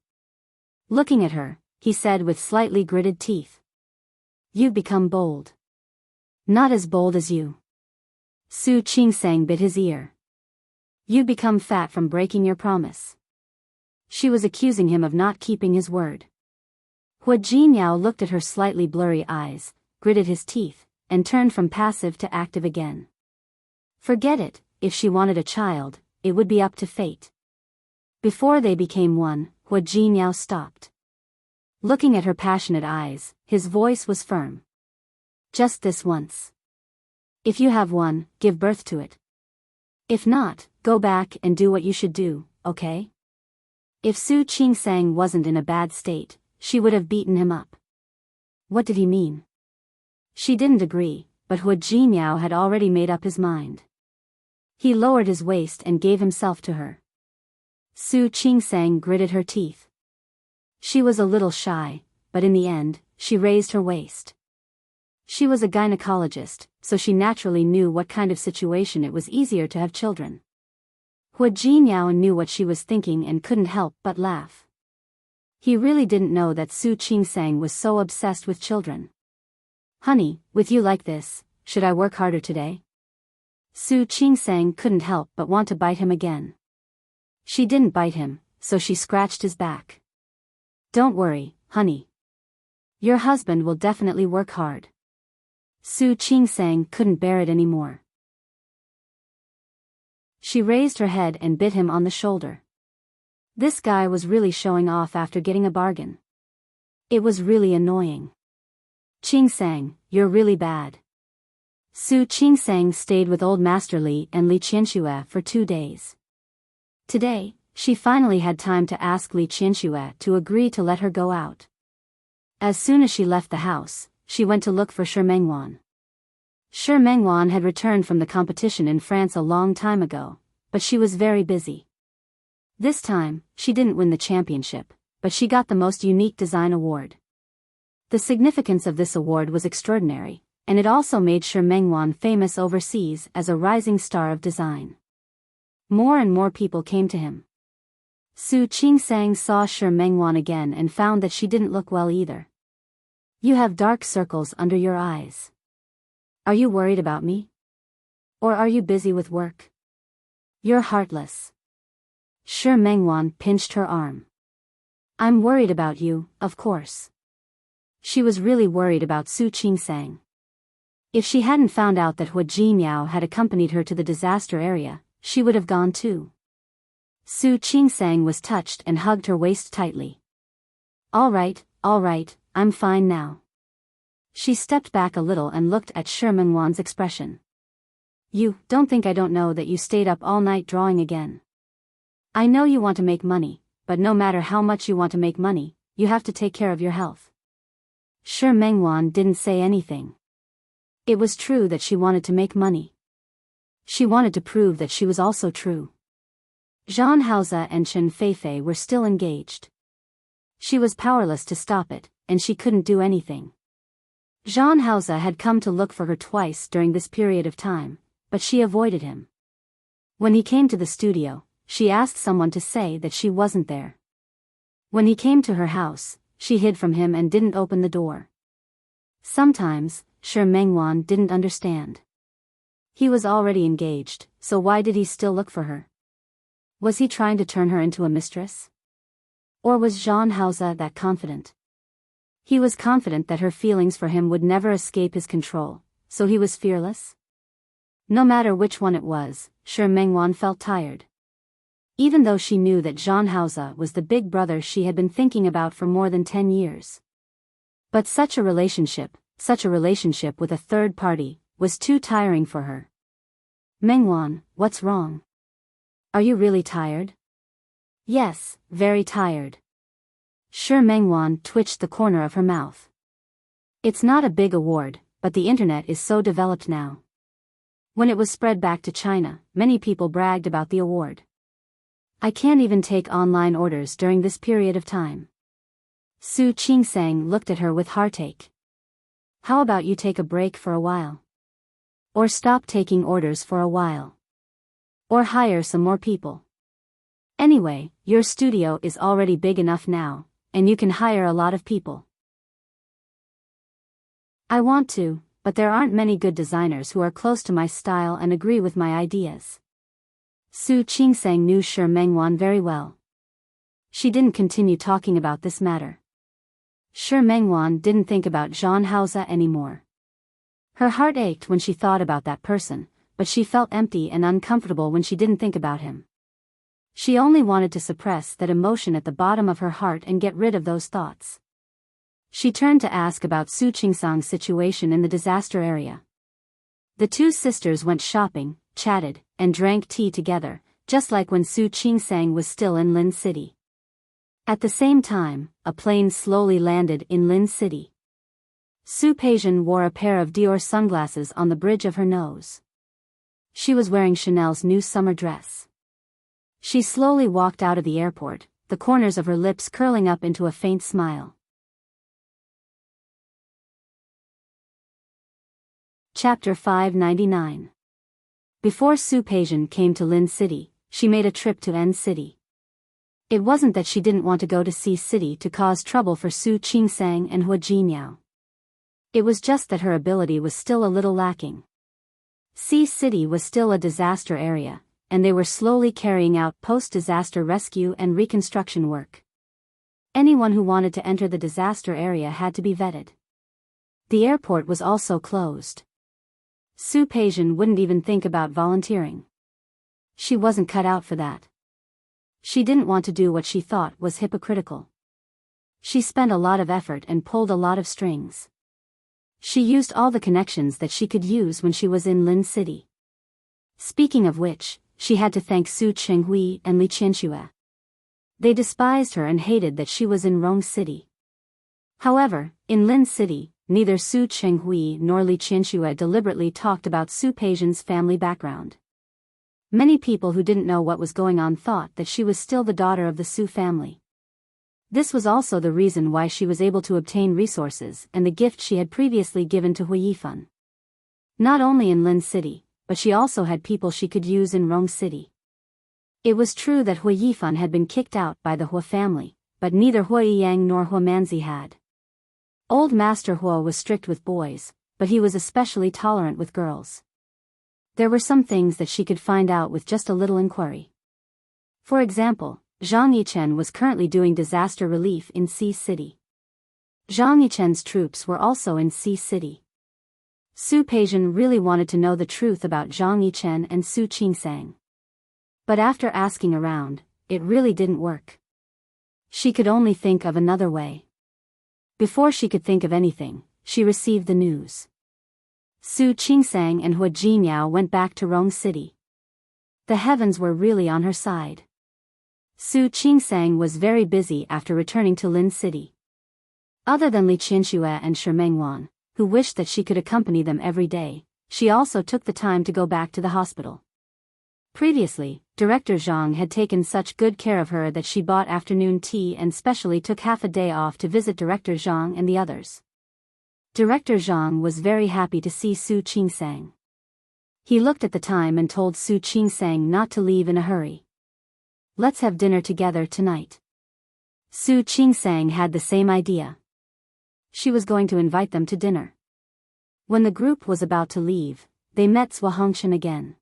Looking at her, he said with slightly gritted teeth. You've become bold. Not as bold as you. Su Qingsang bit his ear. You've become fat from breaking your promise. She was accusing him of not keeping his word. Hua Jinyao looked at her slightly blurry eyes, gritted his teeth, and turned from passive to active again. Forget it, if she wanted a child, it would be up to fate. Before they became one, Hua Jinyao stopped. Looking at her passionate eyes, his voice was firm. Just this once. If you have one, give birth to it. If not, go back and do what you should do, okay? If Su Qingsang wasn't in a bad state, she would have beaten him up. What did he mean? She didn't agree, but Hua Jinyao had already made up his mind. He lowered his waist and gave himself to her. Su Qingsang gritted her teeth. She was a little shy, but in the end, she raised her waist. She was a gynecologist, so she naturally knew what kind of situation it was easier to have children. Hua Jinyao knew what she was thinking and couldn't help but laugh. He really didn't know that Su Qingsang was so obsessed with children. Honey, with you like this, should I work harder today? Su Qingsang couldn't help but want to bite him again. She didn't bite him, so she scratched his back. Don't worry, honey. Your husband will definitely work hard. Su Qingsang couldn't bear it anymore. She raised her head and bit him on the shoulder. This guy was really showing off after getting a bargain. It was really annoying. Qingsang, you're really bad. Su Qingsang stayed with old Master Li and Li Qianxue for 2 days. Today, she finally had time to ask Li Qianxue to agree to let her go out. As soon as she left the house, she went to look for Shi Mengwan. Shi Mengwan had returned from the competition in France a long time ago, but she was very busy. This time, she didn't win the championship, but she got the most unique design award. The significance of this award was extraordinary, and it also made Shi Mengwan famous overseas as a rising star of design. More and more people came to him. Su Qingsang saw Shi Mengwan again and found that she didn't look well either. You have dark circles under your eyes. Are you worried about me? Or are you busy with work? You're heartless. Shi Mengwan pinched her arm. I'm worried about you, of course. She was really worried about Su Qingsang. If she hadn't found out that Hua Jinyao had accompanied her to the disaster area, she would have gone too. Su Qingsang was touched and hugged her waist tightly. All right, I'm fine now. She stepped back a little and looked at Shi Mengwan's expression. You don't think I don't know that you stayed up all night drawing again. I know you want to make money, but no matter how much you want to make money, you have to take care of your health. Shi Mengwan didn't say anything. It was true that she wanted to make money. She wanted to prove that she was also true. Zhang Haoze and Chen Feifei were still engaged. She was powerless to stop it, and she couldn't do anything. Zhang Haoze had come to look for her twice during this period of time, but she avoided him. When he came to the studio, she asked someone to say that she wasn't there. When he came to her house, she hid from him and didn't open the door. Sometimes, Shi Mengwan didn't understand. He was already engaged, so why did he still look for her? Was he trying to turn her into a mistress? Or was Zhang Haoze that confident? He was confident that her feelings for him would never escape his control, so he was fearless? No matter which one it was, Shi Mengwan felt tired. Even though she knew that Zhang Haoze was the big brother she had been thinking about for more than 10 years. But such a relationship with a third party, was too tiring for her. Mengwan, what's wrong? Are you really tired? Yes, very tired. Shi Mengwan twitched the corner of her mouth. It's not a big award, but the internet is so developed now. When it was spread back to China, many people bragged about the award. I can't even take online orders during this period of time. Su Qingsang looked at her with heartache. How about you take a break for a while? Or stop taking orders for a while? Or hire some more people? Anyway, your studio is already big enough now, and you can hire a lot of people. I want to, but there aren't many good designers who are close to my style and agree with my ideas. Su Qingsang knew Shi Mengwan very well. She didn't continue talking about this matter. Shi Mengwan didn't think about Zhang Haoze anymore. Her heart ached when she thought about that person, but she felt empty and uncomfortable when she didn't think about him. She only wanted to suppress that emotion at the bottom of her heart and get rid of those thoughts. She turned to ask about Su Qingsang's situation in the disaster area. The two sisters went shopping, chatted, and drank tea together, just like when Su Qingsang was still in Lin City. At the same time, a plane slowly landed in Lin City. Su Peijian wore a pair of Dior sunglasses on the bridge of her nose. She was wearing Chanel's new summer dress. She slowly walked out of the airport, the corners of her lips curling up into a faint smile. Chapter 599. Before Su Peijian came to Lin City, she made a trip to N City. It wasn't that she didn't want to go to C City to cause trouble for Su Qingsang and Hua Jinyao. It was just that her ability was still a little lacking. C City was still a disaster area, and they were slowly carrying out post-disaster rescue and reconstruction work. Anyone who wanted to enter the disaster area had to be vetted. The airport was also closed. Su Peijian wouldn't even think about volunteering. She wasn't cut out for that. She didn't want to do what she thought was hypocritical. She spent a lot of effort and pulled a lot of strings. She used all the connections that she could use when she was in Lin City. Speaking of which, she had to thank Su Chenghui and Li Qianxue. They despised her and hated that she was in Rong City. However, in Lin City, neither Su Chenghui nor Li Qianxue deliberately talked about Su Peijian's family background. Many people who didn't know what was going on thought that she was still the daughter of the Su family. This was also the reason why she was able to obtain resources and the gift she had previously given to Hu Yifan. Not only in Lin City, but she also had people she could use in Rong City. It was true that Hu Yifan had been kicked out by the Hua family, but neither Hua Yiyang nor Hua Manzi had. Old Master Hua was strict with boys, but he was especially tolerant with girls. There were some things that she could find out with just a little inquiry. For example, Zhang Yichen was currently doing disaster relief in C City. Zhang Yichen's troops were also in C City. Su Peijian really wanted to know the truth about Zhang Yichen and Su Qingsang. But after asking around, it really didn't work. She could only think of another way. Before she could think of anything, she received the news. Su Qingsang and Hua Jinyao went back to Rong City. The heavens were really on her side. Su Qingsang was very busy after returning to Lin City. Other than Li Qianxue and Shi Mengwan, who wished that she could accompany them every day, she also took the time to go back to the hospital. Previously, Director Zhang had taken such good care of her that she bought afternoon tea and specially took half a day off to visit Director Zhang and the others. Director Zhang was very happy to see Su Qingsang. He looked at the time and told Su Qingsang not to leave in a hurry. Let's have dinner together tonight. Su Qingsang had the same idea. She was going to invite them to dinner. When the group was about to leave, they met Zhua Hongchen again.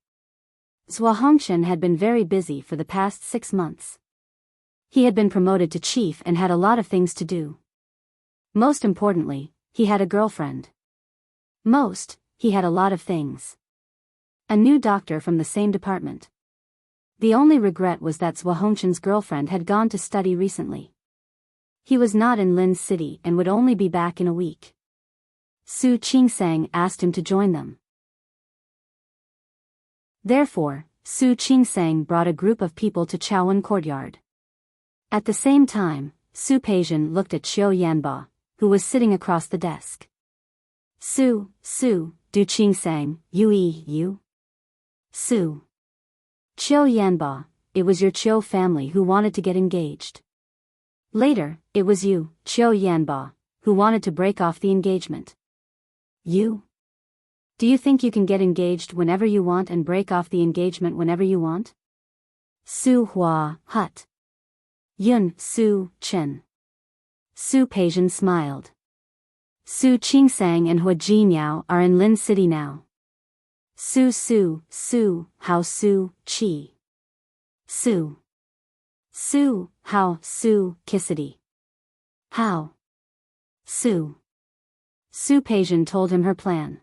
Zhua Hongchen had been very busy for the past 6 months. He had been promoted to chief and had a lot of things to do. Most importantly, he had a girlfriend. He had a lot of things. A new doctor from the same department. The only regret was that Zhua Hongchen's girlfriend had gone to study recently. He was not in Lin City and would only be back in a week. Su Qingsang asked him to join them. Therefore, Su Qingsang brought a group of people to Chaowen Courtyard. At the same time, Su Peijian looked at Qiu Yanba, who was sitting across the desk. Du Qingsang, you? Su. Qiu Yanba, it was your Qiu family who wanted to get engaged. Later, it was you, Qiu Yanba, who wanted to break off the engagement. You? Do you think you can get engaged whenever you want and break off the engagement whenever you want? Su Hua, Hut. Yun, Su, Chen. Su Peijian smiled. Su Qingsang and Hua Jinyao are in Lin City now. Su, Hao Su, Qi. Su, Hao Su, Kissity. How? Su Peijian told him her plan.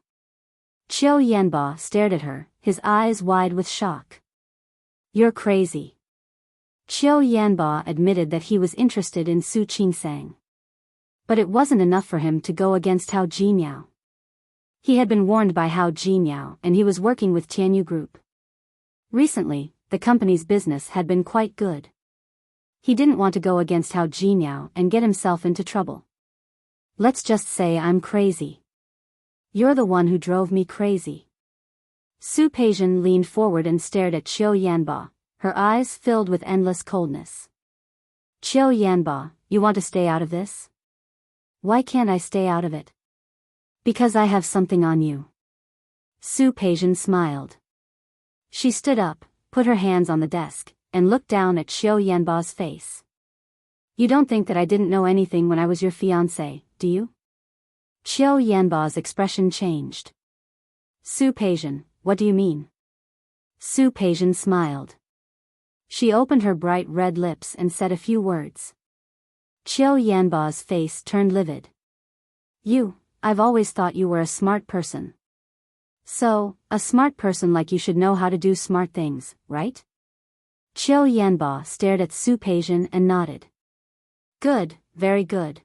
Qiu Yanba stared at her, his eyes wide with shock. You're crazy. Qiu Yanba admitted that he was interested in Su Qingsang. But it wasn't enough for him to go against Hao Jinyao. He had been warned by Hao Jinyao and he was working with Tianyu Group. Recently, the company's business had been quite good. He didn't want to go against Hao Jinyao and get himself into trouble. Let's just say I'm crazy. You're the one who drove me crazy. Su Peijian leaned forward and stared at Qiu Yanba, her eyes filled with endless coldness. Qiu Yanba, you want to stay out of this? Why can't I stay out of it? Because I have something on you. Su Peijian smiled. She stood up, put her hands on the desk, and looked down at Qiu Yanba's face. You don't think that I didn't know anything when I was your fiancé, do you? Qiu Yanba's expression changed. Su Peijian, what do you mean? Su Peijian smiled. She opened her bright red lips and said a few words. Qiu Yanba's face turned livid. I've always thought you were a smart person. So, a smart person like you should know how to do smart things, right? Qiu Yanba stared at Su Peijian and nodded. Good, very good.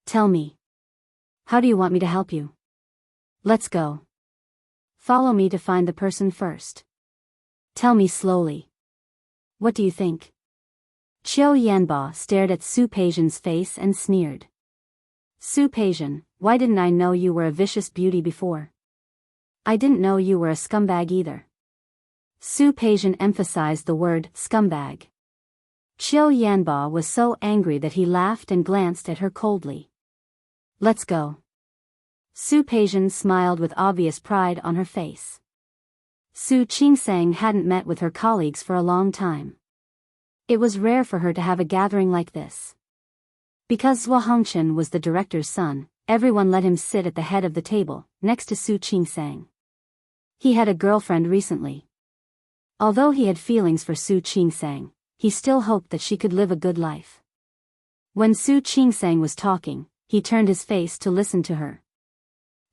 Tell me. How do you want me to help you? Let's go. Follow me to find the person first. Tell me slowly. What do you think? Qiu Yanba stared at Su Peijian's face and sneered. Su Peijian, why didn't I know you were a vicious beauty before? I didn't know you were a scumbag either. Su Peijian emphasized the word scumbag. Qiu Yanba was so angry that he laughed and glanced at her coldly. Let's go. Su Peijian smiled with obvious pride on her face. Su Qingsang hadn't met with her colleagues for a long time. It was rare for her to have a gathering like this. Because Zhua Hongchen was the director's son, everyone let him sit at the head of the table, next to Su Qingsang. He had a girlfriend recently. Although he had feelings for Su Qingsang, he still hoped that she could live a good life. When Su Qingsang was talking, he turned his face to listen to her.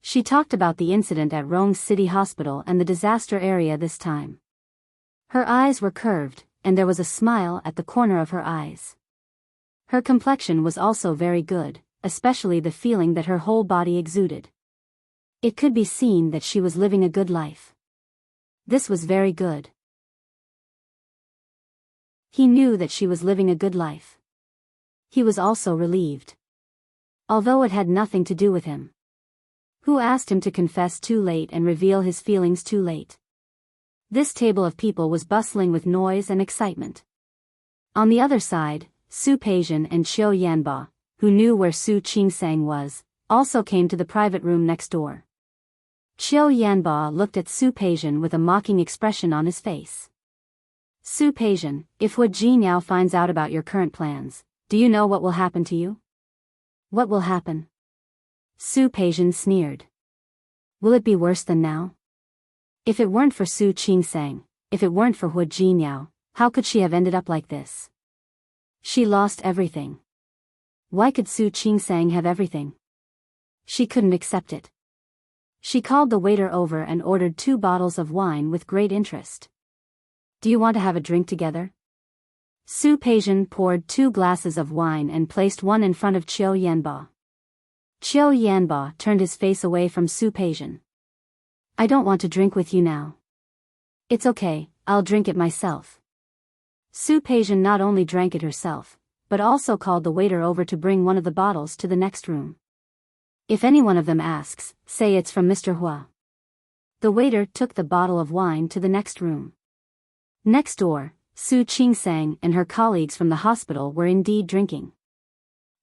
She talked about the incident at Rong City Hospital and the disaster area this time. Her eyes were curved, and there was a smile at the corner of her eyes. Her complexion was also very good, especially the feeling that her whole body exuded. It could be seen that she was living a good life. This was very good. He knew that she was living a good life. He was also relieved. Although it had nothing to do with him. Who asked him to confess too late and reveal his feelings too late? This table of people was bustling with noise and excitement. On the other side, Su Peijian and Qiu Yanba, who knew where Su Qingsang was, also came to the private room next door. Qiu Yanba looked at Su Peijian with a mocking expression on his face. Su Peijian, if Hu Jinyao finds out about your current plans, do you know what will happen to you? What will happen? Su Peijian sneered. Will it be worse than now? If it weren't for Su Qingsang, if it weren't for Hu Jinyao, how could she have ended up like this? She lost everything. Why could Su Qingsang have everything? She couldn't accept it. She called the waiter over and ordered 2 bottles of wine with great interest. Do you want to have a drink together? Su Peijian poured 2 glasses of wine and placed one in front of Qiu Yanba. Qiu Yanba turned his face away from Su Peijian. I don't want to drink with you now. It's okay, I'll drink it myself. Su Peijian not only drank it herself, but also called the waiter over to bring one of the bottles to the next room. If any one of them asks, say it's from Mr. Hua. The waiter took the bottle of wine to the next room. Next door, Su Qingsang and her colleagues from the hospital were indeed drinking.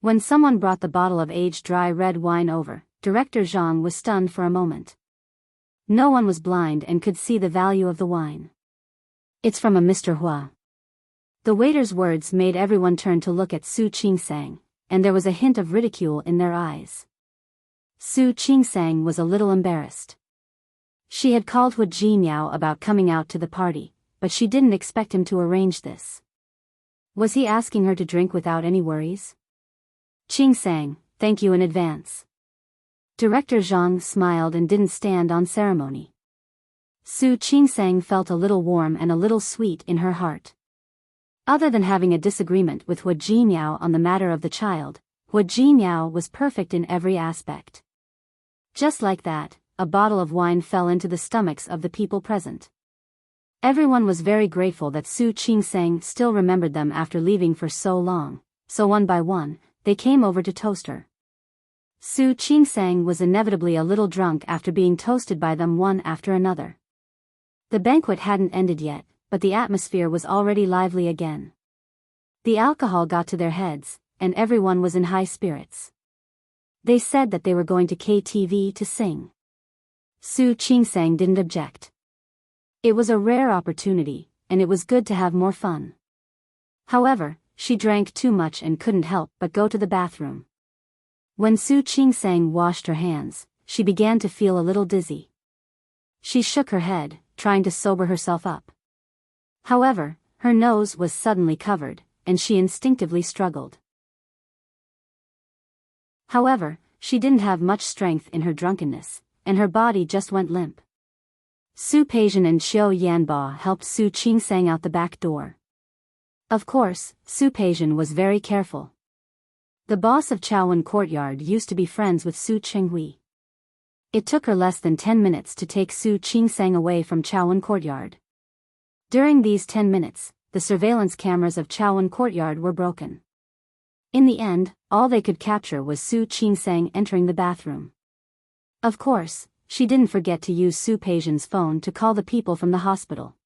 When someone brought the bottle of aged dry red wine over, Director Zhang was stunned for a moment. No one was blind and could see the value of the wine. It's from a Mr. Hua. The waiter's words made everyone turn to look at Su Qingsang, and there was a hint of ridicule in their eyes. Su Qingsang was a little embarrassed. She had called Hu Jinyao about coming out to the party, but she didn't expect him to arrange this. Was he asking her to drink without any worries? Qingsang, thank you in advance. Director Zhang smiled and didn't stand on ceremony. Su Qingsang felt a little warm and a little sweet in her heart. Other than having a disagreement with Hu Jinyao on the matter of the child, Hu Jinyao was perfect in every aspect. Just like that, a bottle of wine fell into the stomachs of the people present. Everyone was very grateful that Su Qingsang still remembered them after leaving for so long, so one by one, they came over to toast her. Su Qingsang was inevitably a little drunk after being toasted by them one after another. The banquet hadn't ended yet, but the atmosphere was already lively again. The alcohol got to their heads, and everyone was in high spirits. They said that they were going to KTV to sing. Su Qingsang didn't object. It was a rare opportunity, and it was good to have more fun. However, she drank too much and couldn't help but go to the bathroom. When Su Qingsang washed her hands, she began to feel a little dizzy. She shook her head, trying to sober herself up. However, her nose was suddenly covered, and she instinctively struggled. However, she didn't have much strength in her drunkenness, and her body just went limp. Su Peijian and Qiu Yanba helped Su Qingsang out the back door. Of course, Su Peijian was very careful. The boss of Chaowen Courtyard used to be friends with Su Qinghui. It took her less than 10 minutes to take Su Qingsang away from Chaowen Courtyard. During these 10 minutes, the surveillance cameras of Chaowen Courtyard were broken. In the end, all they could capture was Su Qingsang entering the bathroom. Of course, she didn't forget to use Su Peijian's phone to call the people from the hospital.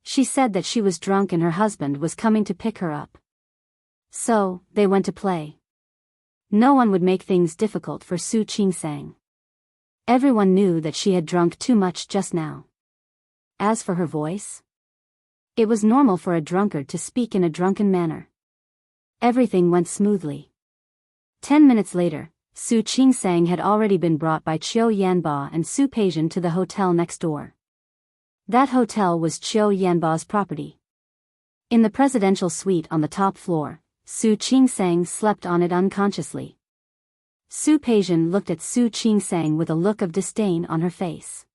She said that she was drunk and her husband was coming to pick her up. So, they went to play. No one would make things difficult for Su Qingsang. Everyone knew that she had drunk too much just now. As for her voice, it was normal for a drunkard to speak in a drunken manner. Everything went smoothly. 10 minutes later, Su Qingsang had already been brought by Qiu Yanba and Su Peijian to the hotel next door. That hotel was Qiu Yanba's property. In the presidential suite on the top floor, Su Qingsang slept on it unconsciously. Su Peijian looked at Su Qingsang with a look of disdain on her face.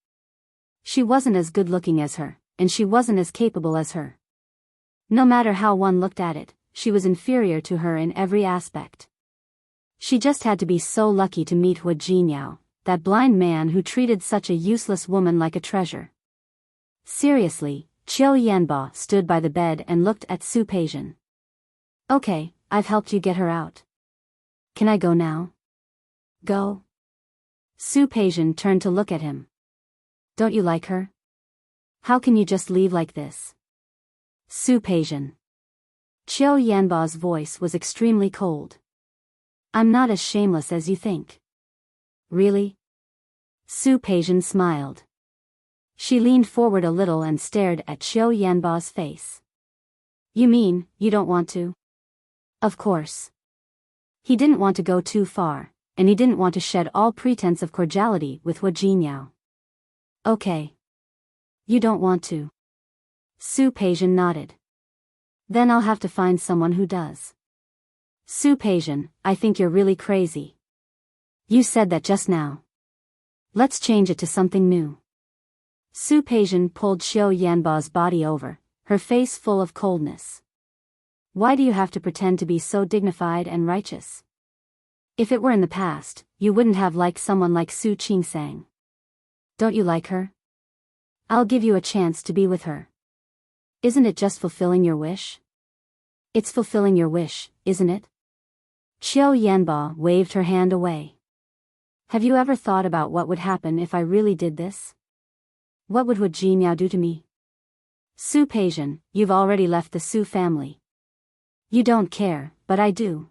She wasn't as good-looking as her, and she wasn't as capable as her. No matter how one looked at it, she was inferior to her in every aspect. She just had to be so lucky to meet Hu Jinyao, that blind man who treated such a useless woman like a treasure. Seriously, Qiu Yanba stood by the bed and looked at Su Peijian. Okay, I've helped you get her out. Can I go now? Go? Su Peijian turned to look at him. Don't you like her? How can you just leave like this? Su Peijian. Qiu Yanba's voice was extremely cold. I'm not as shameless as you think. Really? Su Peijian smiled. She leaned forward a little and stared at Qiu Yanba's face. You mean, you don't want to? Of course. He didn't want to go too far, and he didn't want to shed all pretense of cordiality with Hu Jinyao. Okay. You don't want to. Su Peijian nodded. Then I'll have to find someone who does. Su Peijian, I think you're really crazy. You said that just now. Let's change it to something new. Su Peijian pulled Qiu Yanba's body over, her face full of coldness. Why do you have to pretend to be so dignified and righteous? If it were in the past, you wouldn't have liked someone like Su Qingsang. Don't you like her? I'll give you a chance to be with her. Isn't it just fulfilling your wish? It's fulfilling your wish, isn't it? Qiu Yanba waved her hand away. Have you ever thought about what would happen if I really did this? What would Hu Jinyao do to me? Su Peijian, you've already left the Su family. You don't care, but I do.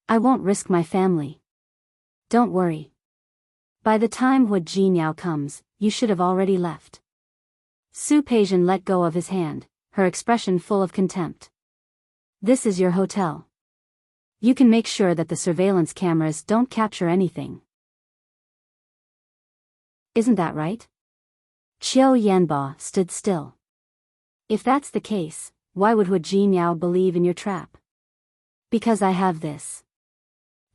I won't risk my family. Don't worry. By the time Hu Jinyao comes, you should have already left. Su Peijian let go of his hand, her expression full of contempt. This is your hotel. You can make sure that the surveillance cameras don't capture anything. Isn't that right? Qiu Yanba stood still. If that's the case, why would Hu Jinyao believe in your trap? Because I have this.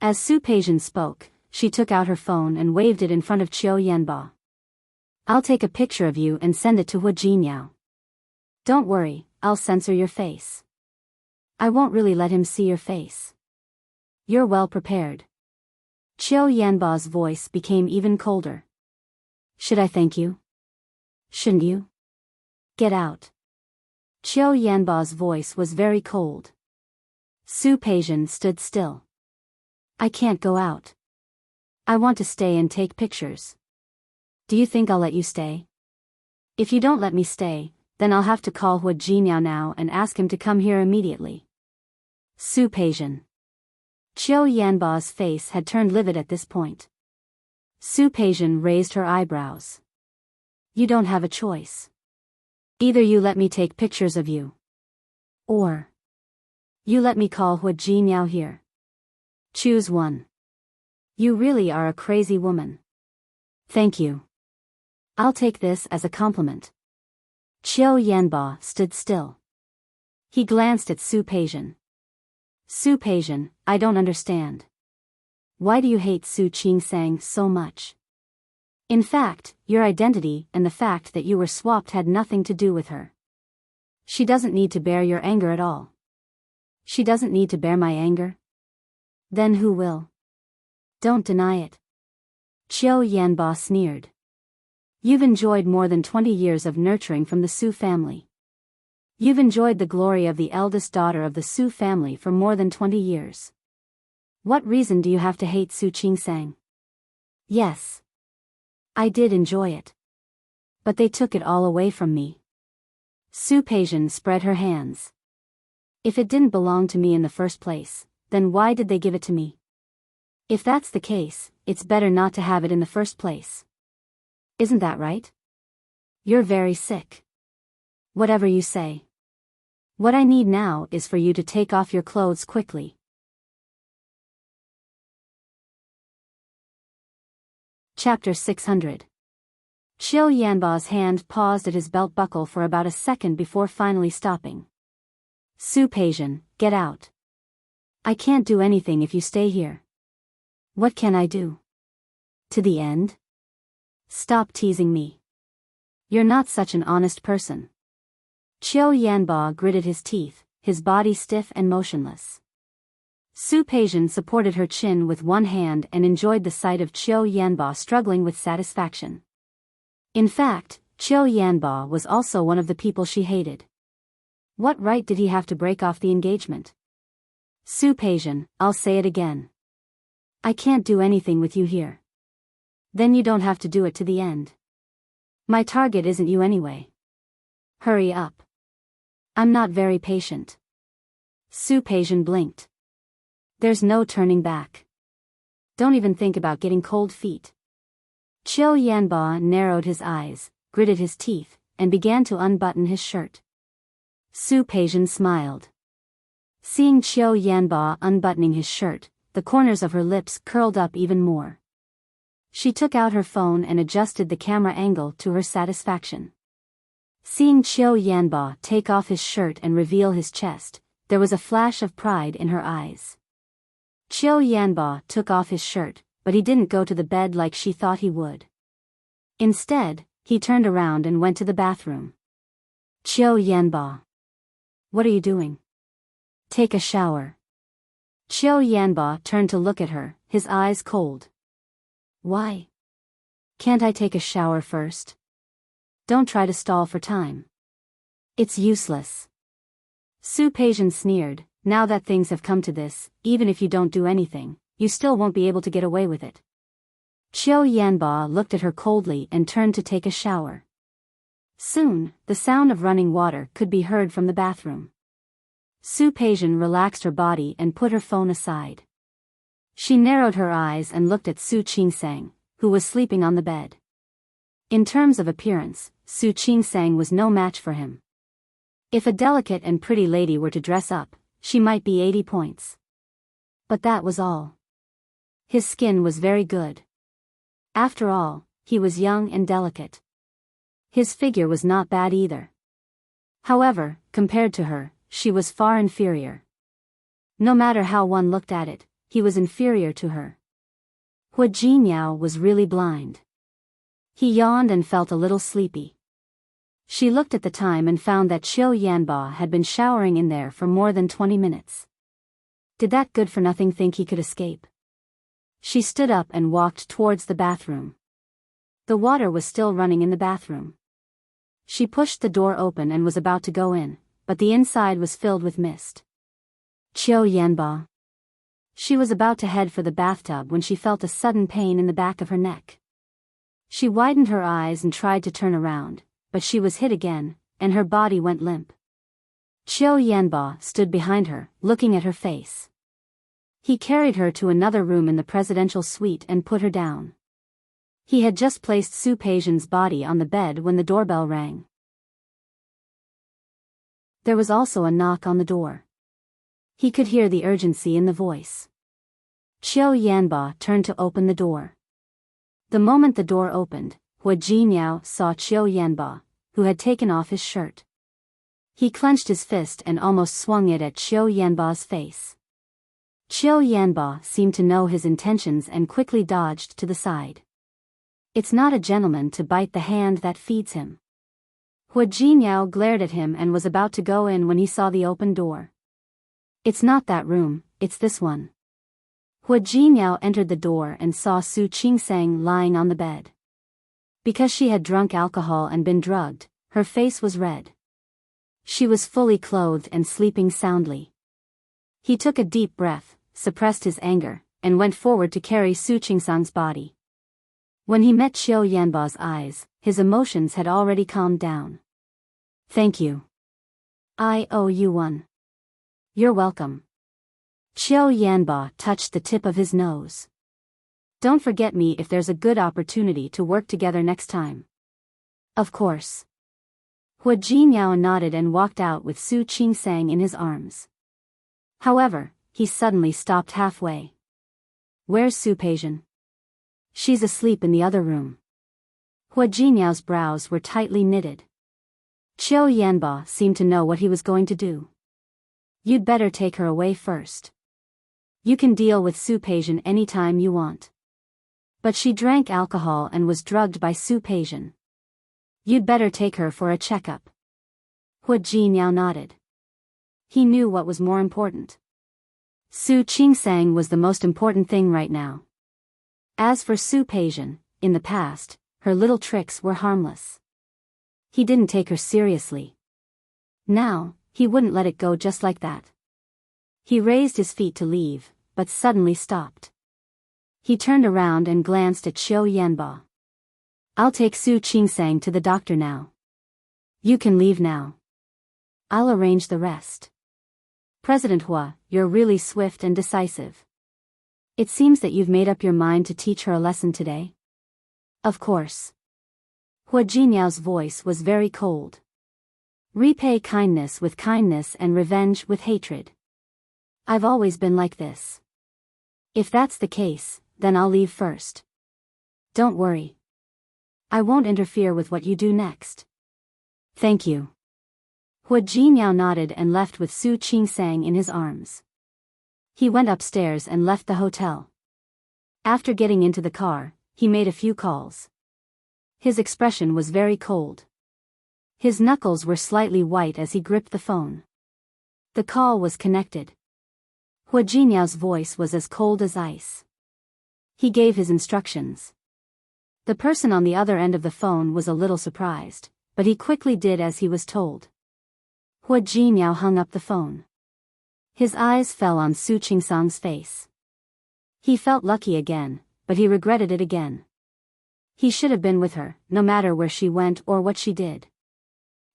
As Su Peijian spoke, she took out her phone and waved it in front of Qiu Yanba. I'll take a picture of you and send it to Hu Jinyao. Don't worry, I'll censor your face. I won't really let him see your face. You're well prepared. Qiu Yanba's voice became even colder. Should I thank you? Shouldn't you? Get out. Qiu Yanba's voice was very cold. Su Peijian stood still. I can't go out. I want to stay and take pictures. Do you think I'll let you stay? If you don't let me stay, then I'll have to call Hu Jinyao now and ask him to come here immediately. Su Peijian. Qiu Yanba's face had turned livid at this point. Su Peijian raised her eyebrows. You don't have a choice. Either you let me take pictures of you, or you let me call Hu Jinyao here. Choose one. You really are a crazy woman. Thank you. I'll take this as a compliment. Qiu Yanba stood still. He glanced at Su Peijian. Su Peijian, I don't understand. Why do you hate Su Qingsang so much? In fact, your identity and the fact that you were swapped had nothing to do with her. She doesn't need to bear your anger at all. She doesn't need to bear my anger? Then who will? Don't deny it. Qiu Yanba sneered. You've enjoyed more than 20 years of nurturing from the Su family. You've enjoyed the glory of the eldest daughter of the Su family for more than 20 years. What reason do you have to hate Su Qingsang? Yes. I did enjoy it. But they took it all away from me. Su Peijian spread her hands. If it didn't belong to me in the first place, then why did they give it to me? If that's the case, it's better not to have it in the first place. Isn't that right? You're very sick. Whatever you say. What I need now is for you to take off your clothes quickly. Chapter 600. Qiu Yanba's hand paused at his belt buckle for about a second before finally stopping. Su Peijian, get out. I can't do anything if you stay here. What can I do? To the end? Stop teasing me. You're not such an honest person. Qiu Yanba gritted his teeth, his body stiff and motionless. Su Peijian supported her chin with one hand and enjoyed the sight of Qiu Yanba struggling with satisfaction. In fact, Qiu Yanba was also one of the people she hated. What right did he have to break off the engagement? Su Peijian, I'll say it again. I can't do anything with you here. Then you don't have to do it to the end. My target isn't you anyway. Hurry up. I'm not very patient. Su Peijian blinked. There's no turning back. Don't even think about getting cold feet. Qiu Yanba narrowed his eyes, gritted his teeth, and began to unbutton his shirt. Su Peijian smiled. Seeing Qiu Yanba unbuttoning his shirt, the corners of her lips curled up even more. She took out her phone and adjusted the camera angle to her satisfaction. Seeing Qiu Yanba take off his shirt and reveal his chest, there was a flash of pride in her eyes. Qiu Yanba took off his shirt, but he didn't go to the bed like she thought he would. Instead, he turned around and went to the bathroom. Qiu Yanba. What are you doing? Take a shower. Qiu Yanba turned to look at her, his eyes cold. Why? Can't I take a shower first? Don't try to stall for time. It's useless. Su Peijian sneered, now that things have come to this, even if you don't do anything, you still won't be able to get away with it. Qiu Yanba looked at her coldly and turned to take a shower. Soon, the sound of running water could be heard from the bathroom. Su Peijian relaxed her body and put her phone aside. She narrowed her eyes and looked at Su Qingsang, who was sleeping on the bed. In terms of appearance, Su Qingsang was no match for him. If a delicate and pretty lady were to dress up, she might be 80 points. But that was all. His skin was very good. After all, he was young and delicate. His figure was not bad either. However, compared to her, she was far inferior. No matter how one looked at it, he was inferior to her. Hua Jinyao was really blind. He yawned and felt a little sleepy. She looked at the time and found that Qiu Yanba had been showering in there for more than 20 minutes. Did that good-for-nothing think he could escape? She stood up and walked towards the bathroom. The water was still running in the bathroom. She pushed the door open and was about to go in, but the inside was filled with mist. Qiu Yanba. She was about to head for the bathtub when she felt a sudden pain in the back of her neck. She widened her eyes and tried to turn around, but she was hit again, and her body went limp. Qiu Yanba stood behind her, looking at her face. He carried her to another room in the presidential suite and put her down. He had just placed Su Peijian's body on the bed when the doorbell rang. There was also a knock on the door. He could hear the urgency in the voice. Qiu Yanba turned to open the door. The moment the door opened, Hua Jinyao saw Qiu Yanba, who had taken off his shirt. He clenched his fist and almost swung it at Qiu Yanba's face. Qiu Yanba seemed to know his intentions and quickly dodged to the side. It's not a gentleman to bite the hand that feeds him. Hua Jinyao glared at him and was about to go in when he saw the open door. It's not that room, it's this one. Hua Jinyao entered the door and saw Su Qingsang lying on the bed. Because she had drunk alcohol and been drugged, her face was red. She was fully clothed and sleeping soundly. He took a deep breath, suppressed his anger, and went forward to carry Su Qingsang's body. When he met Qiu Yanba's eyes, his emotions had already calmed down. Thank you. I owe you one. You're welcome. Qiu Yanba touched the tip of his nose. Don't forget me if there's a good opportunity to work together next time. Of course. Hua Jinyao nodded and walked out with Su Qingsang in his arms. However, he suddenly stopped halfway. Where's Su Peijian? She's asleep in the other room. Hua Jinyao's brows were tightly knitted. Qiu Yanba seemed to know what he was going to do. You'd better take her away first. You can deal with Su Peijian anytime you want. But she drank alcohol and was drugged by Su Peijian. You'd better take her for a checkup. Hu Jinniao nodded. He knew what was more important. Su Qingsang was the most important thing right now. As for Su Peijian, in the past, her little tricks were harmless. He didn't take her seriously. Now, he wouldn't let it go just like that. He raised his feet to leave, but suddenly stopped. He turned around and glanced at Qiu Yanba. I'll take Su Qingsang to the doctor now. You can leave now. I'll arrange the rest. President Hua, you're really swift and decisive. It seems that you've made up your mind to teach her a lesson today. Of course. Hu Jinniao's voice was very cold. Repay kindness with kindness and revenge with hatred. I've always been like this. If that's the case, then I'll leave first. Don't worry. I won't interfere with what you do next. Thank you. Hu Jinniao nodded and left with Su Qingsang in his arms. He went upstairs and left the hotel. After getting into the car, he made a few calls. His expression was very cold. His knuckles were slightly white as he gripped the phone. The call was connected. Hu Jinniao's voice was as cold as ice. He gave his instructions. The person on the other end of the phone was a little surprised, but he quickly did as he was told. Hu Jinniao hung up the phone. His eyes fell on Su Qingsang's face. He felt lucky again, but he regretted it again. He should have been with her, no matter where she went or what she did.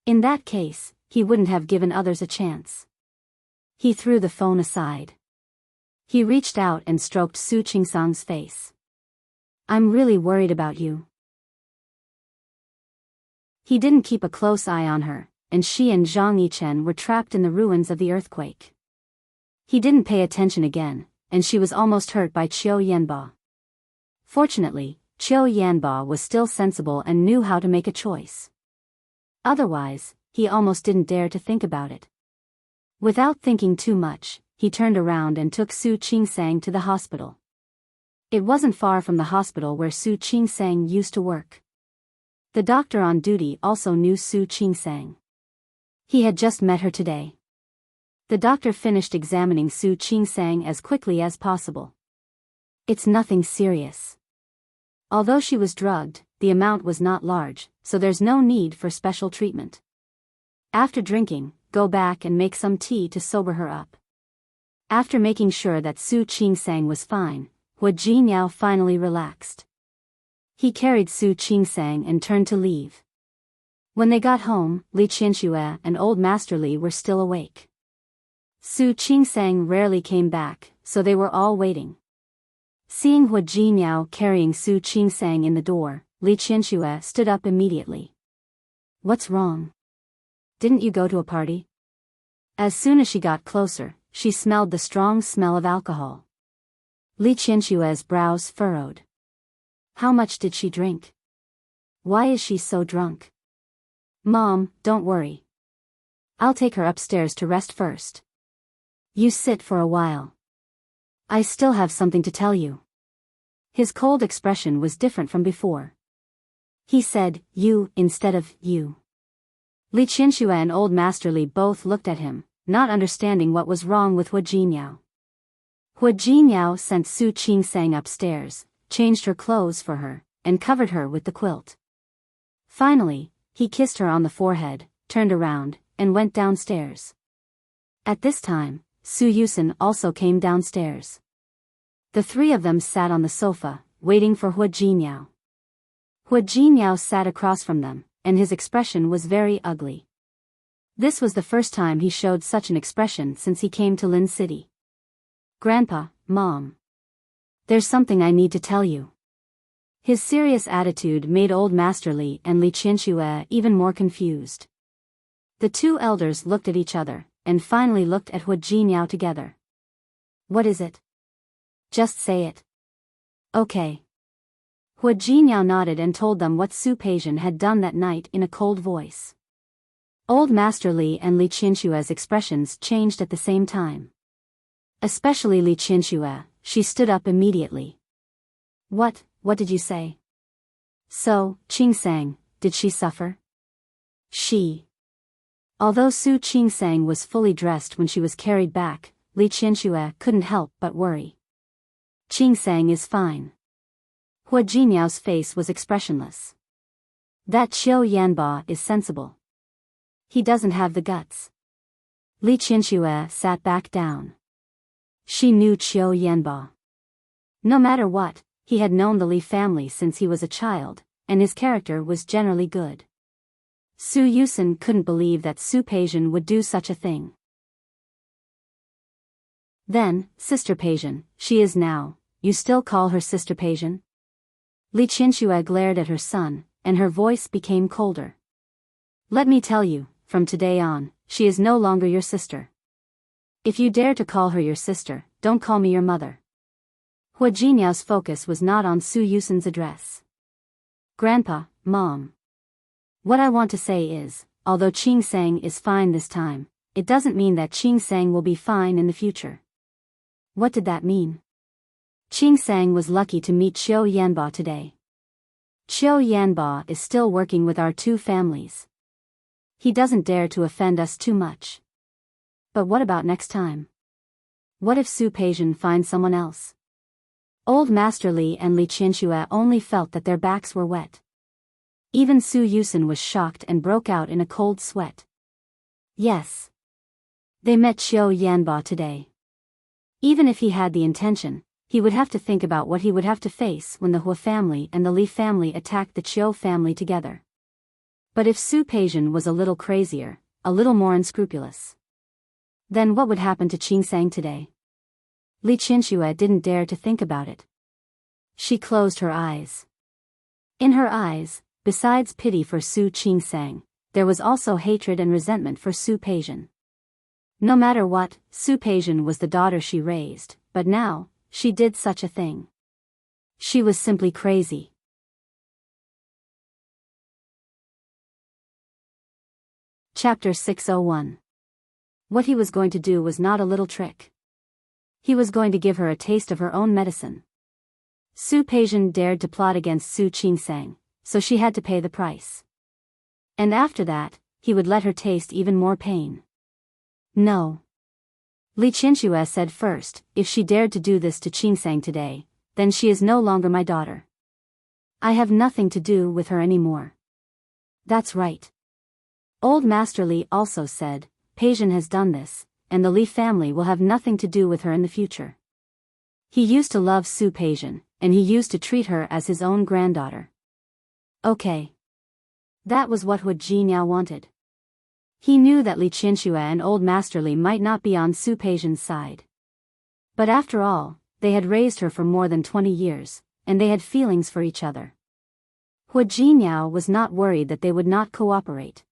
In that case, he wouldn't have given others a chance. He threw the phone aside. He reached out and stroked Su Qingsang's face. I'm really worried about you. He didn't keep a close eye on her, and she and Zhang Yichen were trapped in the ruins of the earthquake. He didn't pay attention again, and she was almost hurt by Qiu Yanba. Fortunately, Qiu Yanba was still sensible and knew how to make a choice. Otherwise, he almost didn't dare to think about it. Without thinking too much, he turned around and took Su Qingsang to the hospital. It wasn't far from the hospital where Su Qingsang used to work. The doctor on duty also knew Su Qingsang. He had just met her today. The doctor finished examining Su Qingsang as quickly as possible. It's nothing serious. Although she was drugged, the amount was not large, so there's no need for special treatment. After drinking, go back and make some tea to sober her up. After making sure that Su Qingsang was fine, Hu Jinniao finally relaxed. He carried Su Qingsang and turned to leave. When they got home, Li Qianxue and Old Master Li were still awake. Su Qingsang rarely came back, so they were all waiting. Seeing Hu Jinniao carrying Su Qingsang in the door, Li Qianxue stood up immediately. What's wrong? Didn't you go to a party? As soon as she got closer, she smelled the strong smell of alcohol. Li Qianxue's brows furrowed. How much did she drink? Why is she so drunk? Mom, don't worry. I'll take her upstairs to rest first. You sit for a while. I still have something to tell you. His cold expression was different from before. He said, you, instead of, you. Li Qianxue and Old Master Li both looked at him, not understanding what was wrong with Hu Jinniao. Hu Jinniao sent Su Qingsang upstairs, changed her clothes for her, and covered her with the quilt. Finally, he kissed her on the forehead, turned around, and went downstairs. At this time, Su Yusen also came downstairs. The three of them sat on the sofa, waiting for Hu Jinniao. Hu Jinniao sat across from them, and his expression was very ugly. This was the first time he showed such an expression since he came to Lin City. Grandpa, Mom. There's something I need to tell you. His serious attitude made Old Master Li and Li Qianxue even more confused. The two elders looked at each other, and finally looked at Hu Jinniao together. What is it? Just say it. Okay. Hu Jinniao nodded and told them what Su Peijian had done that night in a cold voice. Old Master Li and Li Qianxue's expressions changed at the same time. Especially Li Qianxue, she stood up immediately. What did you say? So, Qingsang, did she suffer? Although Su Qingsang was fully dressed when she was carried back, Li Qianxue couldn't help but worry. Qingsang is fine. Hua Jinyao's face was expressionless. That Qiu Yanba is sensible. He doesn't have the guts. Li Qianxue sat back down. She knew Qiu Yanba. No matter what, he had known the Li family since he was a child, and his character was generally good. Su Yusen couldn't believe that Su Peijian would do such a thing. Then, Sister Peijian, she is now, you still call her Sister Peijian? Li Qianxue glared at her son, and her voice became colder. Let me tell you, from today on, she is no longer your sister. If you dare to call her your sister, don't call me your mother. Hua Jinyao's focus was not on Su Yusen's address. Grandpa, Mom. What I want to say is, although Qingsang is fine this time, it doesn't mean that Qingsang will be fine in the future. What did that mean? Qingsang was lucky to meet Qiu Yanba today. Qiu Yanba is still working with our two families. He doesn't dare to offend us too much. But what about next time? What if Su Peijian finds someone else? Old Master Li and Li Qianxue only felt that their backs were wet. Even Su Yusen was shocked and broke out in a cold sweat. Yes. They met Qiu Yanba today. Even if he had the intention, he would have to think about what he would have to face when the Hua family and the Li family attacked the Qiu family together. But if Su Peijian was a little crazier, a little more unscrupulous, then what would happen to Qingsang today? Li Qianxue didn't dare to think about it. She closed her eyes. In her eyes, besides pity for Su Qingsang, there was also hatred and resentment for Su Peijian. No matter what, Su Peijian was the daughter she raised, but now, she did such a thing. She was simply crazy. Chapter 601. What he was going to do was not a little trick. He was going to give her a taste of her own medicine. Su Peijian dared to plot against Su Qingsang, so she had to pay the price. And after that, he would let her taste even more pain. No. Li Qianxue said first, if she dared to do this to Qingsang today, then she is no longer my daughter. I have nothing to do with her anymore. That's right. Old Master Li also said, Peijian has done this, and the Li family will have nothing to do with her in the future. He used to love Su Peijian, and he used to treat her as his own granddaughter. Okay. That was what Hua Jinyao wanted. He knew that Li Qianxue and Old Master Li might not be on Su Peijian's side. But after all, they had raised her for more than 20 years, and they had feelings for each other. Hua Jinyao was not worried that they would not cooperate.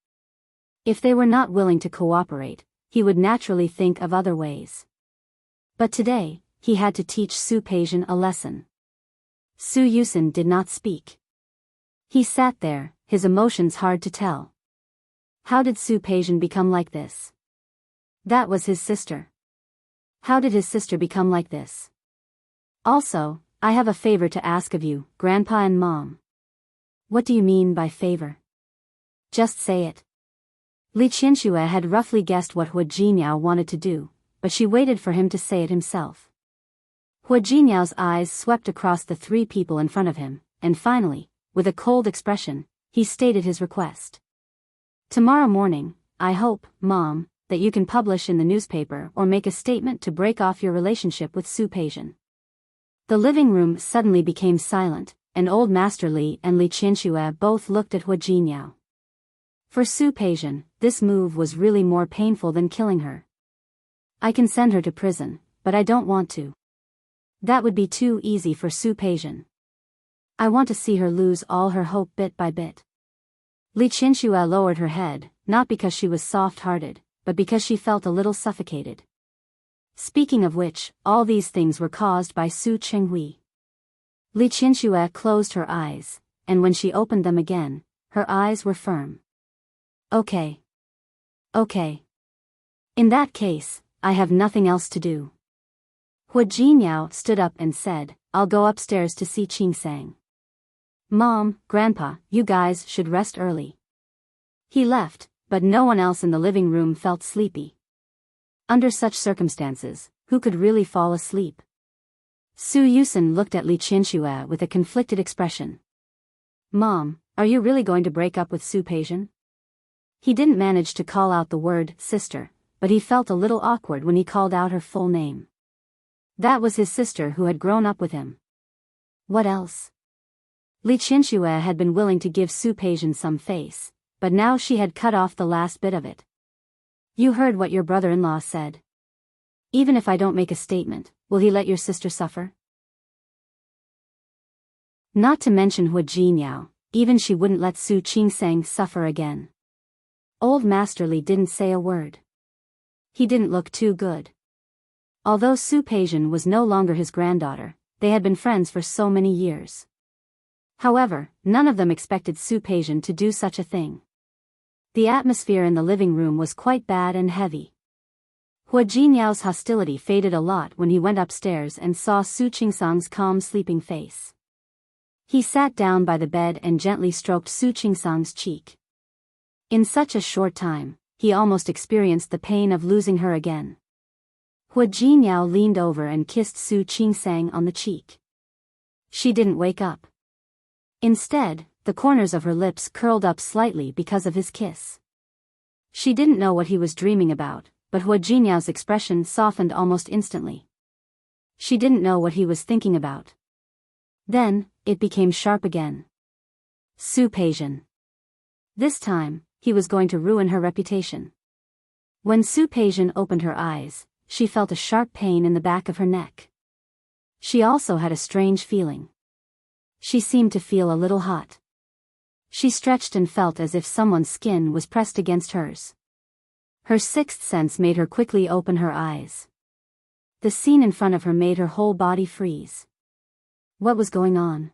If they were not willing to cooperate, he would naturally think of other ways. But today, he had to teach Su Peijian a lesson. Su Yusen did not speak. He sat there, his emotions hard to tell. How did Su Peijian become like this? That was his sister. How did his sister become like this? Also, I have a favor to ask of you, Grandpa and Mom. What do you mean by favor? Just say it. Li Qianxue had roughly guessed what Hua Jinyao wanted to do, but she waited for him to say it himself. Hua Jinyao's eyes swept across the three people in front of him, and finally, with a cold expression, he stated his request. Tomorrow morning, I hope, Mom, that you can publish in the newspaper or make a statement to break off your relationship with Su Peijian. The living room suddenly became silent, and Old Master Li and Li Qianxue both looked at Hua Jinyao. For Su Peijian, this move was really more painful than killing her. I can send her to prison, but I don't want to. That would be too easy for Su Peijian. I want to see her lose all her hope bit by bit. Li Qianxue lowered her head, not because she was soft-hearted, but because she felt a little suffocated. Speaking of which, all these things were caused by Su Chenghui. Li Qianxue closed her eyes, and when she opened them again, her eyes were firm. Okay. Okay. In that case, I have nothing else to do. Hua Jinyao stood up and said, I'll go upstairs to see Qingsang. Mom, Grandpa, you guys should rest early. He left, but no one else in the living room felt sleepy. Under such circumstances, who could really fall asleep? Su Yusun looked at Li Qianxue with a conflicted expression. Mom, are you really going to break up with Su Peijian? He didn't manage to call out the word sister, but he felt a little awkward when he called out her full name. That was his sister who had grown up with him. What else? Li Qianxue had been willing to give Su Peijian some face, but now she had cut off the last bit of it. You heard what your brother-in-law said. Even if I don't make a statement, will he let your sister suffer? Not to mention Hua Jinyao, even she wouldn't let Su Qingsang suffer again. Old Master Li didn't say a word. He didn't look too good. Although Su Peijian was no longer his granddaughter, they had been friends for so many years. However, none of them expected Su Peijian to do such a thing. The atmosphere in the living room was quite bad and heavy. Hua Jinyao's hostility faded a lot when he went upstairs and saw Su Qingsang's calm sleeping face. He sat down by the bed and gently stroked Su Qingsang's cheek. In such a short time, he almost experienced the pain of losing her again. Hua Jinyao leaned over and kissed Su Qingsang on the cheek. She didn't wake up. Instead, the corners of her lips curled up slightly because of his kiss. She didn't know what he was dreaming about, but Hua Jinyao's expression softened almost instantly. She didn't know what he was thinking about. Then, it became sharp again. Su Peijian. This time, he was going to ruin her reputation. When Su Peijian opened her eyes, she felt a sharp pain in the back of her neck. She also had a strange feeling. She seemed to feel a little hot. She stretched and felt as if someone's skin was pressed against hers. Her sixth sense made her quickly open her eyes. The scene in front of her made her whole body freeze. What was going on?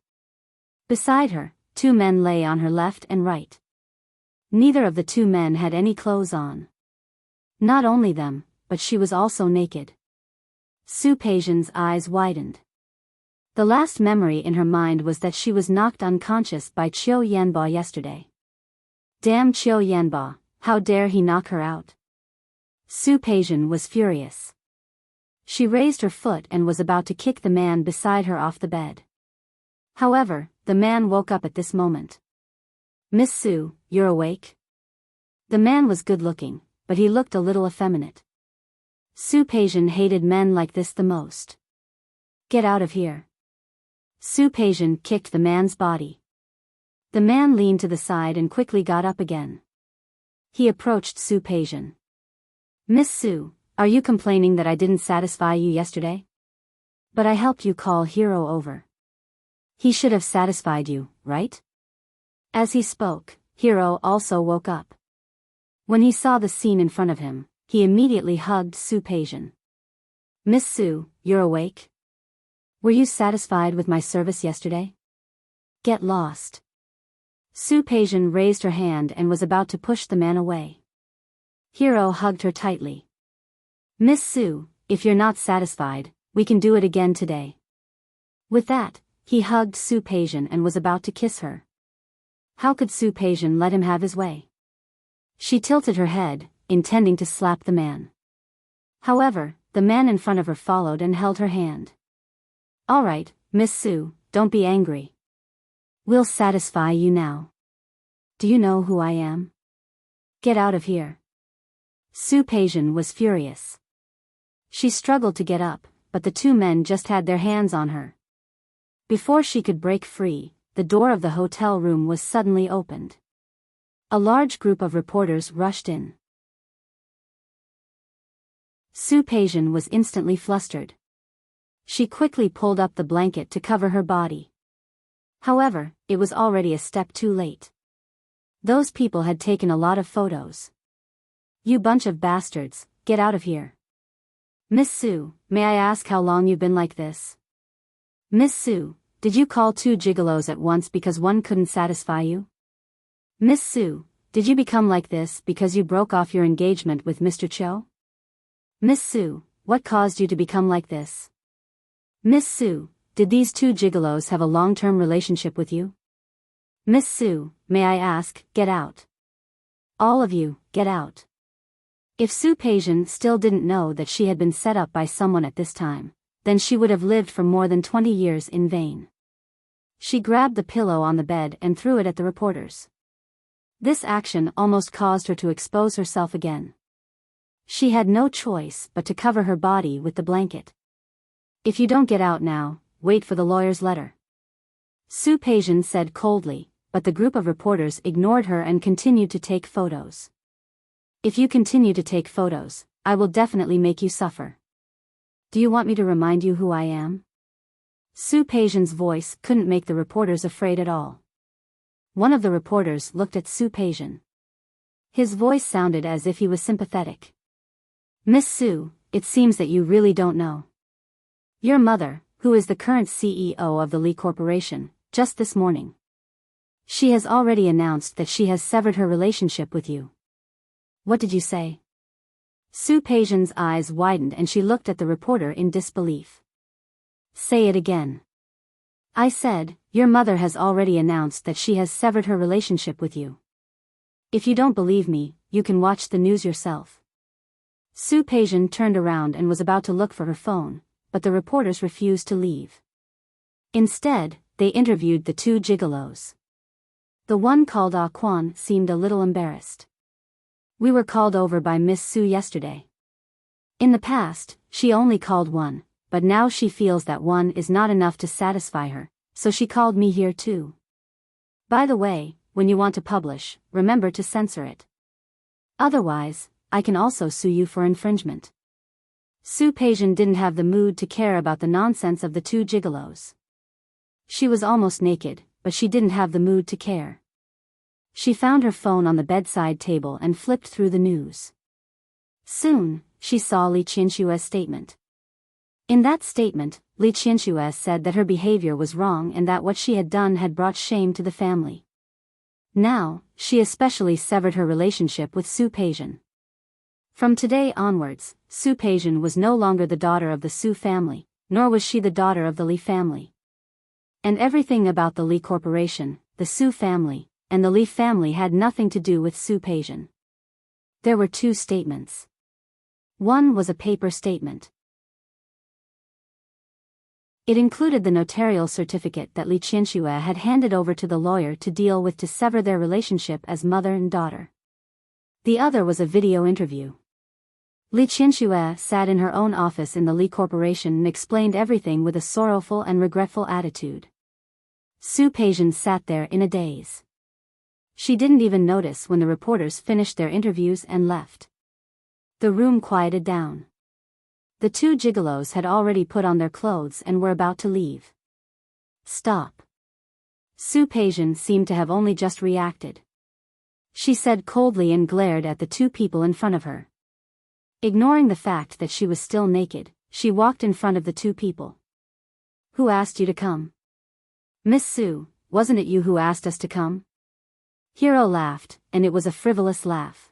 Beside her, two men lay on her left and right. Neither of the two men had any clothes on. Not only them, but she was also naked. Su Peijian's eyes widened. The last memory in her mind was that she was knocked unconscious by Qiu Yanba yesterday. Damn Qiu Yanba, how dare he knock her out? Su Peijian was furious. She raised her foot and was about to kick the man beside her off the bed. However, the man woke up at this moment. Miss Su, you're awake? The man was good-looking, but he looked a little effeminate. Su Peijian hated men like this the most. Get out of here. Su Peijian kicked the man's body. The man leaned to the side and quickly got up again. He approached Su Peijian. Miss Su, are you complaining that I didn't satisfy you yesterday? But I helped you call Hero over. He should have satisfied you, right? As he spoke, Hero also woke up. When he saw the scene in front of him, he immediately hugged Su Peijian. Miss Su, you're awake? Were you satisfied with my service yesterday? Get lost. Su Peijian raised her hand and was about to push the man away. Hero hugged her tightly. Miss Su, if you're not satisfied, we can do it again today. With that, he hugged Su Peijian and was about to kiss her. How could Su Peijian let him have his way? She tilted her head, intending to slap the man. However, the man in front of her followed and held her hand. All right, Miss Su, don't be angry. We'll satisfy you now. Do you know who I am? Get out of here. Su Peijian was furious. She struggled to get up, but the two men just had their hands on her. Before she could break free, the door of the hotel room was suddenly opened. A large group of reporters rushed in. Su Peijian was instantly flustered. She quickly pulled up the blanket to cover her body. However, it was already a step too late. Those people had taken a lot of photos. You bunch of bastards, get out of here. Miss Su, may I ask how long you've been like this? Miss Su, did you call two gigolos at once because one couldn't satisfy you? Miss Su, did you become like this because you broke off your engagement with Mr. Cho? Miss Su, what caused you to become like this? Miss Su, did these two gigolos have a long-term relationship with you? Miss Su, may I ask, get out. All of you, get out. If Sue Payson still didn't know that she had been set up by someone at this time, then she would have lived for more than 20 years in vain. She grabbed the pillow on the bed and threw it at the reporters. This action almost caused her to expose herself again. She had no choice but to cover her body with the blanket. If you don't get out now, wait for the lawyer's letter. Sue Payson said coldly, but the group of reporters ignored her and continued to take photos. If you continue to take photos, I will definitely make you suffer. Do you want me to remind you who I am? Sue Payson's voice couldn't make the reporters afraid at all. One of the reporters looked at Sue Payson. His voice sounded as if he was sympathetic. Miss Sue, it seems that you really don't know. Your mother, who is the current CEO of the Lee Corporation, just this morning. She has already announced that she has severed her relationship with you. What did you say? Sue Payson's eyes widened and she looked at the reporter in disbelief. Say it again. I said, your mother has already announced that she has severed her relationship with you. If you don't believe me, you can watch the news yourself. Sue Payson turned around and was about to look for her phone, but the reporters refused to leave. Instead, they interviewed the two gigolos. The one called Ah Kwon seemed a little embarrassed. We were called over by Miss Sue yesterday. In the past, she only called one, but now she feels that one is not enough to satisfy her, so she called me here too. By the way, when you want to publish, remember to censor it. Otherwise, I can also sue you for infringement. Sue Payson didn't have the mood to care about the nonsense of the two gigolos. She was almost naked, but she didn't have the mood to care. She found her phone on the bedside table and flipped through the news. Soon, she saw Lee Chin-shue's statement. In that statement, Lee Chin-shue said that her behavior was wrong and that what she had done had brought shame to the family. Now, she especially severed her relationship with Sue Payson. From today onwards, Sue Payson was no longer the daughter of the Sue family, nor was she the daughter of the Lee family. And everything about the Lee Corporation, the Sue family, and the Lee family had nothing to do with Sue Payson. There were two statements. One was a paper statement. It included the notarial certificate that Lee Chin-shue had handed over to the lawyer to deal with to sever their relationship as mother and daughter. The other was a video interview. Lee Chin-shue sat in her own office in the Lee Corporation and explained everything with a sorrowful and regretful attitude. Sue Payson sat there in a daze. She didn't even notice when the reporters finished their interviews and left. The room quieted down. The two gigolos had already put on their clothes and were about to leave. Stop. Sue Payson seemed to have only just reacted. She said coldly and glared at the two people in front of her. Ignoring the fact that she was still naked, she walked in front of the two people. Who asked you to come? Miss Sue, wasn't it you who asked us to come? Hiro laughed, and it was a frivolous laugh.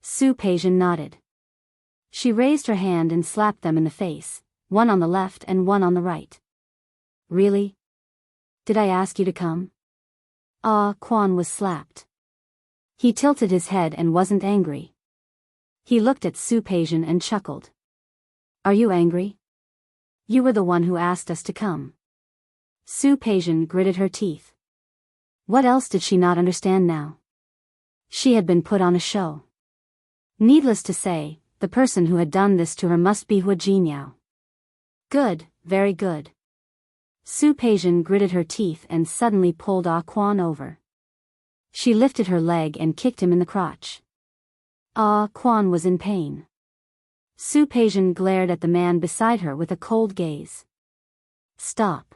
Sue Payson nodded. She raised her hand and slapped them in the face, one on the left and one on the right. Really? Did I ask you to come? Ah Kwon was slapped. He tilted his head and wasn't angry. He looked at Sue Payson and chuckled. Are you angry? You were the one who asked us to come. Sue Payson gritted her teeth. What else did she not understand now? She had been put on a show. Needless to say, the person who had done this to her must be Hua Jinyao. Good, very good. Sue Payson gritted her teeth and suddenly pulled Ah Kwon over. She lifted her leg and kicked him in the crotch. Ah Kwon was in pain. Sue Payson glared at the man beside her with a cold gaze. Stop.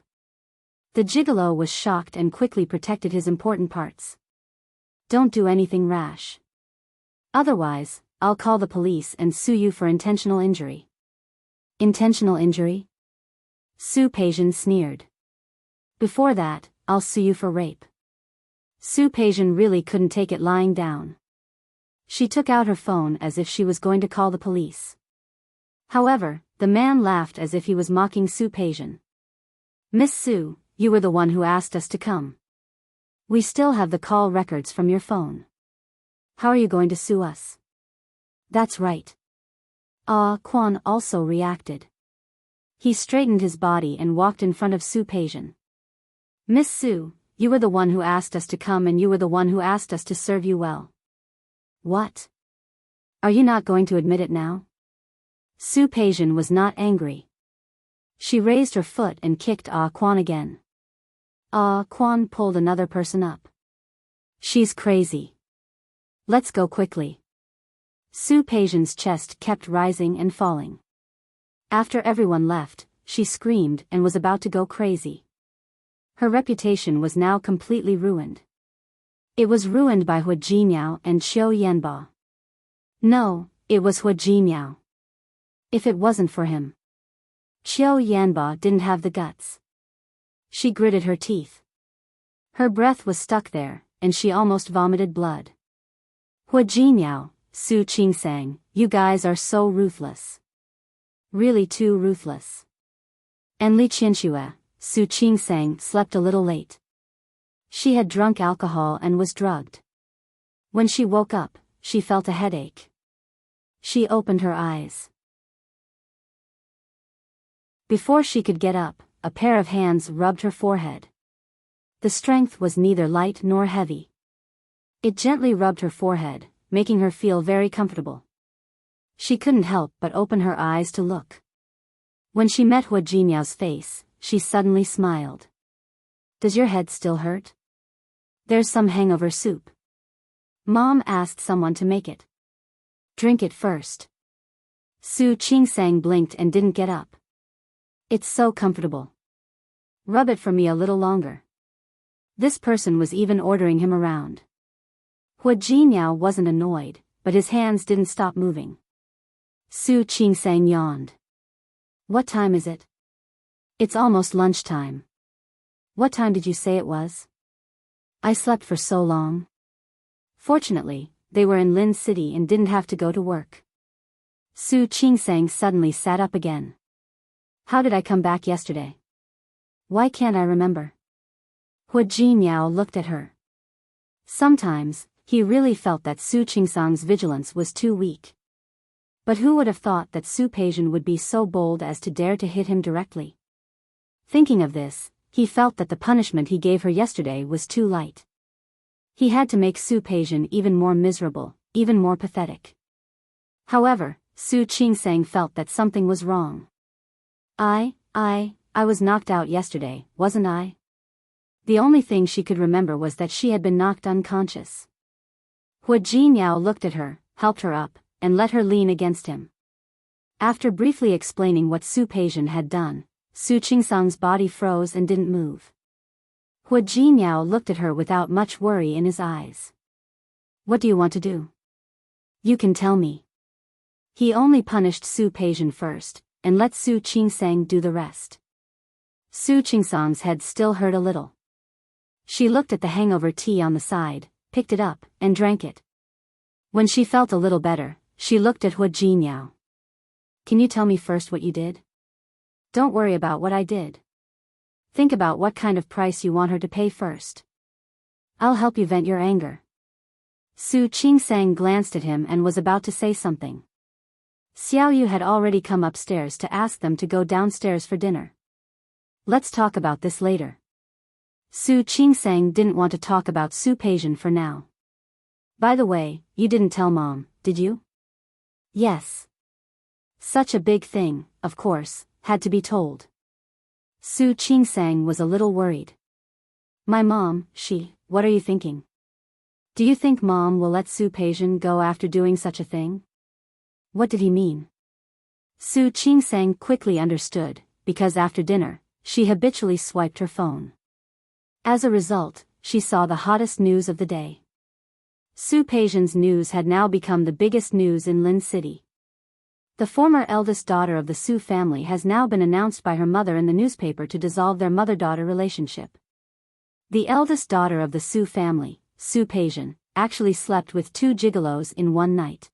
The gigolo was shocked and quickly protected his important parts. Don't do anything rash. Otherwise, I'll call the police and sue you for intentional injury. Intentional injury? Sue Payson sneered. Before that, I'll sue you for rape. Sue Payson really couldn't take it lying down. She took out her phone as if she was going to call the police. However, the man laughed as if he was mocking Sue Payson. Miss Sue, you were the one who asked us to come. We still have the call records from your phone. How are you going to sue us? That's right. Ah Quan also reacted. He straightened his body and walked in front of Su Peijian. Miss Su, you were the one who asked us to come and you were the one who asked us to serve you well. What? Are you not going to admit it now? Su Peijian was not angry. She raised her foot and kicked Ah Quan again. Ah Quan pulled another person up. She's crazy. Let's go quickly. Su Peijian's chest kept rising and falling. After everyone left, she screamed and was about to go crazy. Her reputation was now completely ruined. It was ruined by Hu Jinmiao and Qiu Yanba. No, it was Hu Jinmiao. If it wasn't for him. Qiu Yanba didn't have the guts. She gritted her teeth. Her breath was stuck there, and she almost vomited blood. Hu Jinmiao, Su Qingsang, you guys are so ruthless. Really too ruthless. And Li Qianxue, Su Qingsang, slept a little late. She had drunk alcohol and was drugged. When she woke up, she felt a headache. She opened her eyes. Before she could get up, a pair of hands rubbed her forehead. The strength was neither light nor heavy. It gently rubbed her forehead, making her feel very comfortable. She couldn't help but open her eyes to look. When she met Hu Jinmiao's face, she suddenly smiled. Does your head still hurt? There's some hangover soup. Mom asked someone to make it. Drink it first. Su Qingsang blinked and didn't get up. It's so comfortable. Rub it for me a little longer. This person was even ordering him around. Hu Jinmiao wasn't annoyed, but his hands didn't stop moving. Su Qingsang yawned. What time is it? It's almost lunchtime. What time did you say it was? I slept for so long. Fortunately, they were in Lin City and didn't have to go to work. Su Qingsang suddenly sat up again. How did I come back yesterday? Why can't I remember? Hu Jinmiao looked at her. Sometimes, he really felt that Su Qingsang's vigilance was too weak. But who would have thought that Su Peijian would be so bold as to dare to hit him directly? Thinking of this, he felt that the punishment he gave her yesterday was too light. He had to make Su Peijian even more miserable, even more pathetic. However, Su Qingsang felt that something was wrong. I was knocked out yesterday, wasn't I? The only thing she could remember was that she had been knocked unconscious. Hu Jinmiao looked at her, helped her up, and let her lean against him. After briefly explaining what Su Peijian had done, Su Qingsang's body froze and didn't move. Hu Jinmiao looked at her without much worry in his eyes. What do you want to do? You can tell me. He only punished Su Peijian first, and let Su Qingsang do the rest. Su Qingsang's head still hurt a little. She looked at the hangover tea on the side, picked it up, and drank it. When she felt a little better, she looked at Hu Jinmiao. Can you tell me first what you did? Don't worry about what I did. Think about what kind of price you want her to pay first. I'll help you vent your anger. Su Qingsang glanced at him and was about to say something. Xiao Yu had already come upstairs to ask them to go downstairs for dinner. Let's talk about this later. Su Qingsang didn't want to talk about Su Peijian for now. By the way, you didn't tell Mom, did you? Yes. Such a big thing, of course, had to be told. Su Qingsang was a little worried. My mom, what are you thinking? Do you think Mom will let Su Peijian go after doing such a thing? What did he mean? Su Qingsang quickly understood, because after dinner, she habitually swiped her phone. As a result, she saw the hottest news of the day. Su Peijian's news had now become the biggest news in Lin City. The former eldest daughter of the Su family has now been announced by her mother in the newspaper to dissolve their mother-daughter relationship. The eldest daughter of the Su family, Su Peijian, actually slept with 2 gigolos in one night.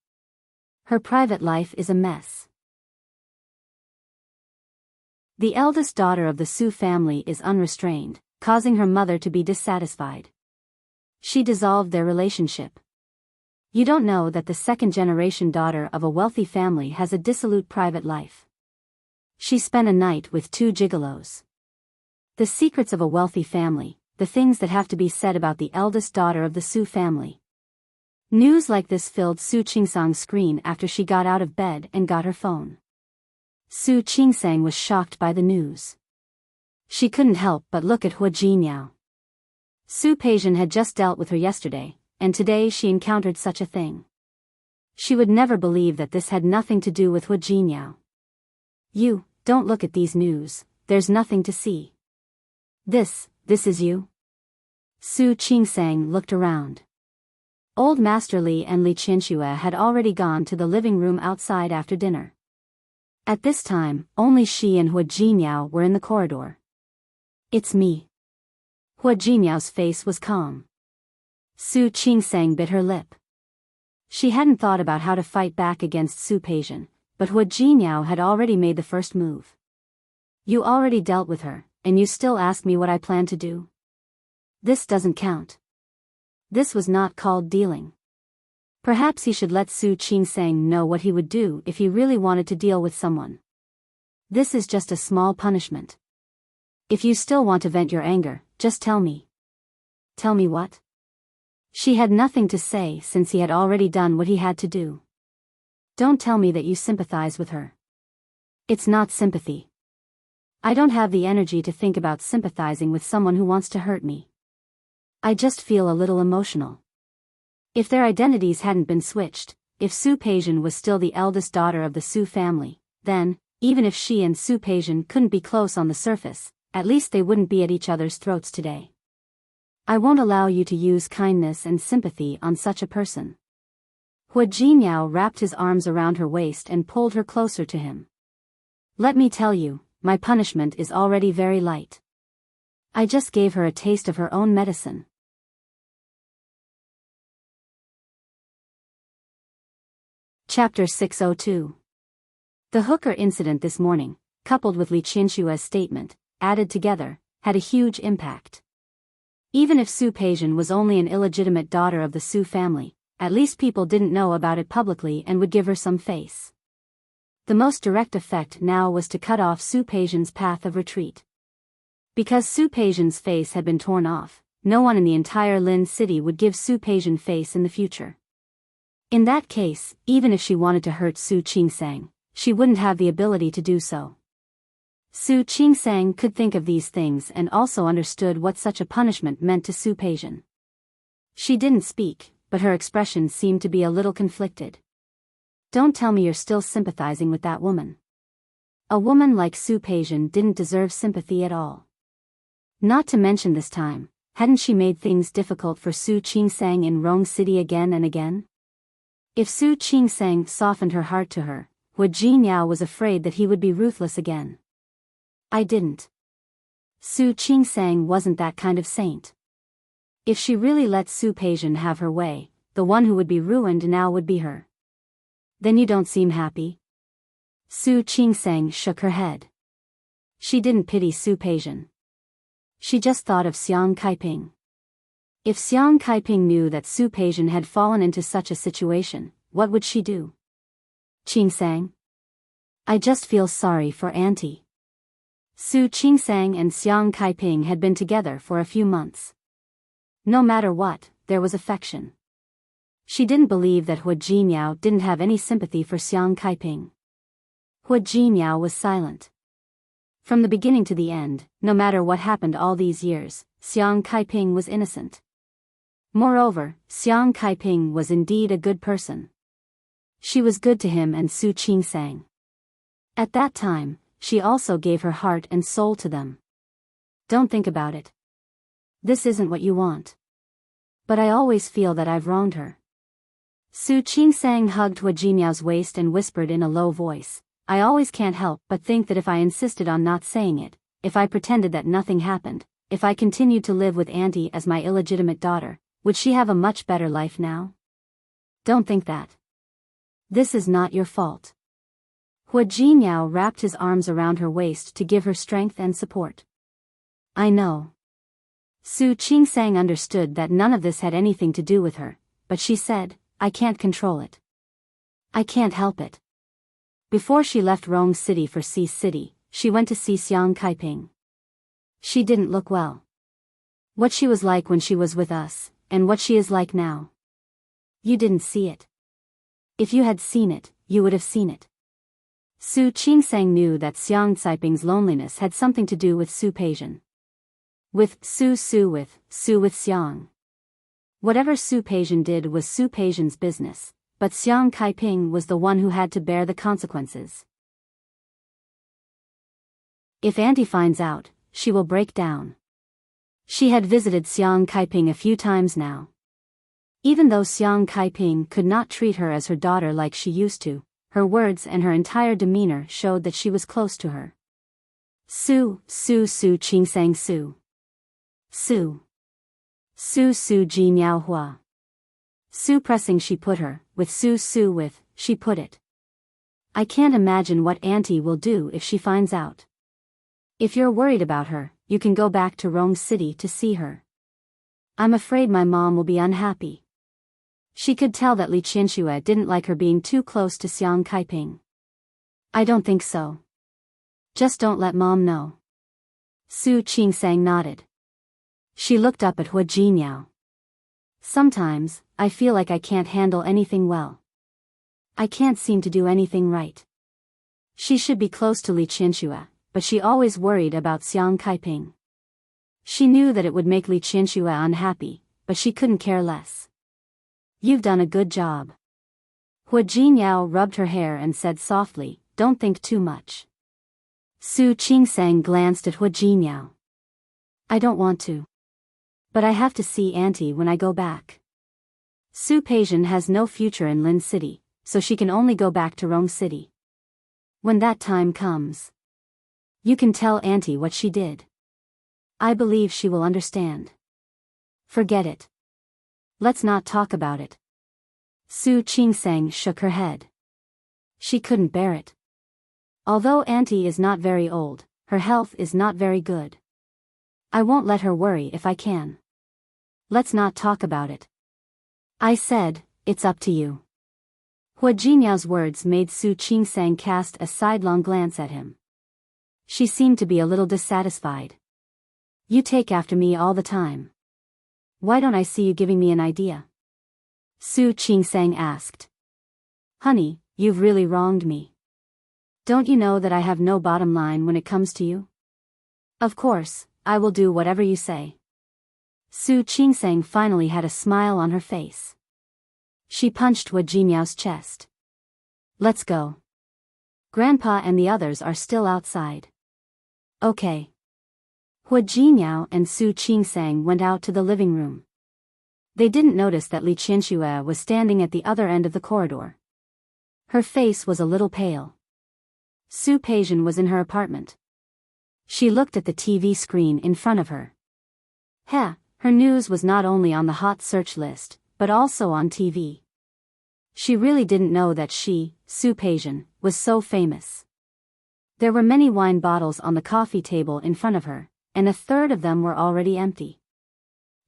Her private life is a mess. The eldest daughter of the Su family is unrestrained, causing her mother to be dissatisfied. She dissolved their relationship. You don't know that the second-generation daughter of a wealthy family has a dissolute private life. She spent a night with 2 gigolos. The secrets of a wealthy family, the things that have to be said about the eldest daughter of the Su family. News like this filled Su Qingsang's screen after she got out of bed and got her phone. Su Qingsang was shocked by the news. She couldn't help but look at Hua Jinyao. Su Peijian had just dealt with her yesterday, and today she encountered such a thing. She would never believe that this had nothing to do with Hua Jinyao. You, don't look at these news, there's nothing to see. This is you? Su Qingsang looked around. Old Master Li and Li Qianxue had already gone to the living room outside after dinner. At this time, only she and Hua Jinyao were in the corridor. It's me. Hua Jinyao's face was calm. Su Qingsang bit her lip. She hadn't thought about how to fight back against Su Peijian, but Hua Jinyao had already made the first move. You already dealt with her, and you still ask me what I plan to do? This doesn't count. This was not called dealing. Perhaps he should let Su Qingsang know what he would do if he really wanted to deal with someone. This is just a small punishment. If you still want to vent your anger, just tell me. Tell me what? She had nothing to say since he had already done what he had to do. Don't tell me that you sympathize with her. It's not sympathy. I don't have the energy to think about sympathizing with someone who wants to hurt me. I just feel a little emotional. If their identities hadn't been switched, if Su Peijian was still the eldest daughter of the Su family, then, even if she and Su Peijian couldn't be close on the surface, at least they wouldn't be at each other's throats today. I won't allow you to use kindness and sympathy on such a person. Hua Jinyao wrapped his arms around her waist and pulled her closer to him. Let me tell you, my punishment is already very light. I just gave her a taste of her own medicine. Chapter 602. The hooker incident this morning, coupled with Li Qianshue's statement, added together, had a huge impact. Even if Su Peijian was only an illegitimate daughter of the Su family, at least people didn't know about it publicly and would give her some face. The most direct effect now was to cut off Su Peijian's path of retreat. Because Su Peijian's face had been torn off, no one in the entire Lin city would give Su Peijian face in the future. In that case, even if she wanted to hurt Su Qingsang, she wouldn't have the ability to do so. Su Qingsang could think of these things and also understood what such a punishment meant to Su Peijian. She didn't speak, but her expression seemed to be a little conflicted. Don't tell me you're still sympathizing with that woman. A woman like Su Peijian didn't deserve sympathy at all. Not to mention this time, hadn't she made things difficult for Su Qingsang in Rong City again and again? If Su Qingsang softened her heart to her, Hua Jinyao was afraid that he would be ruthless again. I didn't. Su Qingsang wasn't that kind of saint. If she really let Su Peijian have her way, the one who would be ruined now would be her. Then you don't seem happy? Su Qingsang shook her head. She didn't pity Su Peijian. She just thought of Xiang Kaiping. If Xiang Kaiping knew that Su Peijian had fallen into such a situation, what would she do? Qingsang? I just feel sorry for Auntie. Su Qingsang and Xiang Kaiping had been together for a few months. No matter what, there was affection. She didn't believe that Hua Jinyao didn't have any sympathy for Xiang Kaiping. Hua Jinyao was silent. From the beginning to the end, no matter what happened all these years, Xiang Kaiping was innocent. Moreover, Xiang Kaiping was indeed a good person. She was good to him and Su Qingsang. At that time, she also gave her heart and soul to them. Don't think about it. This isn't what you want. But I always feel that I've wronged her. Su Qingsang hugged Hua Jinyao's waist and whispered in a low voice, I always can't help but think that if I insisted on not saying it, if I pretended that nothing happened, if I continued to live with Auntie as my illegitimate daughter, would she have a much better life now? Don't think that. This is not your fault. Hua Jinyao wrapped his arms around her waist to give her strength and support. I know. Su Qingsang understood that none of this had anything to do with her, but she said, I can't control it. I can't help it. Before she left Rome City for C City, she went to see Xiang Kaiping. She didn't look well. What she was like when she was with us, and what she is like now. You didn't see it. If you had seen it, you would have seen it. Su Qingsang knew that Xiang Caiping's loneliness had something to do with Su Peijian. With Su with Xiang. Whatever Su Peijian did was Su Peijian's business, but Xiang Kaiping was the one who had to bear the consequences. If Auntie finds out, she will break down. She had visited Xiang Kaiping a few times now. Even though Xiang Kaiping could not treat her as her daughter like she used to, her words and her entire demeanor showed that she was close to her. Su Qingsang Su Ji Miao Hua. Su pressing she put her, with she put it. I can't imagine what Auntie will do if she finds out. If you're worried about her, you can go back to Rome City to see her. I'm afraid my mom will be unhappy. She could tell that Li Qianxue didn't like her being too close to Xiang Kaiping. I don't think so. Just don't let Mom know. Su Qingsang nodded. She looked up at Hua Jinyao. Sometimes, I feel like I can't handle anything well. I can't seem to do anything right. She should be close to Li Qianxue, but she always worried about Xiang Kaiping. She knew that it would make Li Qianxue unhappy, but she couldn't care less. You've done a good job. Hua Jinyao rubbed her hair and said softly, don't think too much. Su Qingsang glanced at Hua Jinyao. I don't want to. But I have to see Auntie when I go back. Su Peijian has no future in Lin City, so she can only go back to Rome City. When that time comes, you can tell Auntie what she did. I believe she will understand. Forget it. Let's not talk about it. Su Qingsang shook her head. She couldn't bear it. Although Auntie is not very old, her health is not very good. I won't let her worry if I can. Let's not talk about it. I said, it's up to you. Hua Jinyao's words made Su Qingsang cast a sidelong glance at him. She seemed to be a little dissatisfied. You take after me all the time. Why don't I see you giving me an idea? Su Qingsang asked. Honey, you've really wronged me. Don't you know that I have no bottom line when it comes to you? Of course, I will do whatever you say. Su Qingsang finally had a smile on her face. She punched Hua Jinyao's chest. Let's go. Grandpa and the others are still outside. Okay. Hua Jinyao and Su Qingsang went out to the living room. They didn't notice that Li Qianxue was standing at the other end of the corridor. Her face was a little pale. Su Peijian was in her apartment. She looked at the TV screen in front of her. Her news was not only on the hot search list, but also on TV. She really didn't know that she, Su Peijian, was so famous. There were many wine bottles on the coffee table in front of her, and a third of them were already empty.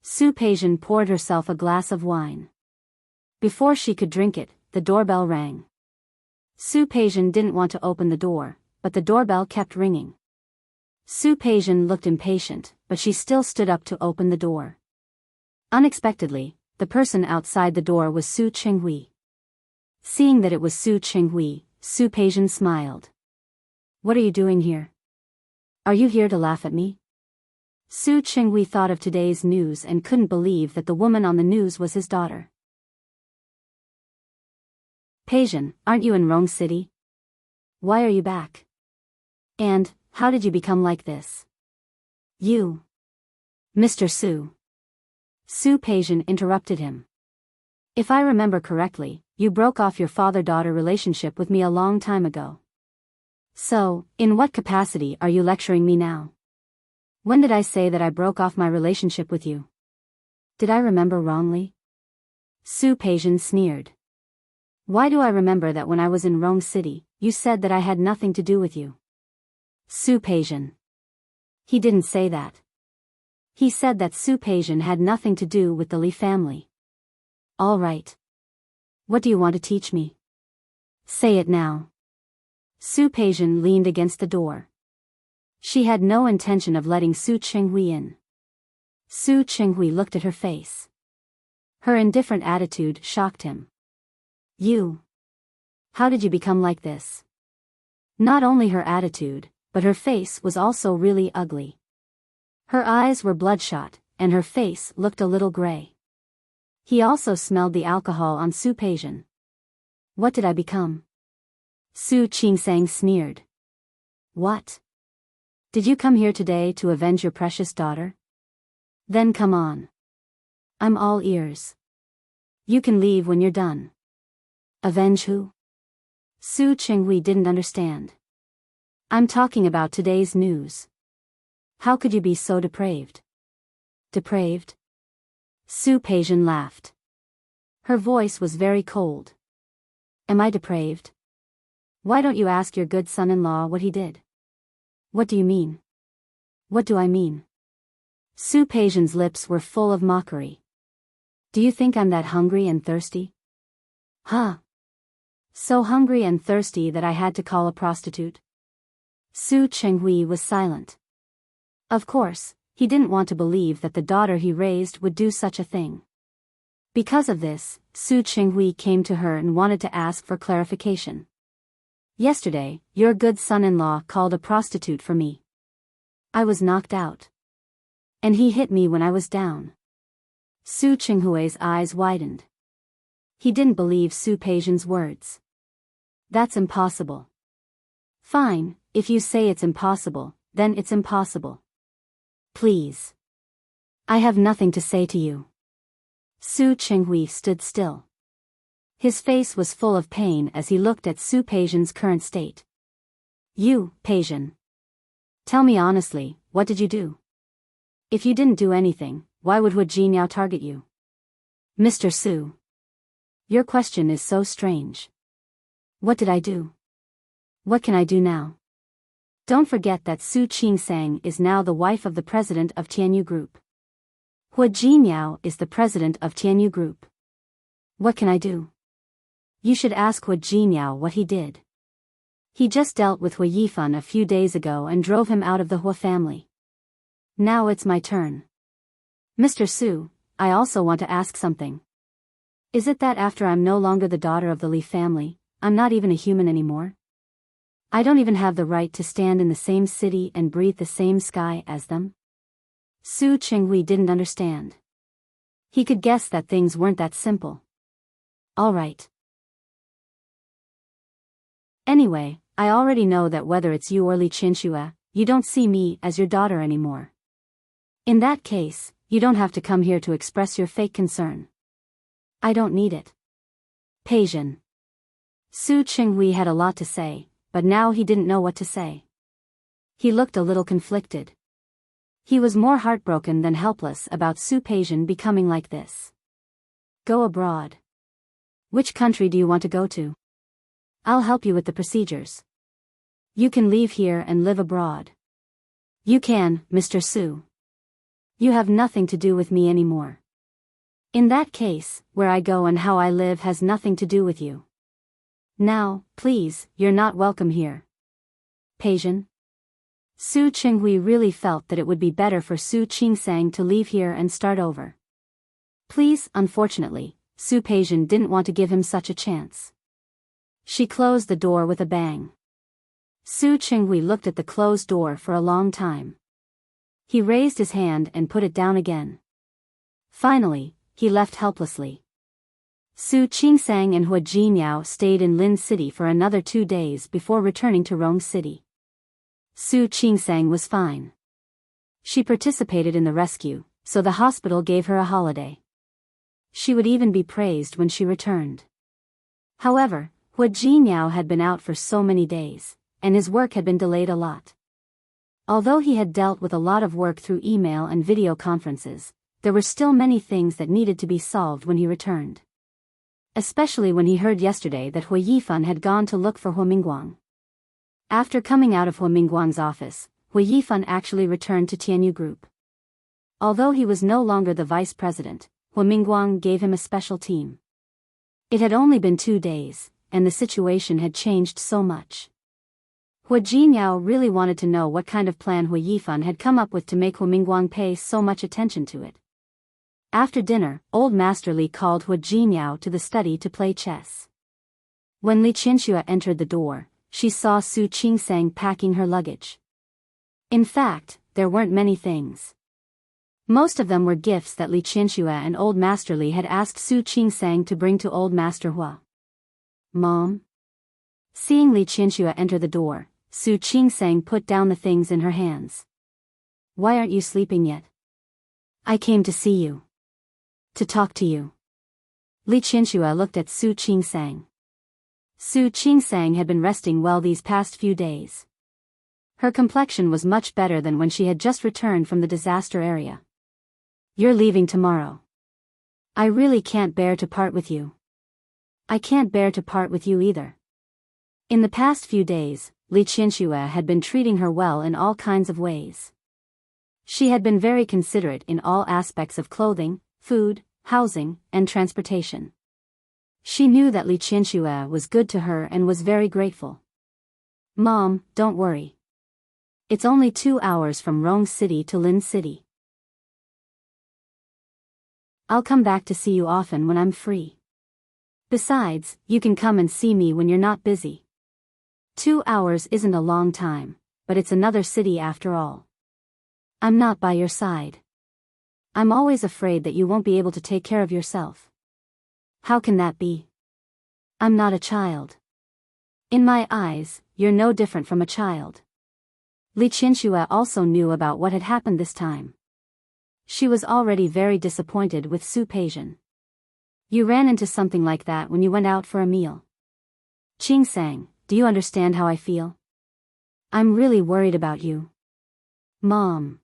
Su Peijian poured herself a glass of wine. Before she could drink it, the doorbell rang. Su Peijian didn't want to open the door, but the doorbell kept ringing. Su Peijian looked impatient, but she still stood up to open the door. Unexpectedly, the person outside the door was Su Qinghui. Seeing that it was Su Qinghui, Su Peijian smiled. What are you doing here? Are you here to laugh at me? Su Qinghui thought of today's news and couldn't believe that the woman on the news was his daughter. Peijian, aren't you in Rome City? Why are you back? And, how did you become like this? You. Mr. Su. Su Peijian interrupted him. If I remember correctly, you broke off your father-daughter relationship with me a long time ago. So, in what capacity are you lecturing me now? When did I say that I broke off my relationship with you? Did I remember wrongly? Su Peijian sneered. Why do I remember that when I was in Rome City, you said that I had nothing to do with you? Su Peijian. He didn't say that. He said that Su Peijian had nothing to do with the Li family. All right. What do you want to teach me? Say it now. Su Peijian leaned against the door. She had no intention of letting Su Qinghui in. Su Qinghui looked at her face. Her indifferent attitude shocked him. You. How did you become like this? Not only her attitude, but her face was also really ugly. Her eyes were bloodshot, and her face looked a little gray. He also smelled the alcohol on Su Peijian. What did I become? Su Qingsang sneered. What? Did you come here today to avenge your precious daughter? Then come on. I'm all ears. You can leave when you're done. Avenge who? Su Qinghui didn't understand. I'm talking about today's news. How could you be so depraved? Depraved? Su Peijian laughed. Her voice was very cold. Am I depraved? Why don't you ask your good son-in-law what he did? What do you mean? What do I mean? Su Peijian's lips were full of mockery. Do you think I'm that hungry and thirsty? Huh? So hungry and thirsty that I had to call a prostitute? Su Qinghui was silent. Of course, he didn't want to believe that the daughter he raised would do such a thing. Because of this, Su Qinghui came to her and wanted to ask for clarification. Yesterday, your good son-in-law called a prostitute for me. I was knocked out. And he hit me when I was down. Su Qinghui's eyes widened. He didn't believe Su Peijian's words. That's impossible. Fine, if you say it's impossible, then it's impossible. Please. I have nothing to say to you. Su Qinghui stood still. His face was full of pain as he looked at Su Peijian's current state. You, Peijian. Tell me honestly, what did you do? If you didn't do anything, why would Hu Jinyao target you? Mr. Su. Your question is so strange. What did I do? What can I do now? Don't forget that Su Qingsang is now the wife of the president of Tianyu Group. Hu Jinyao is the president of Tianyu Group. What can I do? You should ask Hu Jinyao what he did. He just dealt with Hu Yifan a few days ago and drove him out of the Hu family. Now it's my turn. Mr. Su, I also want to ask something. Is it that after I'm no longer the daughter of the Li family, I'm not even a human anymore? I don't even have the right to stand in the same city and breathe the same sky as them? Su Qinghui didn't understand. He could guess that things weren't that simple. All right. Anyway, I already know that whether it's you or Li Qinxue, you don't see me as your daughter anymore. In that case, you don't have to come here to express your fake concern. I don't need it. Peijian. Su Qinghui had a lot to say, but now he didn't know what to say. He looked a little conflicted. He was more heartbroken than helpless about Su Peijian becoming like this. Go abroad. Which country do you want to go to? I'll help you with the procedures. You can leave here and live abroad. You can, Mr. Su. You have nothing to do with me anymore. In that case, where I go and how I live has nothing to do with you. Now, please, you're not welcome here. Peijian. Su Qinghui really felt that it would be better for Su Qingsang to leave here and start over. Please, unfortunately, Su Peijian didn't want to give him such a chance. She closed the door with a bang. Su Qinghui looked at the closed door for a long time. He raised his hand and put it down again. Finally, he left helplessly. Su Qingsang and Hu Jinyao stayed in Lin City for another 2 days before returning to Rong City. Su Qingsang was fine. She participated in the rescue, so the hospital gave her a holiday. She would even be praised when she returned. However, Hu Jinyao had been out for so many days, and his work had been delayed a lot. Although he had dealt with a lot of work through email and video conferences, there were still many things that needed to be solved when he returned. Especially when he heard yesterday that Hu Yifan had gone to look for Hu Mingguang. After coming out of Hu Mingguang's office, Hu Yifan actually returned to Tianyu Group. Although he was no longer the vice president, Hu Mingguang gave him a special team. It had only been 2 days, and the situation had changed so much. Hua Jinyao really wanted to know what kind of plan Hua Yifan had come up with to make Hua Mingguang pay so much attention to it. After dinner, old Master Li called Hua Jinyao to the study to play chess. When Li Qianxue entered the door, she saw Su Qingsang packing her luggage. In fact, there weren't many things. Most of them were gifts that Li Qianxue and old Master Li had asked Su Qingsang to bring to old Master Hua. Mom? Seeing Li Qianxue enter the door, Su Qingsang put down the things in her hands. Why aren't you sleeping yet? I came to see you. To talk to you. Li Qianxue looked at Su Qingsang. Su Qingsang had been resting well these past few days. Her complexion was much better than when she had just returned from the disaster area. You're leaving tomorrow. I really can't bear to part with you. I can't bear to part with you either. In the past few days, Li Qianxue had been treating her well in all kinds of ways. She had been very considerate in all aspects of clothing, food, housing, and transportation. She knew that Li Qianxue was good to her and was very grateful. Mom, don't worry. It's only 2 hours from Rong City to Lin City. I'll come back to see you often when I'm free. Besides, you can come and see me when you're not busy. 2 hours isn't a long time, but it's another city after all. I'm not by your side. I'm always afraid that you won't be able to take care of yourself. How can that be? I'm not a child. In my eyes, you're no different from a child. Li Qianxue also knew about what had happened this time. She was already very disappointed with Su Peijian. You ran into something like that when you went out for a meal. Qingsang, do you understand how I feel? I'm really worried about you. Mom.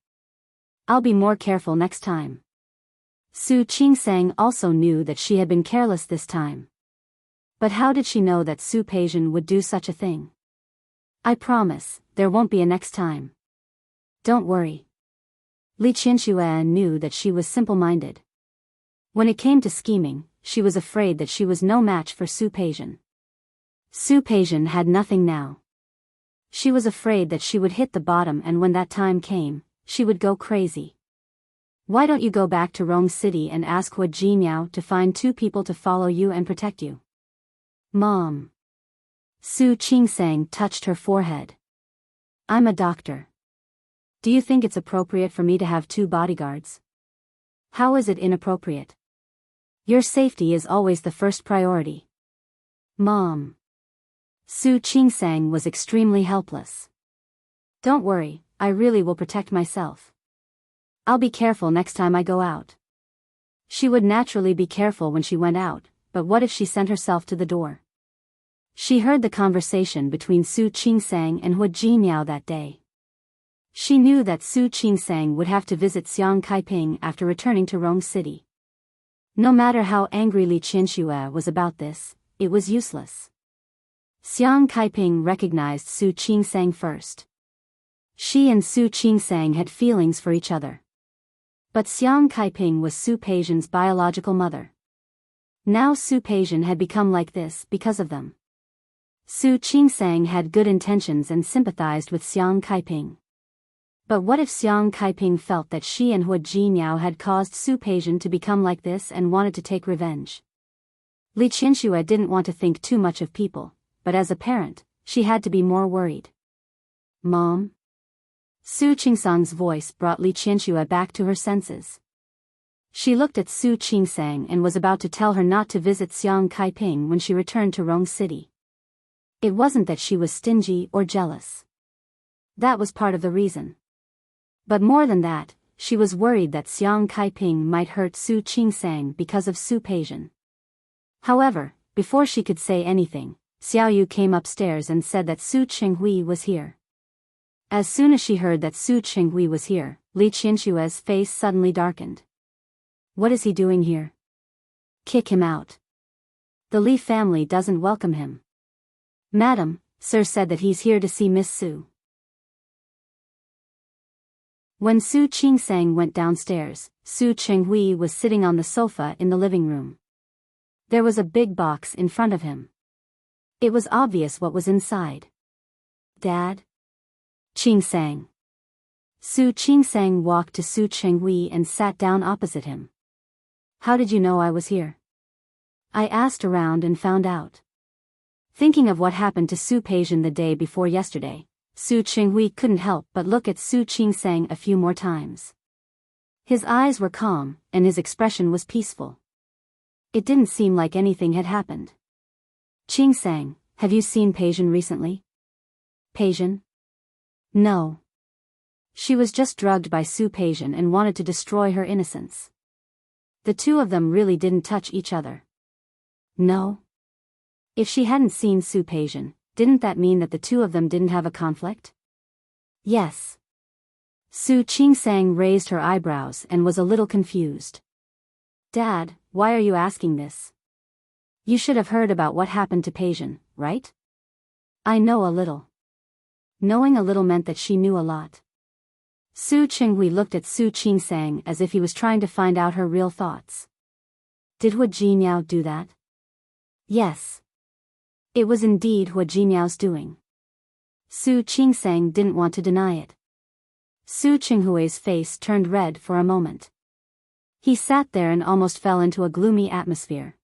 I'll be more careful next time. Su Qingsang also knew that she had been careless this time. But how did she know that Su Peijian would do such a thing? I promise, there won't be a next time. Don't worry. Li Qianxue knew that she was simple-minded. When it came to scheming, she was afraid that she was no match for Su Peijian. Su Peijian had nothing now. She was afraid that she would hit the bottom, and when that time came, she would go crazy. Why don't you go back to Rong City and ask Hua Jinyao to find 2 people to follow you and protect you? Mom. Su Qingsang touched her forehead. I'm a doctor. Do you think it's appropriate for me to have 2 bodyguards? How is it inappropriate? Your safety is always the first priority. Mom. Su Qingsang was extremely helpless. Don't worry, I really will protect myself. I'll be careful next time I go out. She would naturally be careful when she went out, but what if she sent herself to the door? She heard the conversation between Su Qingsang and Hua Jinyao that day. She knew that Su Qingsang would have to visit Xiang Kaiping after returning to Rong City. No matter how angry Li Qianxue was about this, it was useless. Xiang Kaiping recognized Su Qingsang first. She and Su Qingsang had feelings for each other. But Xiang Kaiping was Su Peijian's biological mother. Now Su Peijian had become like this because of them. Su Qingsang had good intentions and sympathized with Xiang Kaiping. But what if Xiang Kaiping felt that she and Hua Jinyao had caused Su Peijian to become like this and wanted to take revenge? Li Qianxue didn't want to think too much of people, but as a parent, she had to be more worried. Mom? Su Qingsang's voice brought Li Qianxue back to her senses. She looked at Su Qingsang and was about to tell her not to visit Xiang Kaiping when she returned to Rong City. It wasn't that she was stingy or jealous. That was part of the reason. But more than that, she was worried that Xiang Kaiping might hurt Su Qingsang because of Su Peijian. However, before she could say anything, Xiaoyu came upstairs and said that Su Qinghui was here. As soon as she heard that Su Qinghui was here, Li Qianxue's face suddenly darkened. What is he doing here? Kick him out. The Li family doesn't welcome him. Madam, sir said that he's here to see Miss Su. When Su Qingsang went downstairs, Su Qinghui was sitting on the sofa in the living room. There was a big box in front of him. It was obvious what was inside. Dad? Qing sang. Su Qingsang walked to Su Chenghui and sat down opposite him. How did you know I was here? I asked around and found out. Thinking of what happened to Su Peijian the day before yesterday, Su Chenghui couldn't help but look at Su Qingsang a few more times. His eyes were calm, and his expression was peaceful. It didn't seem like anything had happened. Qingsang, have you seen Peijian recently? Peijian? No. She was just drugged by Su Peijian and wanted to destroy her innocence. The two of them really didn't touch each other. No? If she hadn't seen Su Peijian, didn't that mean that the two of them didn't have a conflict? Yes. Su Qingsang raised her eyebrows and was a little confused. Dad, why are you asking this? You should have heard about what happened to Peijian, right? I know a little. Knowing a little meant that she knew a lot. Su Chenghui looked at Su Qingsang as if he was trying to find out her real thoughts. Did Hua Jinyao do that? Yes. It was indeed Hua Jinyao's doing. Su Qingsang didn't want to deny it. Su Chenghui's face turned red for a moment. He sat there and almost fell into a gloomy atmosphere.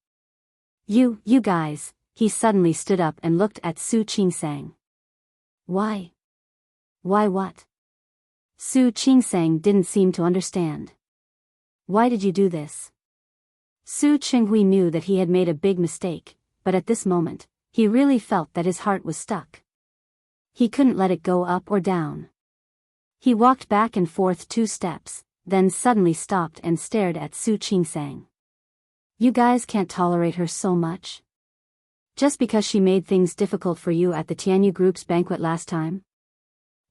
You guys, he suddenly stood up and looked at Su Qingsang. Why? Why what? Su Qingsang didn't seem to understand. Why did you do this? Su Chenghui knew that he had made a big mistake, but at this moment, he really felt that his heart was stuck. He couldn't let it go up or down. He walked back and forth 2 steps, then suddenly stopped and stared at Su Qingsang. You guys can't tolerate her so much? Just because she made things difficult for you at the Tianyu Group's banquet last time?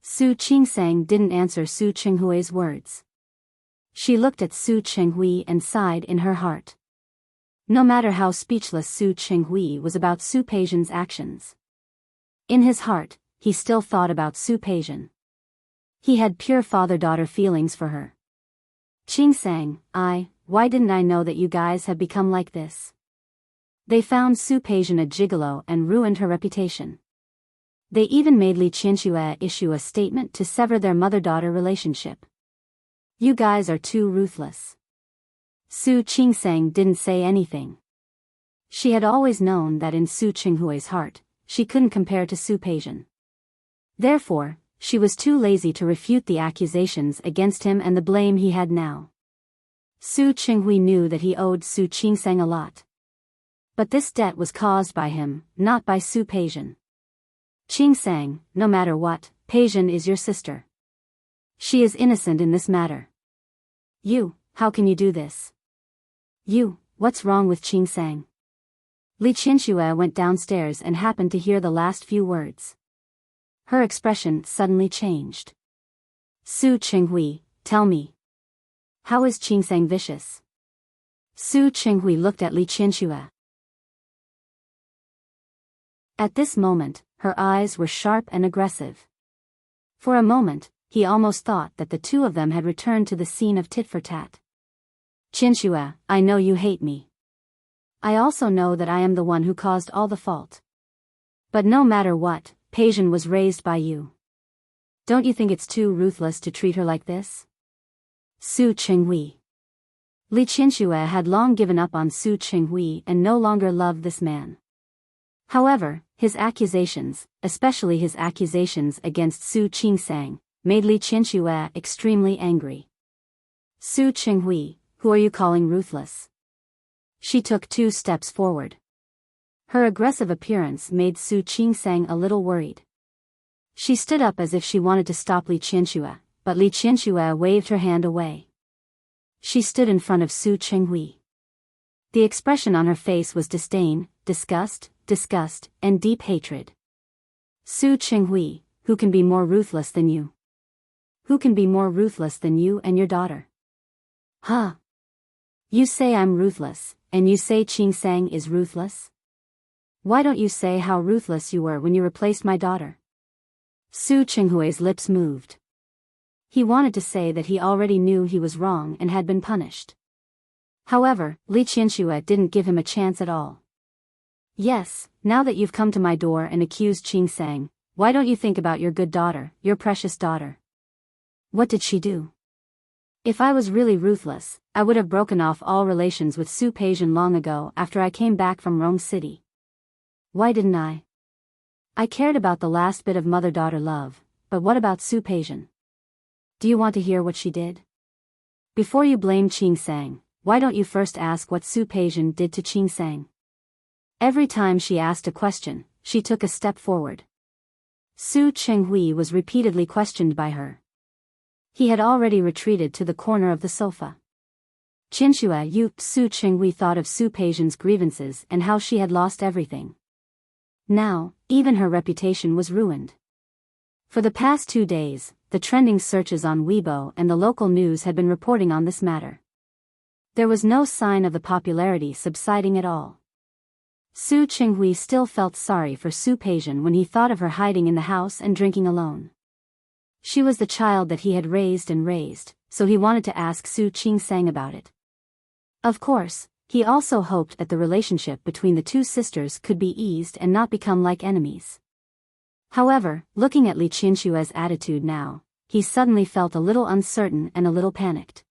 Su Qingsang didn't answer Su Chenghui's words. She looked at Su Chenghui and sighed in her heart. No matter how speechless Su Chenghui was about Su Peijian's actions, in his heart, he still thought about Su Peijian. He had pure father-daughter feelings for her. Qingsang, why didn't I know that you guys have become like this? They found Su Peijian a gigolo and ruined her reputation. They even made Li Qianxue issue a statement to sever their mother-daughter relationship. You guys are too ruthless. Su Qingsang didn't say anything. She had always known that in Su Chenghui's heart, she couldn't compare to Su Peijian. Therefore, she was too lazy to refute the accusations against him and the blame he had now. Su Chenghui knew that he owed Su Qingsang a lot. But this debt was caused by him, not by Su Peijian. Qingsang, no matter what, Peijian is your sister. She is innocent in this matter. How can you do this? What's wrong with Qingsang? Li Qianxue went downstairs and happened to hear the last few words. Her expression suddenly changed. Su Chenghui, tell me. How is Qingsang vicious? Su Chenghui looked at Li Qianxue. At this moment, her eyes were sharp and aggressive. For a moment, he almost thought that the two of them had returned to the scene of tit-for-tat. Qianxue, I know you hate me. I also know that I am the one who caused all the fault. But no matter what, Peijian was raised by you. Don't you think it's too ruthless to treat her like this? Su Chenghui. Li Qianxue had long given up on Su Chenghui and no longer loved this man. However, his accusations, especially his accusations against Su Qingsang, made Li Qianxue extremely angry. Su Chenghui, who are you calling ruthless? She took 2 steps forward. Her aggressive appearance made Su Qingsang a little worried. She stood up as if she wanted to stop Li Qianxue, but Li Qianxue waved her hand away. She stood in front of Su Chenghui. The expression on her face was disdain, disgust, and deep hatred. Su Chenghui, who can be more ruthless than you? Who can be more ruthless than you and your daughter? Huh? You say I'm ruthless, and you say Qingsang is ruthless? Why don't you say how ruthless you were when you replaced my daughter? Su Chenghui's lips moved. He wanted to say that he already knew he was wrong and had been punished. However, Li Qianxue didn't give him a chance at all. Yes, now that you've come to my door and accused Qing Sang, why don't you think about your good daughter, your precious daughter? What did she do? If I was really ruthless, I would have broken off all relations with Su Peijian long ago after I came back from Rome City. Why didn't I? I cared about the last bit of mother-daughter love, but what about Su Peijian? Do you want to hear what she did? Before you blame Qing Sang, why don't you first ask what Su Peijian did to Qing Sang? Every time she asked a question, she took a step forward. Su Chenghui was repeatedly questioned by her. He had already retreated to the corner of the sofa. Qianxue Yu Su Chenghui thought of Su Peijian's grievances and how she had lost everything. Now, even her reputation was ruined. For the past 2 days, the trending searches on Weibo and the local news had been reporting on this matter. There was no sign of the popularity subsiding at all. Su Chenghui still felt sorry for Su Peijian when he thought of her hiding in the house and drinking alone. She was the child that he had raised, so he wanted to ask Su Qing Sang about it. Of course, he also hoped that the relationship between the two sisters could be eased and not become like enemies. However, looking at Li Qianxue's attitude now, he suddenly felt a little uncertain and a little panicked.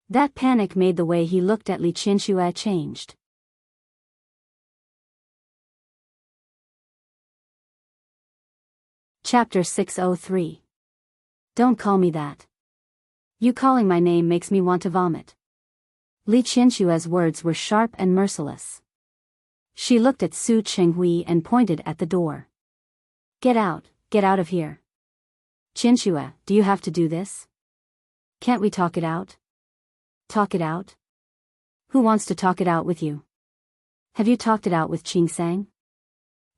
That panic made the way he looked at Li Qianxue changed. Chapter 603. Don't call me that. You calling my name makes me want to vomit. Li Qianxue's words were sharp and merciless. She looked at Su Chenghui and pointed at the door. Get out of here. Qianxue, do you have to do this? Can't we talk it out? Talk it out? Who wants to talk it out with you? Have you talked it out with Qing Sang?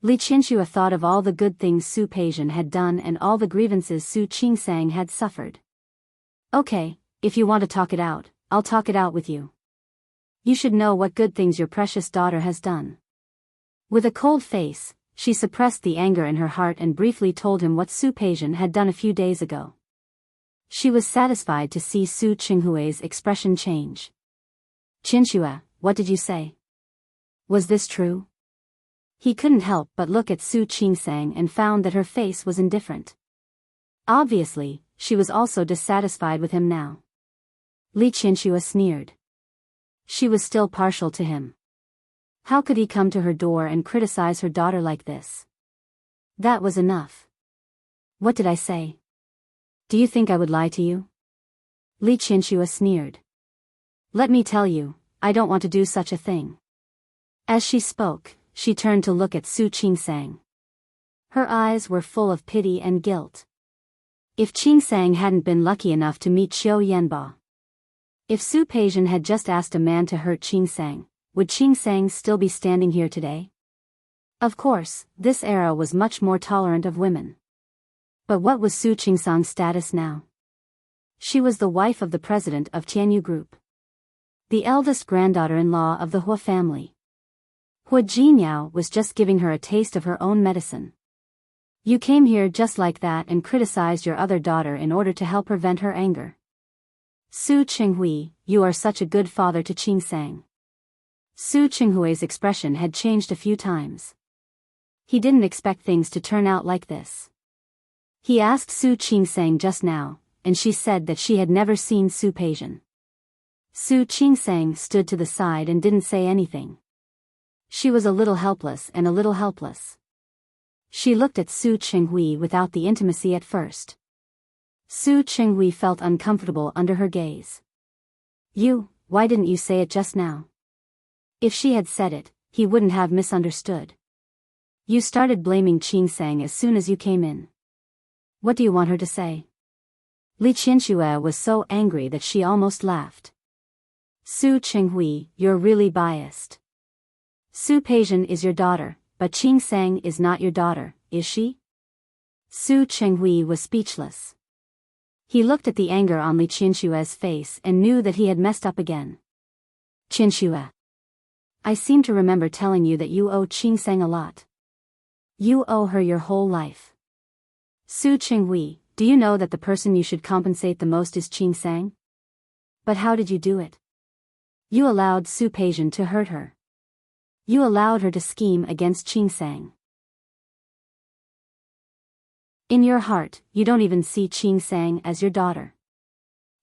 Li Qianxue thought of all the good things Su Peijian had done and all the grievances Su Qing Sang had suffered. Okay, if you want to talk it out, I'll talk it out with you. You should know what good things your precious daughter has done. With a cold face, she suppressed the anger in her heart and briefly told him what Su Peijian had done a few days ago. She was satisfied to see Su Chenghui's expression change. Qianxue, what did you say? Was this true? He couldn't help but look at Su Qing Sang and found that her face was indifferent. Obviously, she was also dissatisfied with him now. Li Qianxue sneered. She was still partial to him. How could he come to her door and criticize her daughter like this? That was enough. What did I say? Do you think I would lie to you? Li Qianxue sneered. Let me tell you, I don't want to do such a thing. As she spoke, she turned to look at Su Qing Sang. Her eyes were full of pity and guilt. If Qing Sang hadn't been lucky enough to meet Xiao Yanba. If Su Peijian had just asked a man to hurt Qing Sang, would Qing Sang still be standing here today? Of course, this era was much more tolerant of women. But what was Su Qing Sang's status now? She was the wife of the president of Tianyu Group. The eldest granddaughter-in-law of the Hua family. Hua Jinyao was just giving her a taste of her own medicine. You came here just like that and criticized your other daughter in order to help her vent her anger. Su Chenghui, you are such a good father to Qing Sang. Su Chenghui's expression had changed a few times. He didn't expect things to turn out like this. He asked Su Qing Sang just now, and she said that she had never seen Su Peijian. Su Qing Sang stood to the side and didn't say anything. She was a little helpless. She looked at Su Chenghui without the intimacy at first. Su Chenghui felt uncomfortable under her gaze. Why didn't you say it just now? If she had said it, he wouldn't have misunderstood. You started blaming Qing Sang as soon as you came in. What do you want her to say? Li Qianxue was so angry that she almost laughed. Su Chenghui, you're really biased. Su Peijian is your daughter, but Qing Sang is not your daughter, is she? Su Chenghui was speechless. He looked at the anger on Li Qianxue's face and knew that he had messed up again. Qianxue. I seem to remember telling you that you owe Qing Sang a lot. You owe her your whole life. Su Chenghui, do you know that the person you should compensate the most is Qing Sang? But how did you do it? You allowed Su Peijian to hurt her. You allowed her to scheme against Qingsang. In your heart, you don't even see Qingsang as your daughter.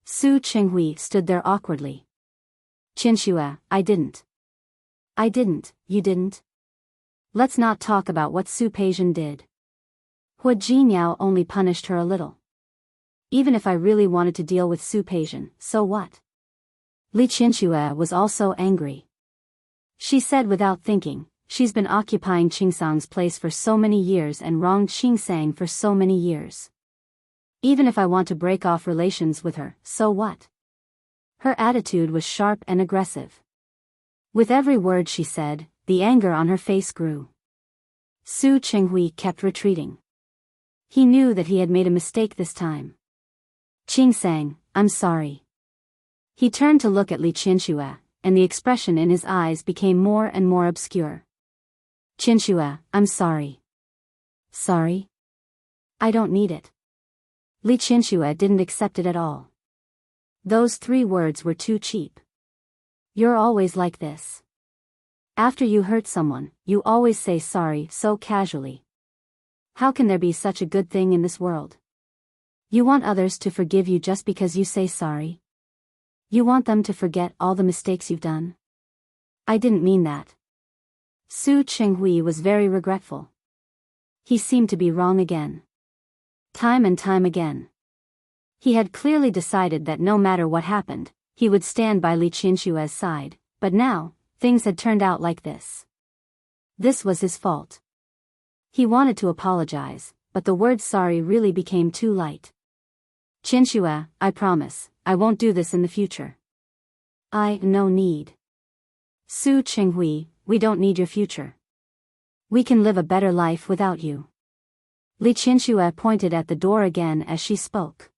Su Qinghui stood there awkwardly. Qinxue, I didn't. I didn't, you didn't? Let's not talk about what Su Peijian did. Hua Jinyao only punished her a little. Even if I really wanted to deal with Su Peijian, so what? Li Qinxue was also angry. She said without thinking, she's been occupying Qingsang's place for so many years and wronged Qingsang for so many years. Even if I want to break off relations with her, so what? Her attitude was sharp and aggressive. With every word she said, the anger on her face grew. Su Qinghui kept retreating. He knew that he had made a mistake this time. Qingsang, I'm sorry. He turned to look at Li Qinxue, and the expression in his eyes became more and more obscure. Qinxue, I'm sorry. Sorry? I don't need it. Li Qinxue didn't accept it at all. Those 3 words were too cheap. You're always like this. After you hurt someone, you always say sorry so casually. How can there be such a good thing in this world? You want others to forgive you just because you say sorry? You want them to forget all the mistakes you've done? I didn't mean that. Su Qinghui was very regretful. He seemed to be wrong again. Time and time again. He had clearly decided that no matter what happened, he would stand by Li Qinxue's side, but now, things had turned out like this. This was his fault. He wanted to apologize, but the word sorry really became too light. Qinxue, I promise, I won't do this in the future. No need. Su Qinghui, we don't need your future. We can live a better life without you. Li Qinxue pointed at the door again as she spoke.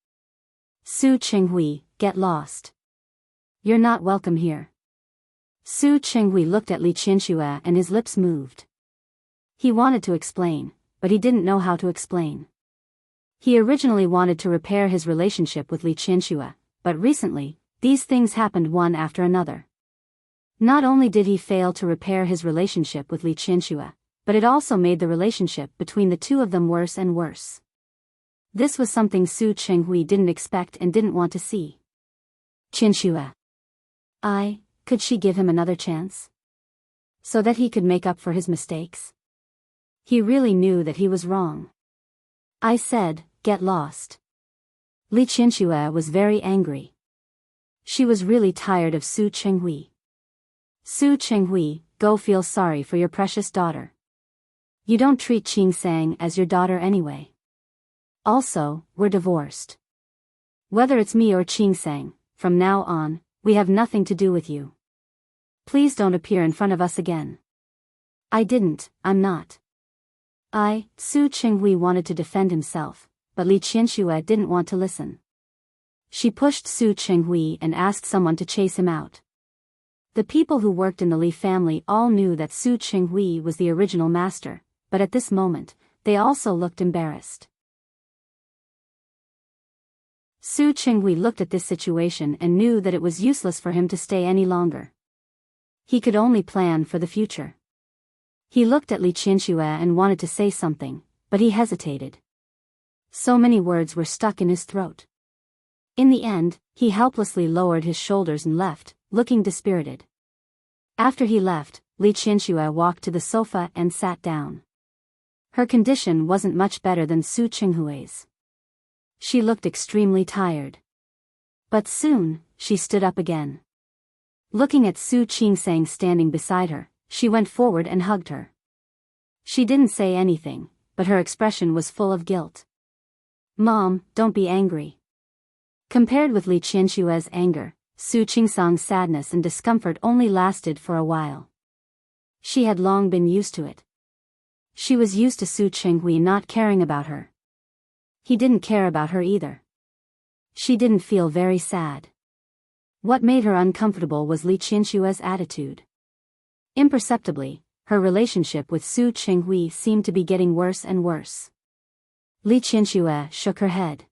Su Qinghui, get lost. You're not welcome here. Su Qinghui looked at Li Qinxue and his lips moved. He wanted to explain, but he didn't know how to explain. He originally wanted to repair his relationship with Li Qinxue, but recently, these things happened one after another. Not only did he fail to repair his relationship with Li Qinxue, but it also made the relationship between the two of them worse and worse. This was something Su Qinghui didn't expect and didn't want to see. Qinxue. Could she give him another chance? So that he could make up for his mistakes? He really knew that he was wrong. I said, get lost. Li Qinxue was very angry. She was really tired of Su Qinghui. Su Qinghui, go feel sorry for your precious daughter. You don't treat Qingsang as your daughter anyway. Also, we're divorced. Whether it's me or Qingsang, from now on, we have nothing to do with you. Please don't appear in front of us again. I'm not. Su Qinghui wanted to defend himself, but Li Qinxue didn't want to listen. She pushed Su Qinghui and asked someone to chase him out. The people who worked in the Li family all knew that Su Qinghui was the original master, but at this moment, they also looked embarrassed. Su Qinghui looked at this situation and knew that it was useless for him to stay any longer. He could only plan for the future. He looked at Li Qinxue and wanted to say something, but he hesitated. So many words were stuck in his throat. In the end, he helplessly lowered his shoulders and left, looking dispirited. After he left, Li Qinxue walked to the sofa and sat down. Her condition wasn't much better than Su Qinghui's. She looked extremely tired. But soon, she stood up again. Looking at Su Qingsang standing beside her, she went forward and hugged her. She didn't say anything, but her expression was full of guilt. Mom, don't be angry. Compared with Li Qinxue's anger, Su Qingsang's sadness and discomfort only lasted for a while. She had long been used to it. She was used to Su Qinghui not caring about her. He didn't care about her either. She didn't feel very sad. What made her uncomfortable was Li Qinxue's attitude. Imperceptibly, her relationship with Su Qinghui seemed to be getting worse and worse. Li Qinxue shook her head.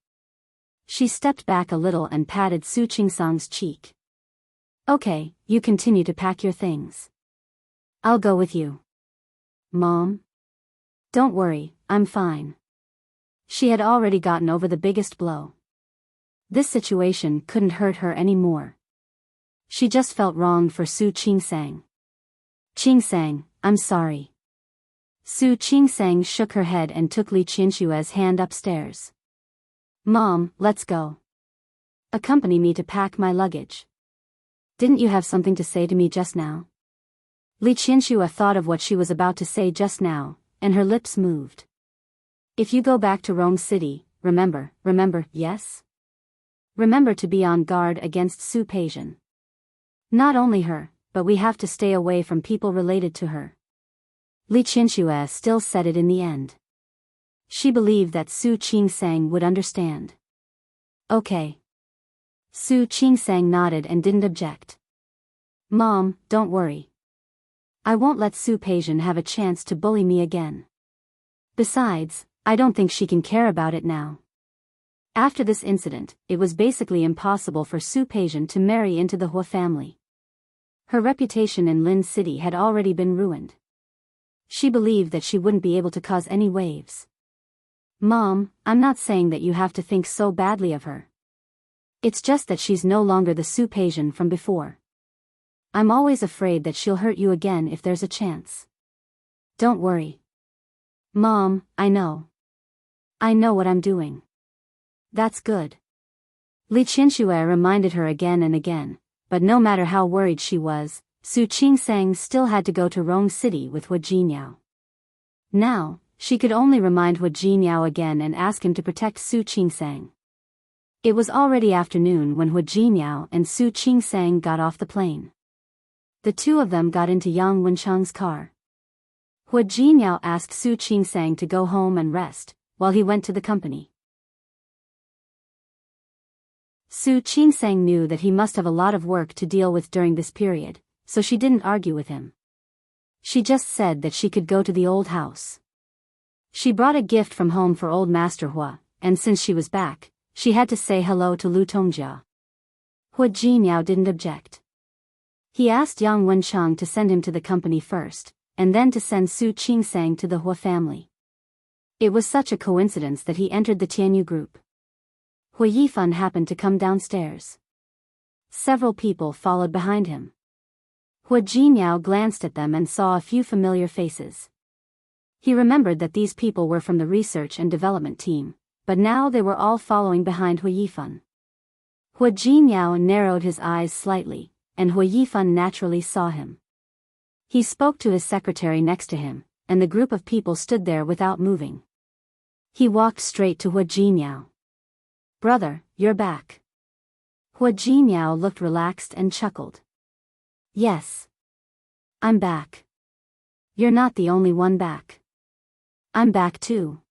She stepped back a little and patted Su Qingsang's cheek. Okay, you continue to pack your things. I'll go with you. Mom? Don't worry, I'm fine. She had already gotten over the biggest blow. This situation couldn't hurt her anymore. She just felt wronged for Su Qingsang. Qingsang, I'm sorry. Su Qingsang shook her head and took Li Qinshue's hand upstairs. Mom, let's go. Accompany me to pack my luggage. Didn't you have something to say to me just now? Li Qinshu thought of what she was about to say just now, and her lips moved. If you go back to Rome City, remember, yes? Remember to be on guard against Su Peijian. Not only her, but we have to stay away from people related to her. Li Qinshu still said it in the end. She believed that Su Qingsang would understand. Okay. Su Qingsang nodded and didn't object. Mom, don't worry. I won't let Su Peijian have a chance to bully me again. Besides, I don't think she can care about it now. After this incident, it was basically impossible for Su Peijian to marry into the Hua family. Her reputation in Lin City had already been ruined. She believed that she wouldn't be able to cause any waves. Mom, I'm not saying that you have to think so badly of her. It's just that she's no longer the Su Peijian from before. I'm always afraid that she'll hurt you again if there's a chance. Don't worry. Mom, I know. I know what I'm doing. That's good. Li Qinshu reminded her again and again, but no matter how worried she was, Su Qingsang still had to go to Rome City with Hua Jinyao. Now, she could only remind Hua Jinyao again and ask him to protect Su Qingsang. It was already afternoon when Hua Jinyao and Su Qingsang got off the plane. The two of them got into Yang Wenchang's car. Hua Jinyao asked Su Qingsang to go home and rest, while he went to the company. Su Qingsang knew that he must have a lot of work to deal with during this period, so she didn't argue with him. She just said that she could go to the old house. She brought a gift from home for old Master Hua, and since she was back, she had to say hello to Lu Tongjia. Hua Jinyao didn't object. He asked Yang Wenchang to send him to the company first, and then to send Su Qingsang to the Hua family. It was such a coincidence that he entered the Tianyu group. Hua Yifan happened to come downstairs. Several people followed behind him. Hua Jinyao glanced at them and saw a few familiar faces. He remembered that these people were from the research and development team, but now they were all following behind Hua Yifan. Hua Jinyao narrowed his eyes slightly, and Hua Yifan naturally saw him. He spoke to his secretary next to him, and the group of people stood there without moving. He walked straight to Hua Jinyao. Brother, you're back. Hua Jinyao looked relaxed and chuckled. Yes. I'm back. You're not the only one back. I'm back too.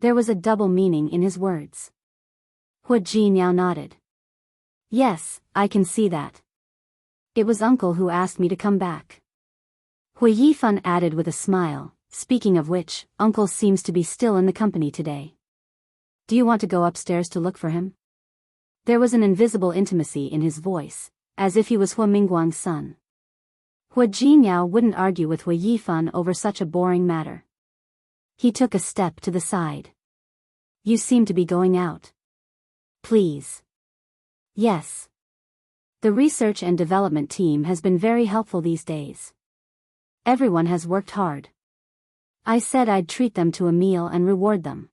There was a double meaning in his words. Hua Jinyao nodded. Yes, I can see that. It was Uncle who asked me to come back. Hua Yifan added with a smile, speaking of which, Uncle seems to be still in the company today. Do you want to go upstairs to look for him? There was an invisible intimacy in his voice, as if he was Hua Mingguang's son. Hua Jinyao wouldn't argue with Hua Yifan over such a boring matter. He took a step to the side. You seem to be going out. Please. Yes. The research and development team has been very helpful these days. Everyone has worked hard. I said I'd treat them to a meal and reward them.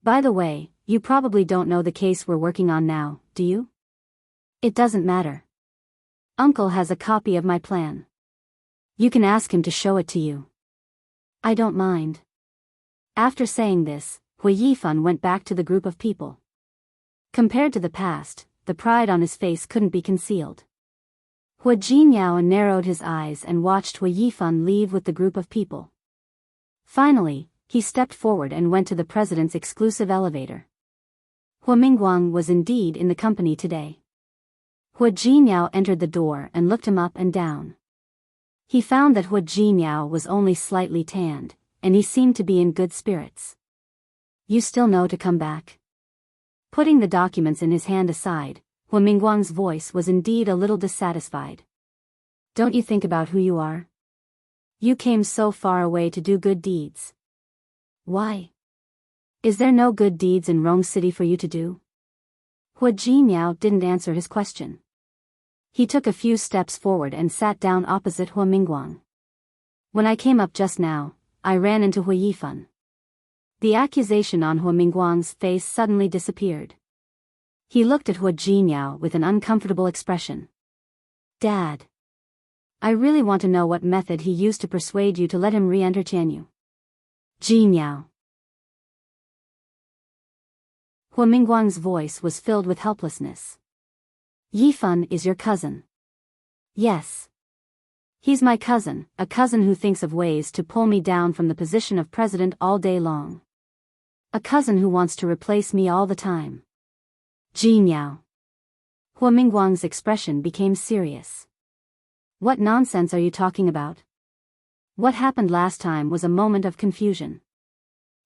By the way, you probably don't know the case we're working on now, do you? It doesn't matter. Uncle has a copy of my plan. You can ask him to show it to you. I don't mind. After saying this, Hua Yifan went back to the group of people. Compared to the past, the pride on his face couldn't be concealed. Hua Jinyao narrowed his eyes and watched Hua Yifan leave with the group of people. Finally, he stepped forward and went to the president's exclusive elevator. Hua Mingguang was indeed in the company today. Hua Jinyao entered the door and looked him up and down. He found that Hua Jinyao was only slightly tanned, and he seemed to be in good spirits. You still know to come back? Putting the documents in his hand aside, Hua Mingguang's voice was indeed a little dissatisfied. Don't you think about who you are? You came so far away to do good deeds. Why? Is there no good deeds in Rome City for you to do? Hua Jinmiao didn't answer his question. He took a few steps forward and sat down opposite Hua Mingguang. When I came up just now, I ran into Hua Yifan. The accusation on Hua Mingguang's face suddenly disappeared. He looked at Hua Jinmiao with an uncomfortable expression. Dad. I really want to know what method he used to persuade you to let him re-entertain you. Jinmiao. Hua Mingguang's voice was filled with helplessness. Yifan is your cousin. Yes. He's my cousin, a cousin who thinks of ways to pull me down from the position of president all day long. A cousin who wants to replace me all the time. Jinmiao. Hua Mingguang's expression became serious. What nonsense are you talking about? What happened last time was a moment of confusion.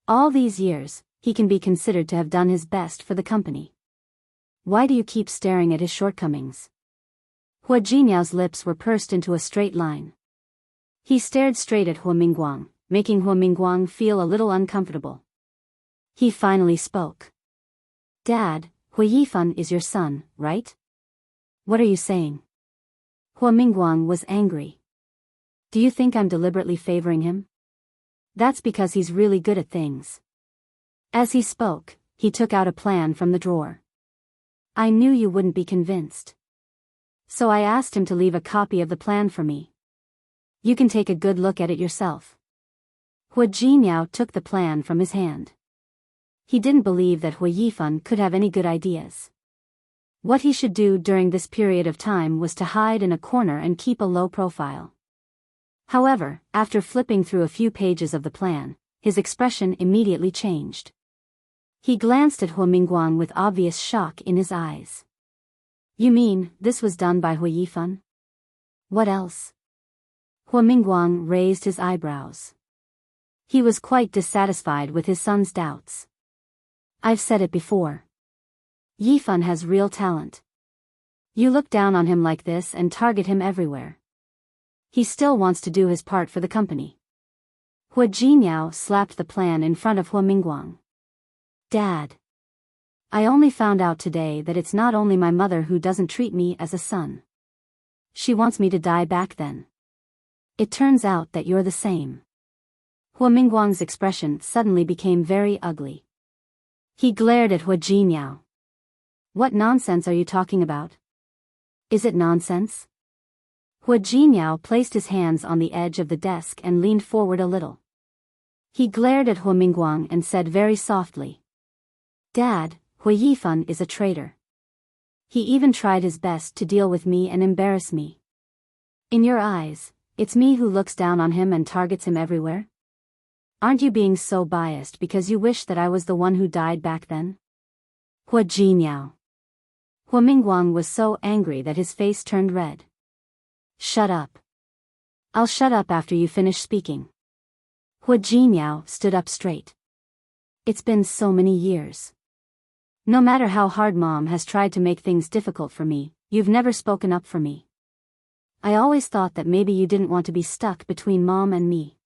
All these years, he can be considered to have done his best for the company. Why do you keep staring at his shortcomings? Hua Jinmiao's lips were pursed into a straight line. He stared straight at Hua Mingguang, making Hua Mingguang feel a little uncomfortable. He finally spoke. Dad, Hua Yifan is your son, right? What are you saying? Hua Mingguang was angry. Do you think I'm deliberately favoring him? That's because he's really good at things. As he spoke, he took out a plan from the drawer. I knew you wouldn't be convinced. So I asked him to leave a copy of the plan for me. You can take a good look at it yourself. Hua Jinmiao took the plan from his hand. He didn't believe that Hua Yifan could have any good ideas. What he should do during this period of time was to hide in a corner and keep a low profile. However, after flipping through a few pages of the plan, his expression immediately changed. He glanced at Hua Mingguang with obvious shock in his eyes. You mean, this was done by Hua Yifan? What else? Hua Mingguang raised his eyebrows. He was quite dissatisfied with his son's doubts. I've said it before. Yifan has real talent. You look down on him like this and target him everywhere. He still wants to do his part for the company. Hua Jinmiao slapped the plan in front of Hua Mingguang. Dad. I only found out today that it's not only my mother who doesn't treat me as a son. She wants me to die back then. It turns out that you're the same. Hua Mingguang's expression suddenly became very ugly. He glared at Hua Jinmiao. What nonsense are you talking about? Is it nonsense? Hua Jinmiao placed his hands on the edge of the desk and leaned forward a little. He glared at Hua Mingguang and said very softly. Dad, Hua Yifan is a traitor. He even tried his best to deal with me and embarrass me. In your eyes, it's me who looks down on him and targets him everywhere? Aren't you being so biased because you wish that I was the one who died back then? Hua Jinmiao. Hua Mingguang was so angry that his face turned red. Shut up. I'll shut up after you finish speaking. Hua Jinmiao stood up straight. It's been so many years. No matter how hard Mom has tried to make things difficult for me, you've never spoken up for me. I always thought that maybe you didn't want to be stuck between Mom and me.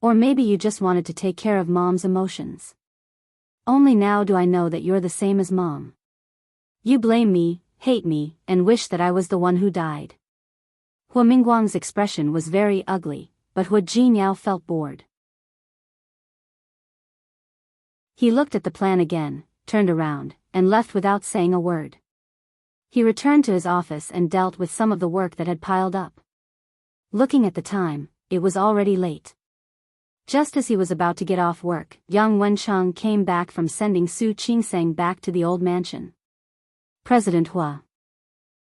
Or maybe you just wanted to take care of Mom's emotions. Only now do I know that you're the same as Mom. You blame me, hate me, and wish that I was the one who died. Hua Mingguang's expression was very ugly, but Hua Jinmiao felt bored. He looked at the plan again, turned around, and left without saying a word. He returned to his office and dealt with some of the work that had piled up. Looking at the time, it was already late. Just as he was about to get off work, Yang Wencheng came back from sending Su Qingseng back to the old mansion. President Hua.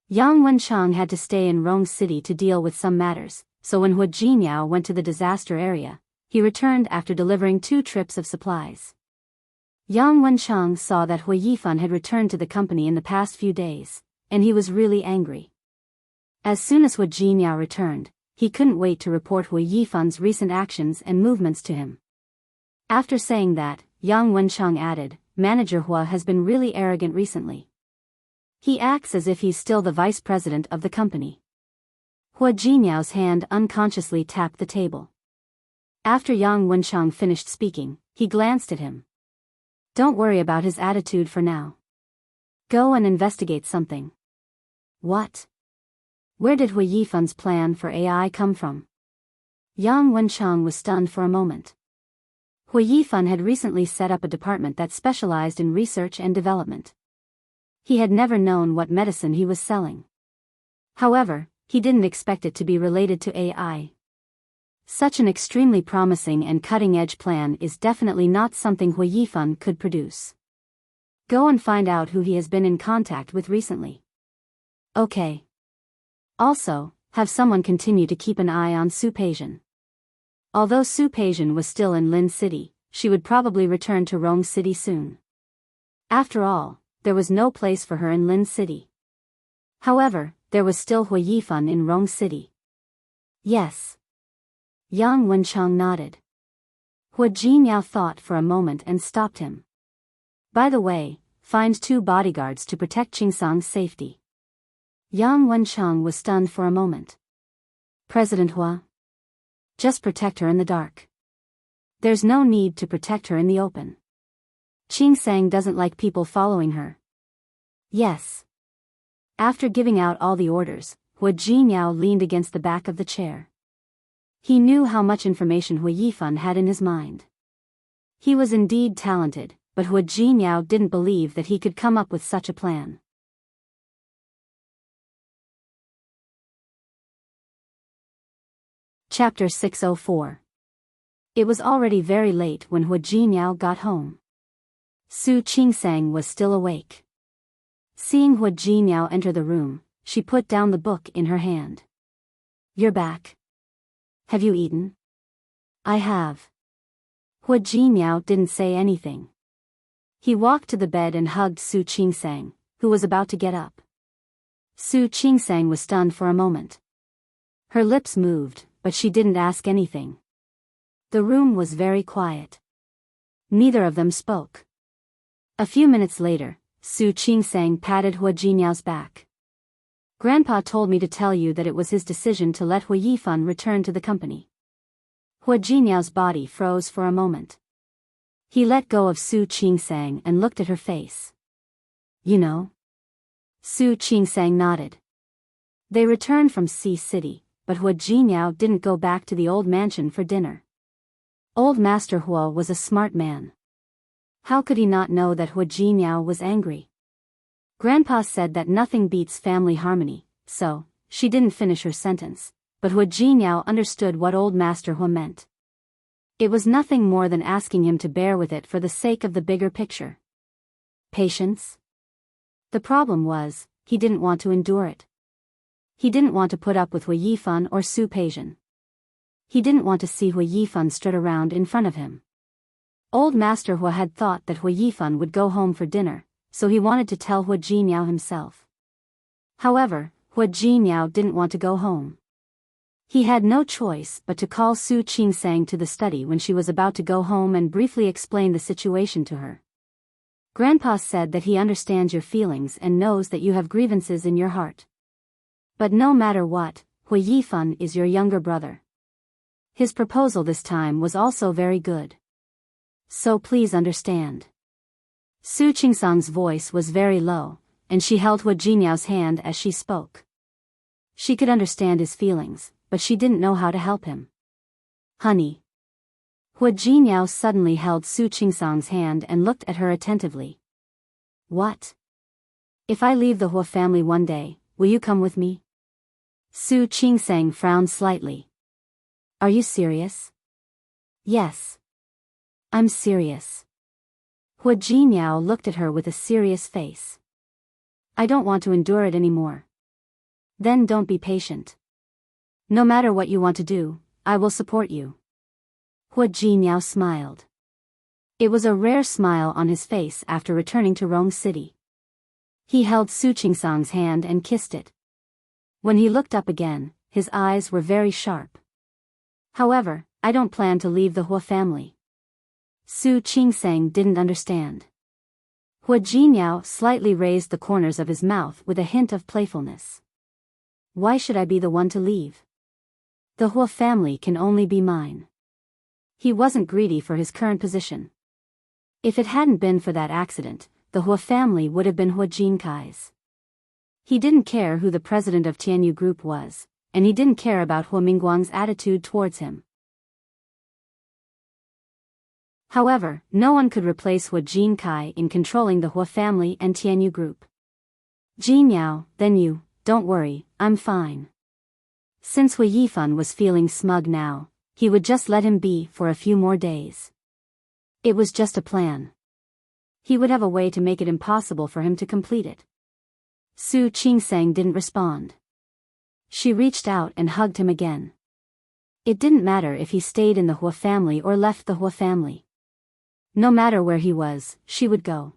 Yang Wencheng had to stay in Rome City to deal with some matters, so when Hua Jinmiao went to the disaster area, he returned after delivering 2 trips of supplies. Yang Wencheng saw that Hua Yifan had returned to the company in the past few days, and he was really angry. As soon as Hua Jinmiao returned, he couldn't wait to report Hua Yifan's recent actions and movements to him. After saying that, Yang Wencheng added, Manager Hua has been really arrogant recently. He acts as if he's still the vice president of the company. Hua Jinyao's hand unconsciously tapped the table. After Yang Wenchang finished speaking, he glanced at him. Don't worry about his attitude for now. Go and investigate something. What? Where did Hua Yifan's plan for AI come from? Yang Wenchang was stunned for a moment. Hua Yifan had recently set up a department that specialized in research and development. He had never known what medicine he was selling. However, he didn't expect it to be related to AI. Such an extremely promising and cutting-edge plan is definitely not something Hua Yifan could produce. Go and find out who he has been in contact with recently. Okay. Also, have someone continue to keep an eye on Su Peijian. Although Su Peijian was still in Lin City, she would probably return to Rong City soon. After all, there was no place for her in Lin City. However, there was still Hua Yifan in Rong City. Yes. Yang Wenchang nodded. Hua Jinyao thought for a moment and stopped him. By the way, find 2 bodyguards to protect Qingsang's safety. Yang Wenchang was stunned for a moment. President Hua? Just protect her in the dark. There's no need to protect her in the open. Qingsang doesn't like people following her. Yes. After giving out all the orders, Hua Jinyao leaned against the back of the chair. He knew how much information Hua Yifan had in his mind. He was indeed talented, but Hua Jinyao didn't believe that he could come up with such a plan. Chapter 604. It was already very late when Hua Jinyao got home. Su Qingsang was still awake. Seeing Hua Jinyao enter the room, she put down the book in her hand. You're back. Have you eaten? I have. Hua Jinyao didn't say anything. He walked to the bed and hugged Su Qingsang, who was about to get up. Su Qingsang was stunned for a moment. Her lips moved, but she didn't ask anything. The room was very quiet. Neither of them spoke. A few minutes later, Su Qingsang patted Hua Jinyao's back. Grandpa told me to tell you that it was his decision to let Hua Yifan return to the company. Hua Jinyao's body froze for a moment. He let go of Su Qingsang and looked at her face. You know? Su Qingsang nodded. They returned from Sea City, but Hua Jinyao didn't go back to the old mansion for dinner. Old Master Hua was a smart man. How could he not know that Hua Jinyao was angry? Grandpa said that nothing beats family harmony, so she didn't finish her sentence, but Hua Jinyao understood what Old Master Hua meant. It was nothing more than asking him to bear with it for the sake of the bigger picture. Patience? The problem was, he didn't want to endure it. He didn't want to put up with Hua Yifan or Su Peijian. He didn't want to see Hua Yifan strut around in front of him. Old Master Hua had thought that Hua Yifan would go home for dinner, so he wanted to tell Hua Jinyao himself. However, Hua Jinyao didn't want to go home. He had no choice but to call Su Qingsang to the study when she was about to go home and briefly explain the situation to her. Grandpa said that he understands your feelings and knows that you have grievances in your heart. But no matter what, Hua Yifan is your younger brother. His proposal this time was also very good. So please understand. Su Qingsang's voice was very low, and she held Hua Jinyao's hand as she spoke. She could understand his feelings, but she didn't know how to help him. Honey. Hua Jinyao suddenly held Su Qingsang's hand and looked at her attentively. What? If I leave the Hua family one day, will you come with me? Su Qingsang frowned slightly. Are you serious? Yes. I'm serious. Hua Jinyao looked at her with a serious face. I don't want to endure it anymore. Then don't be patient. No matter what you want to do, I will support you. Hua Jinyao smiled. It was a rare smile on his face after returning to Rong City. He held Su Qingsang's hand and kissed it. When he looked up again, his eyes were very sharp. However, I don't plan to leave the Hua family. Su Qingsang didn't understand. Hua Jinyao slightly raised the corners of his mouth with a hint of playfulness. Why should I be the one to leave? The Hua family can only be mine. He wasn't greedy for his current position. If it hadn't been for that accident, the Hua family would have been Hua Jinkai's. He didn't care who the president of Tianyu Group was, and he didn't care about Hua Mingguang's attitude towards him. However, no one could replace Hua Jinkai in controlling the Hua family and Tianyu Group. Jinyao, then you, don't worry, I'm fine. Since Hua Yifan was feeling smug now, he would just let him be for a few more days. It was just a plan. He would have a way to make it impossible for him to complete it. Su Qingsang didn't respond. She reached out and hugged him again. It didn't matter if he stayed in the Hua family or left the Hua family. No matter where he was, she would go.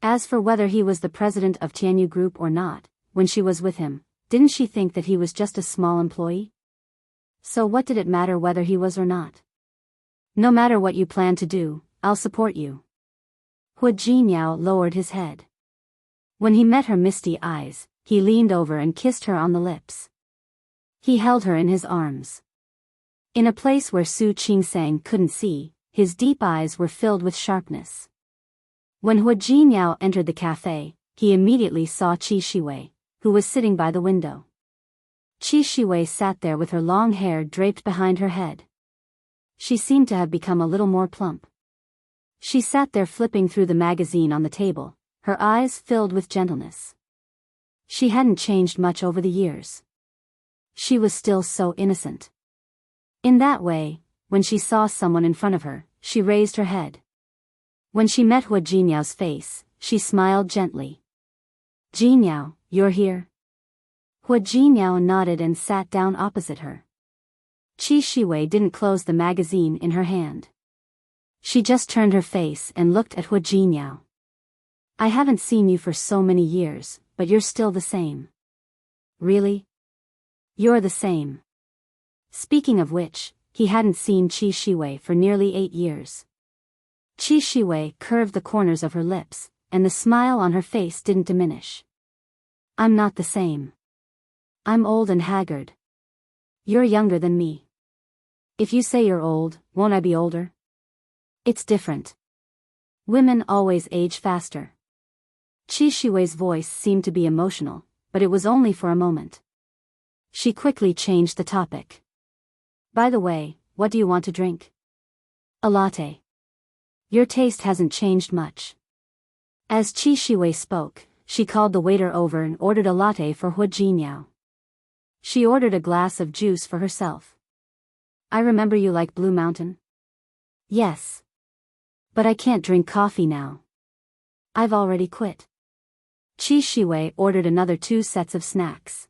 As for whether he was the president of Tianyu Group or not, when she was with him, didn't she think that he was just a small employee? So what did it matter whether he was or not? No matter what you plan to do, I'll support you. Hua Jinyao lowered his head. When he met her misty eyes, he leaned over and kissed her on the lips. He held her in his arms. In a place where Su Qingsang couldn't see, his deep eyes were filled with sharpness. When Hua Jinyao entered the cafe, he immediately saw Qi Shiwei, who was sitting by the window. Qi Shiwei sat there with her long hair draped behind her head. She seemed to have become a little more plump. She sat there flipping through the magazine on the table, her eyes filled with gentleness. She hadn't changed much over the years. She was still so innocent. In that way, when she saw someone in front of her, she raised her head. When she met Hua Jinyao's face, she smiled gently. Jinyao, you're here? Hua Jinyao nodded and sat down opposite her. Qi Shiwei didn't close the magazine in her hand. She just turned her face and looked at Hua Jinyao. I haven't seen you for so many years, but you're still the same. Really? You're the same. Speaking of which, he hadn't seen Qi Shiwei for nearly 8 years. Qi Shiwei curved the corners of her lips, and the smile on her face didn't diminish. I'm not the same. I'm old and haggard. You're younger than me. If you say you're old, won't I be older? It's different. Women always age faster. Qi Shiwei's voice seemed to be emotional, but it was only for a moment. She quickly changed the topic. By the way, what do you want to drink? A latte. Your taste hasn't changed much. As Qi Shiwei spoke, she called the waiter over and ordered a latte for Hua Jinyao. She ordered a glass of juice for herself. I remember you like Blue Mountain? Yes. But I can't drink coffee now. I've already quit. Qi Shiwei ordered another 2 sets of snacks.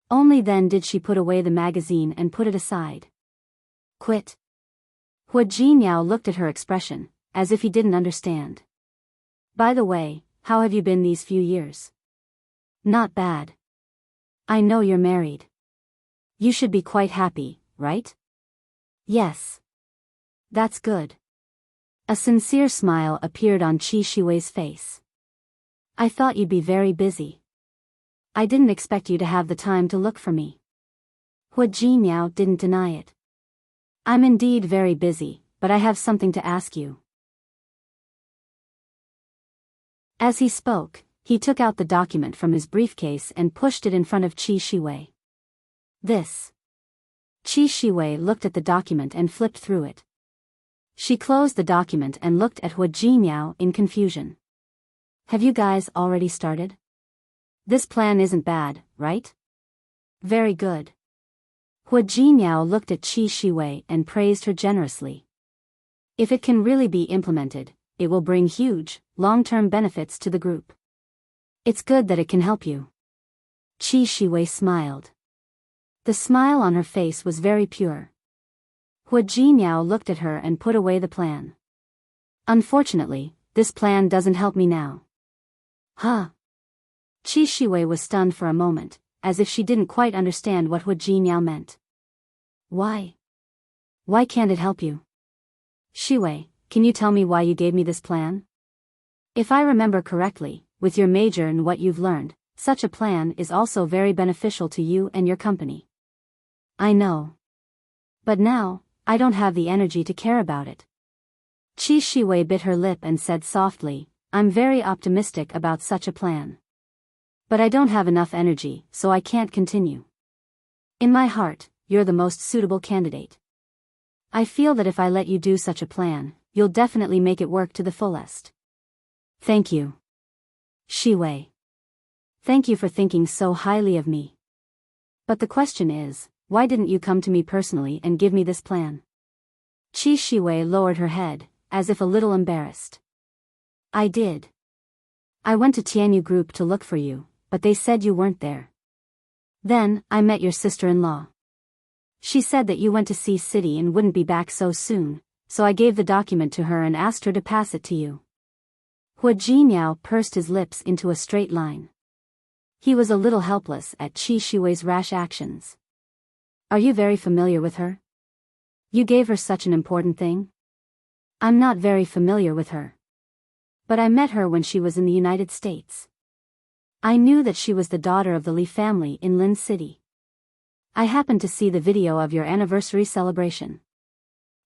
Only then did she put away the magazine and put it aside. Quit? Hua Jinyao looked at her expression, as if he didn't understand. By the way, how have you been these few years? Not bad. I know you're married. You should be quite happy, right? Yes. That's good. A sincere smile appeared on Qi Shiwei's face. I thought you'd be very busy. I didn't expect you to have the time to look for me. Hua Jinyao didn't deny it. I'm indeed very busy, but I have something to ask you. As he spoke, he took out the document from his briefcase and pushed it in front of Qi Shiwei. This. Qi Shiwei looked at the document and flipped through it. She closed the document and looked at Hua Jinyao in confusion. Have you guys already started? This plan isn't bad, right? Very good. Hua Jinyao looked at Qi Shiwei and praised her generously. If it can really be implemented, it will bring huge, long-term benefits to the group. It's good that it can help you. Qi Shiwei smiled. The smile on her face was very pure. Hua Jinyao looked at her and put away the plan. Unfortunately, this plan doesn't help me now. Huh? Qi Shiwei was stunned for a moment, as if she didn't quite understand what Hua Jinyao meant. Why? Why can't it help you? Shiwei, can you tell me why you gave me this plan? If I remember correctly, with your major and what you've learned, such a plan is also very beneficial to you and your company. I know. But now, I don't have the energy to care about it. Qi Shiwei bit her lip and said softly, I'm very optimistic about such a plan. But I don't have enough energy, so I can't continue. In my heart, you're the most suitable candidate. I feel that if I let you do such a plan, you'll definitely make it work to the fullest. Thank you. Shiwei. Thank you for thinking so highly of me. But the question is, why didn't you come to me personally and give me this plan? Qi Shiwei lowered her head, as if a little embarrassed. I did. I went to Tianyu Group to look for you, but they said you weren't there. Then, I met your sister-in-law. She said that you went to see City and wouldn't be back so soon, so I gave the document to her and asked her to pass it to you. Hua Jinyao pursed his lips into a straight line. He was a little helpless at Qi Shiwei's rash actions. Are you very familiar with her? You gave her such an important thing? I'm not very familiar with her. But I met her when she was in the United States. I knew that she was the daughter of the Li family in Lin City. I happened to see the video of your anniversary celebration.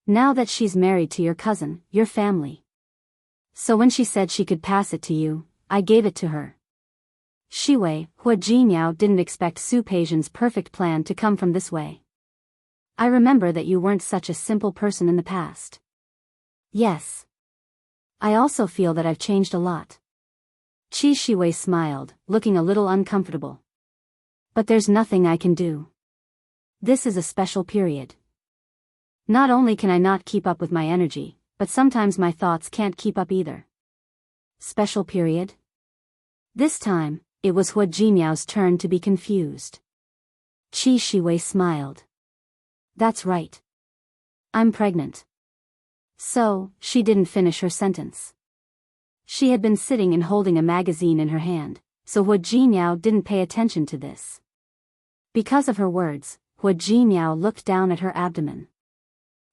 Now that she's married to your cousin, your family. So when she said she could pass it to you, I gave it to her. Shiwei, Hua Jinyao didn't expect Su Peijian's perfect plan to come from this way. I remember that you weren't such a simple person in the past. Yes. I also feel that I've changed a lot. Qi Shiwei smiled, looking a little uncomfortable. But there's nothing I can do. This is a special period. Not only can I not keep up with my energy, but sometimes my thoughts can't keep up either. Special period? This time, it was Hua Jinyao's turn to be confused. Qi Shiwei smiled. That's right. I'm pregnant. So, she didn't finish her sentence. She had been sitting and holding a magazine in her hand, so Hua Jinyao didn't pay attention to this. Because of her words, Hua Jinyao looked down at her abdomen.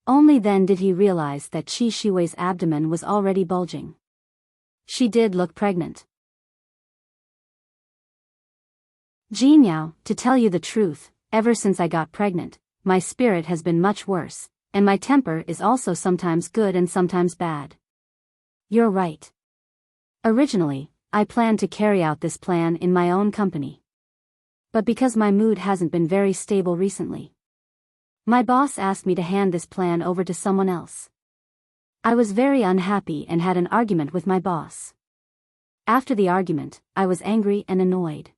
Only then did he realize that Qi Shiwei's abdomen was already bulging. She did look pregnant. Jinyao, to tell you the truth, ever since I got pregnant, my spirit has been much worse, and my temper is also sometimes good and sometimes bad. You're right. Originally, I planned to carry out this plan in my own company. But because my mood hasn't been very stable recently, my boss asked me to hand this plan over to someone else. I was very unhappy and had an argument with my boss. After the argument, I was angry and annoyed.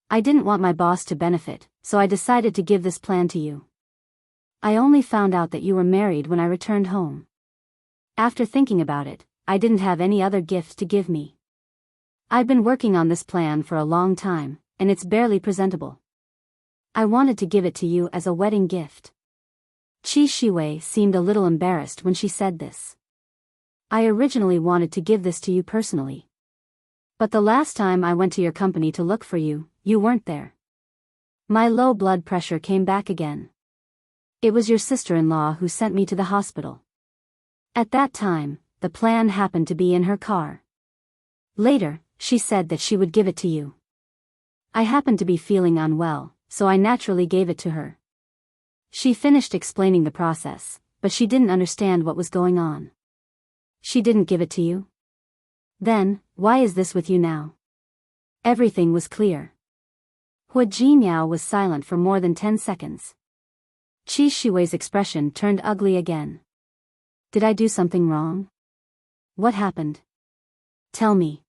I didn't want my boss to benefit, so I decided to give this plan to you. I only found out that you were married when I returned home. After thinking about it, I didn't have any other gift to give me. I've been working on this plan for a long time, and it's barely presentable. I wanted to give it to you as a wedding gift. Qi Shiwei seemed a little embarrassed when she said this. I originally wanted to give this to you personally. But the last time I went to your company to look for you, you weren't there. My low blood pressure came back again. It was your sister-in-law who sent me to the hospital. At that time, the plan happened to be in her car. Later, she said that she would give it to you. I happened to be feeling unwell, so I naturally gave it to her. She finished explaining the process, but she didn't understand what was going on. She didn't give it to you? Then, why is this with you now? Everything was clear. Hua Jinyao was silent for more than 10 seconds. Qi Shiwei's expression turned ugly again. Did I do something wrong? What happened? Tell me.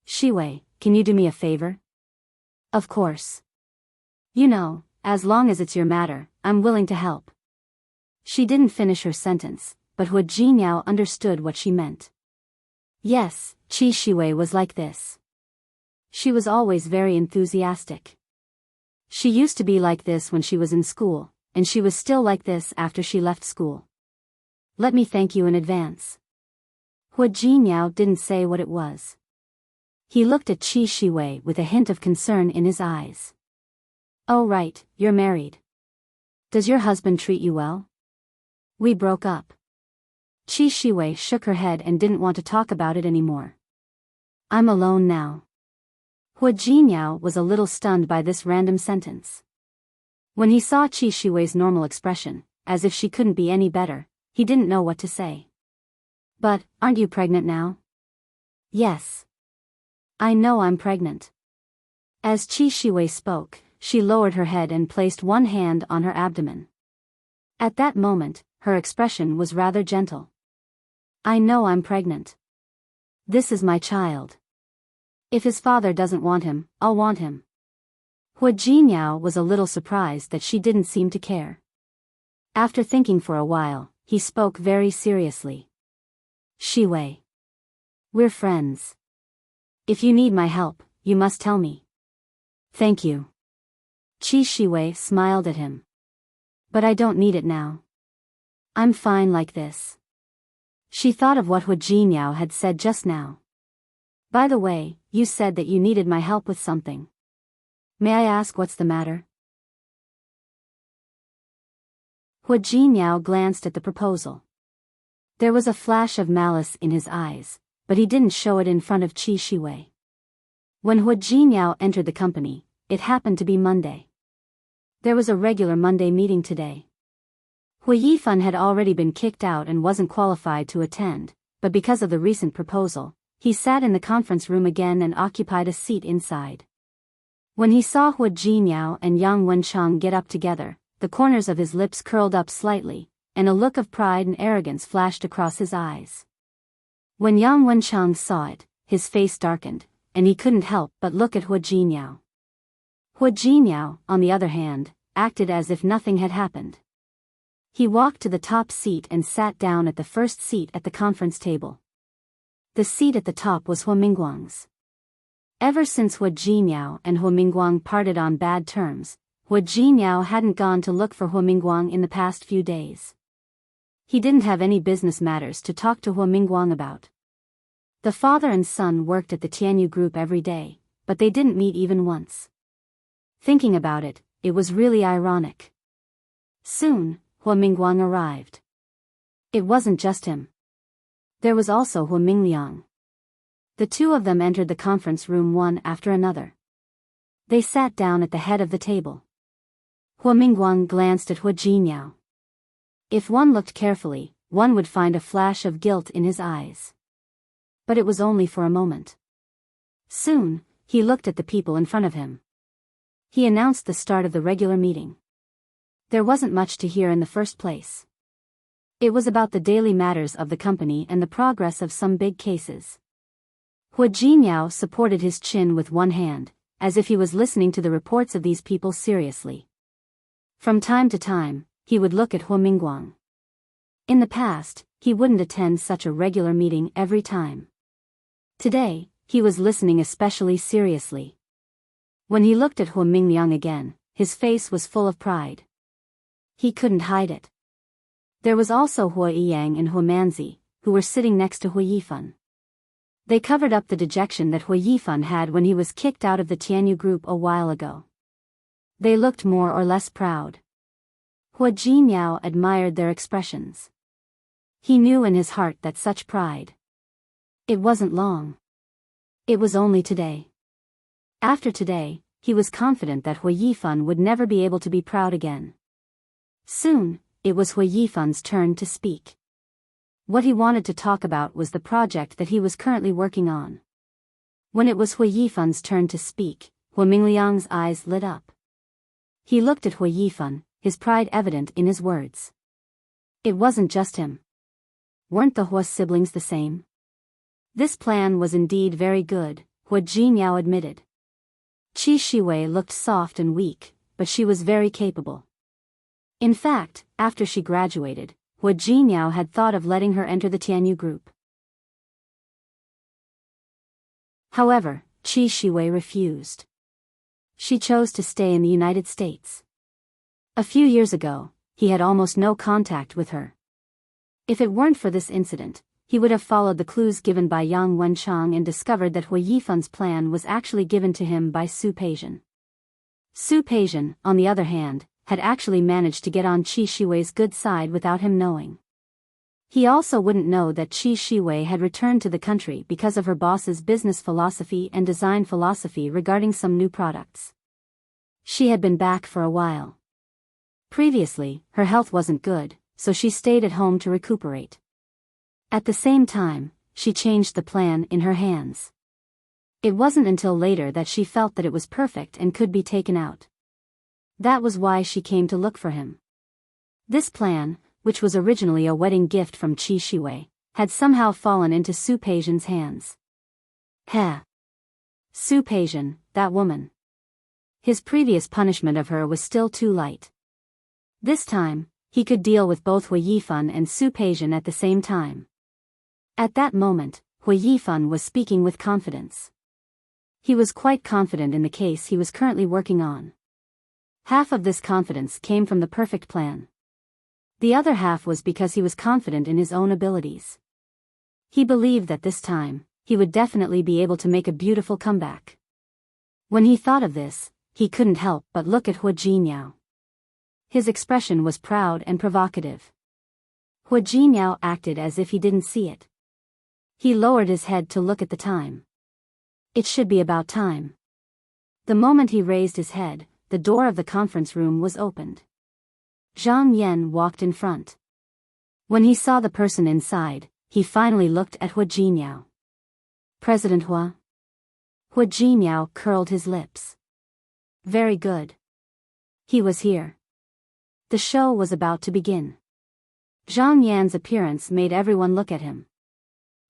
Shiwei, can you do me a favor? Of course. You know, as long as it's your matter, I'm willing to help. She didn't finish her sentence, but Hua Jinyao understood what she meant. Yes, Qi Shiwei was like this. She was always very enthusiastic. She used to be like this when she was in school, and she was still like this after she left school. Let me thank you in advance. Hua Jinyao didn't say what it was. He looked at Qi Shiwei with a hint of concern in his eyes. Oh right, you're married. Does your husband treat you well? We broke up. Qi Shiwei shook her head and didn't want to talk about it anymore. I'm alone now. Hua Jinyao was a little stunned by this random sentence. When he saw Qi Shiwei's normal expression, as if she couldn't be any better, he didn't know what to say. But, aren't you pregnant now? Yes. I know I'm pregnant. As Qi Shiwei spoke, she lowered her head and placed one hand on her abdomen. At that moment, her expression was rather gentle. I know I'm pregnant. This is my child. If his father doesn't want him, I'll want him. Hua Jinyao was a little surprised that she didn't seem to care. After thinking for a while, he spoke very seriously. Shiwei. We're friends. If you need my help, you must tell me. Thank you. Qi Shiwei smiled at him. But I don't need it now. I'm fine like this. She thought of what Hua Jinyao had said just now. By the way, you said that you needed my help with something. May I ask what's the matter? Hua Jinyao glanced at the proposal. There was a flash of malice in his eyes, but he didn't show it in front of Qi Shiwei. When Hua Jinyao entered the company, it happened to be Monday. There was a regular Monday meeting today. Hua Yifan had already been kicked out and wasn't qualified to attend, but because of the recent proposal, he sat in the conference room again and occupied a seat inside. When he saw Hua Jinyao and Yang Wenchang get up together, the corners of his lips curled up slightly, and a look of pride and arrogance flashed across his eyes. When Yang Wenchang saw it, his face darkened, and he couldn't help but look at Hua Jinyao. Hua Jinyao, on the other hand, acted as if nothing had happened. He walked to the top seat and sat down at the first seat at the conference table. The seat at the top was Hua Mingguang's. Ever since Hua Jinyao and Hua Mingguang parted on bad terms, Hua Jinyao hadn't gone to look for Hua Mingguang in the past few days. He didn't have any business matters to talk to Hua Mingguang about. The father and son worked at the Tianyu group every day, but they didn't meet even once. Thinking about it, it was really ironic. Soon, Hua Mingguang arrived. It wasn't just him. There was also Hua Mingliang. The two of them entered the conference room one after another. They sat down at the head of the table. Hua Mingguang glanced at Hua Jinyao. If one looked carefully, one would find a flash of guilt in his eyes. But it was only for a moment. Soon, he looked at the people in front of him. He announced the start of the regular meeting. There wasn't much to hear in the first place. It was about the daily matters of the company and the progress of some big cases. Hua Jinyao supported his chin with one hand, as if he was listening to the reports of these people seriously. From time to time, he would look at Hua Mingguang. In the past, he wouldn't attend such a regular meeting every time. Today, he was listening especially seriously. When he looked at Hua Mingliang again, his face was full of pride. He couldn't hide it. There was also Hua Yiyang and Hua Manzi, who were sitting next to Hua Yifan. They covered up the dejection that Hua Yifan had when he was kicked out of the Tianyu group a while ago. They looked more or less proud. Hua Jinyao admired their expressions. He knew in his heart that such pride. It wasn't long. It was only today. After today, he was confident that Hua Yifan would never be able to be proud again. Soon, it was Hua Yifan's turn to speak. What he wanted to talk about was the project that he was currently working on. When it was Hua Yifan's turn to speak, Hua Mingliang's eyes lit up. He looked at Hua Yifan, his pride evident in his words. It wasn't just him. Weren't the Hua siblings the same? This plan was indeed very good, Hua Jinyao admitted. Qi Shiwei looked soft and weak, but she was very capable. In fact, after she graduated, Hua Jinyao had thought of letting her enter the Tianyu group. However, Qi Shiwei refused. She chose to stay in the United States. A few years ago, he had almost no contact with her. If it weren't for this incident, he would have followed the clues given by Yang Wenchang and discovered that Hua Yifan's plan was actually given to him by Su Peijian. Su Peijian, on the other hand, had actually managed to get on Qi Shiwei's good side without him knowing. He also wouldn't know that Qi Shiwei had returned to the country because of her boss's business philosophy and design philosophy regarding some new products. She had been back for a while. Previously, her health wasn't good, so she stayed at home to recuperate. At the same time, she changed the plan in her hands. It wasn't until later that she felt that it was perfect and could be taken out. That was why she came to look for him. This plan, which was originally a wedding gift from Qi Shiwei, had somehow fallen into Su Peijian's hands. Su Peijian, that woman. His previous punishment of her was still too light. This time, he could deal with both Hui Yifan and Su Peijian at the same time. At that moment, Hui Yifan was speaking with confidence. He was quite confident in the case he was currently working on. Half of this confidence came from the perfect plan. The other half was because he was confident in his own abilities. He believed that this time, he would definitely be able to make a beautiful comeback. When he thought of this, he couldn't help but look at Hu Jinyao. His expression was proud and provocative. Hu Jinyao acted as if he didn't see it. He lowered his head to look at the time. It should be about time. The moment he raised his head, the door of the conference room was opened. Zhang Yan walked in front. When he saw the person inside, he finally looked at Hu Jinyao. President Hua? Hu Jinyao curled his lips. Very good. He was here. The show was about to begin. Zhang Yan's appearance made everyone look at him.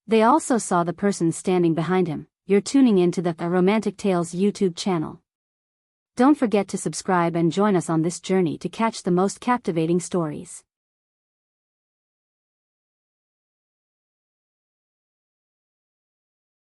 They also saw the person standing behind him. You're tuning into the Romantic Tales YouTube channel. Don't forget to subscribe and join us on this journey to catch the most captivating stories.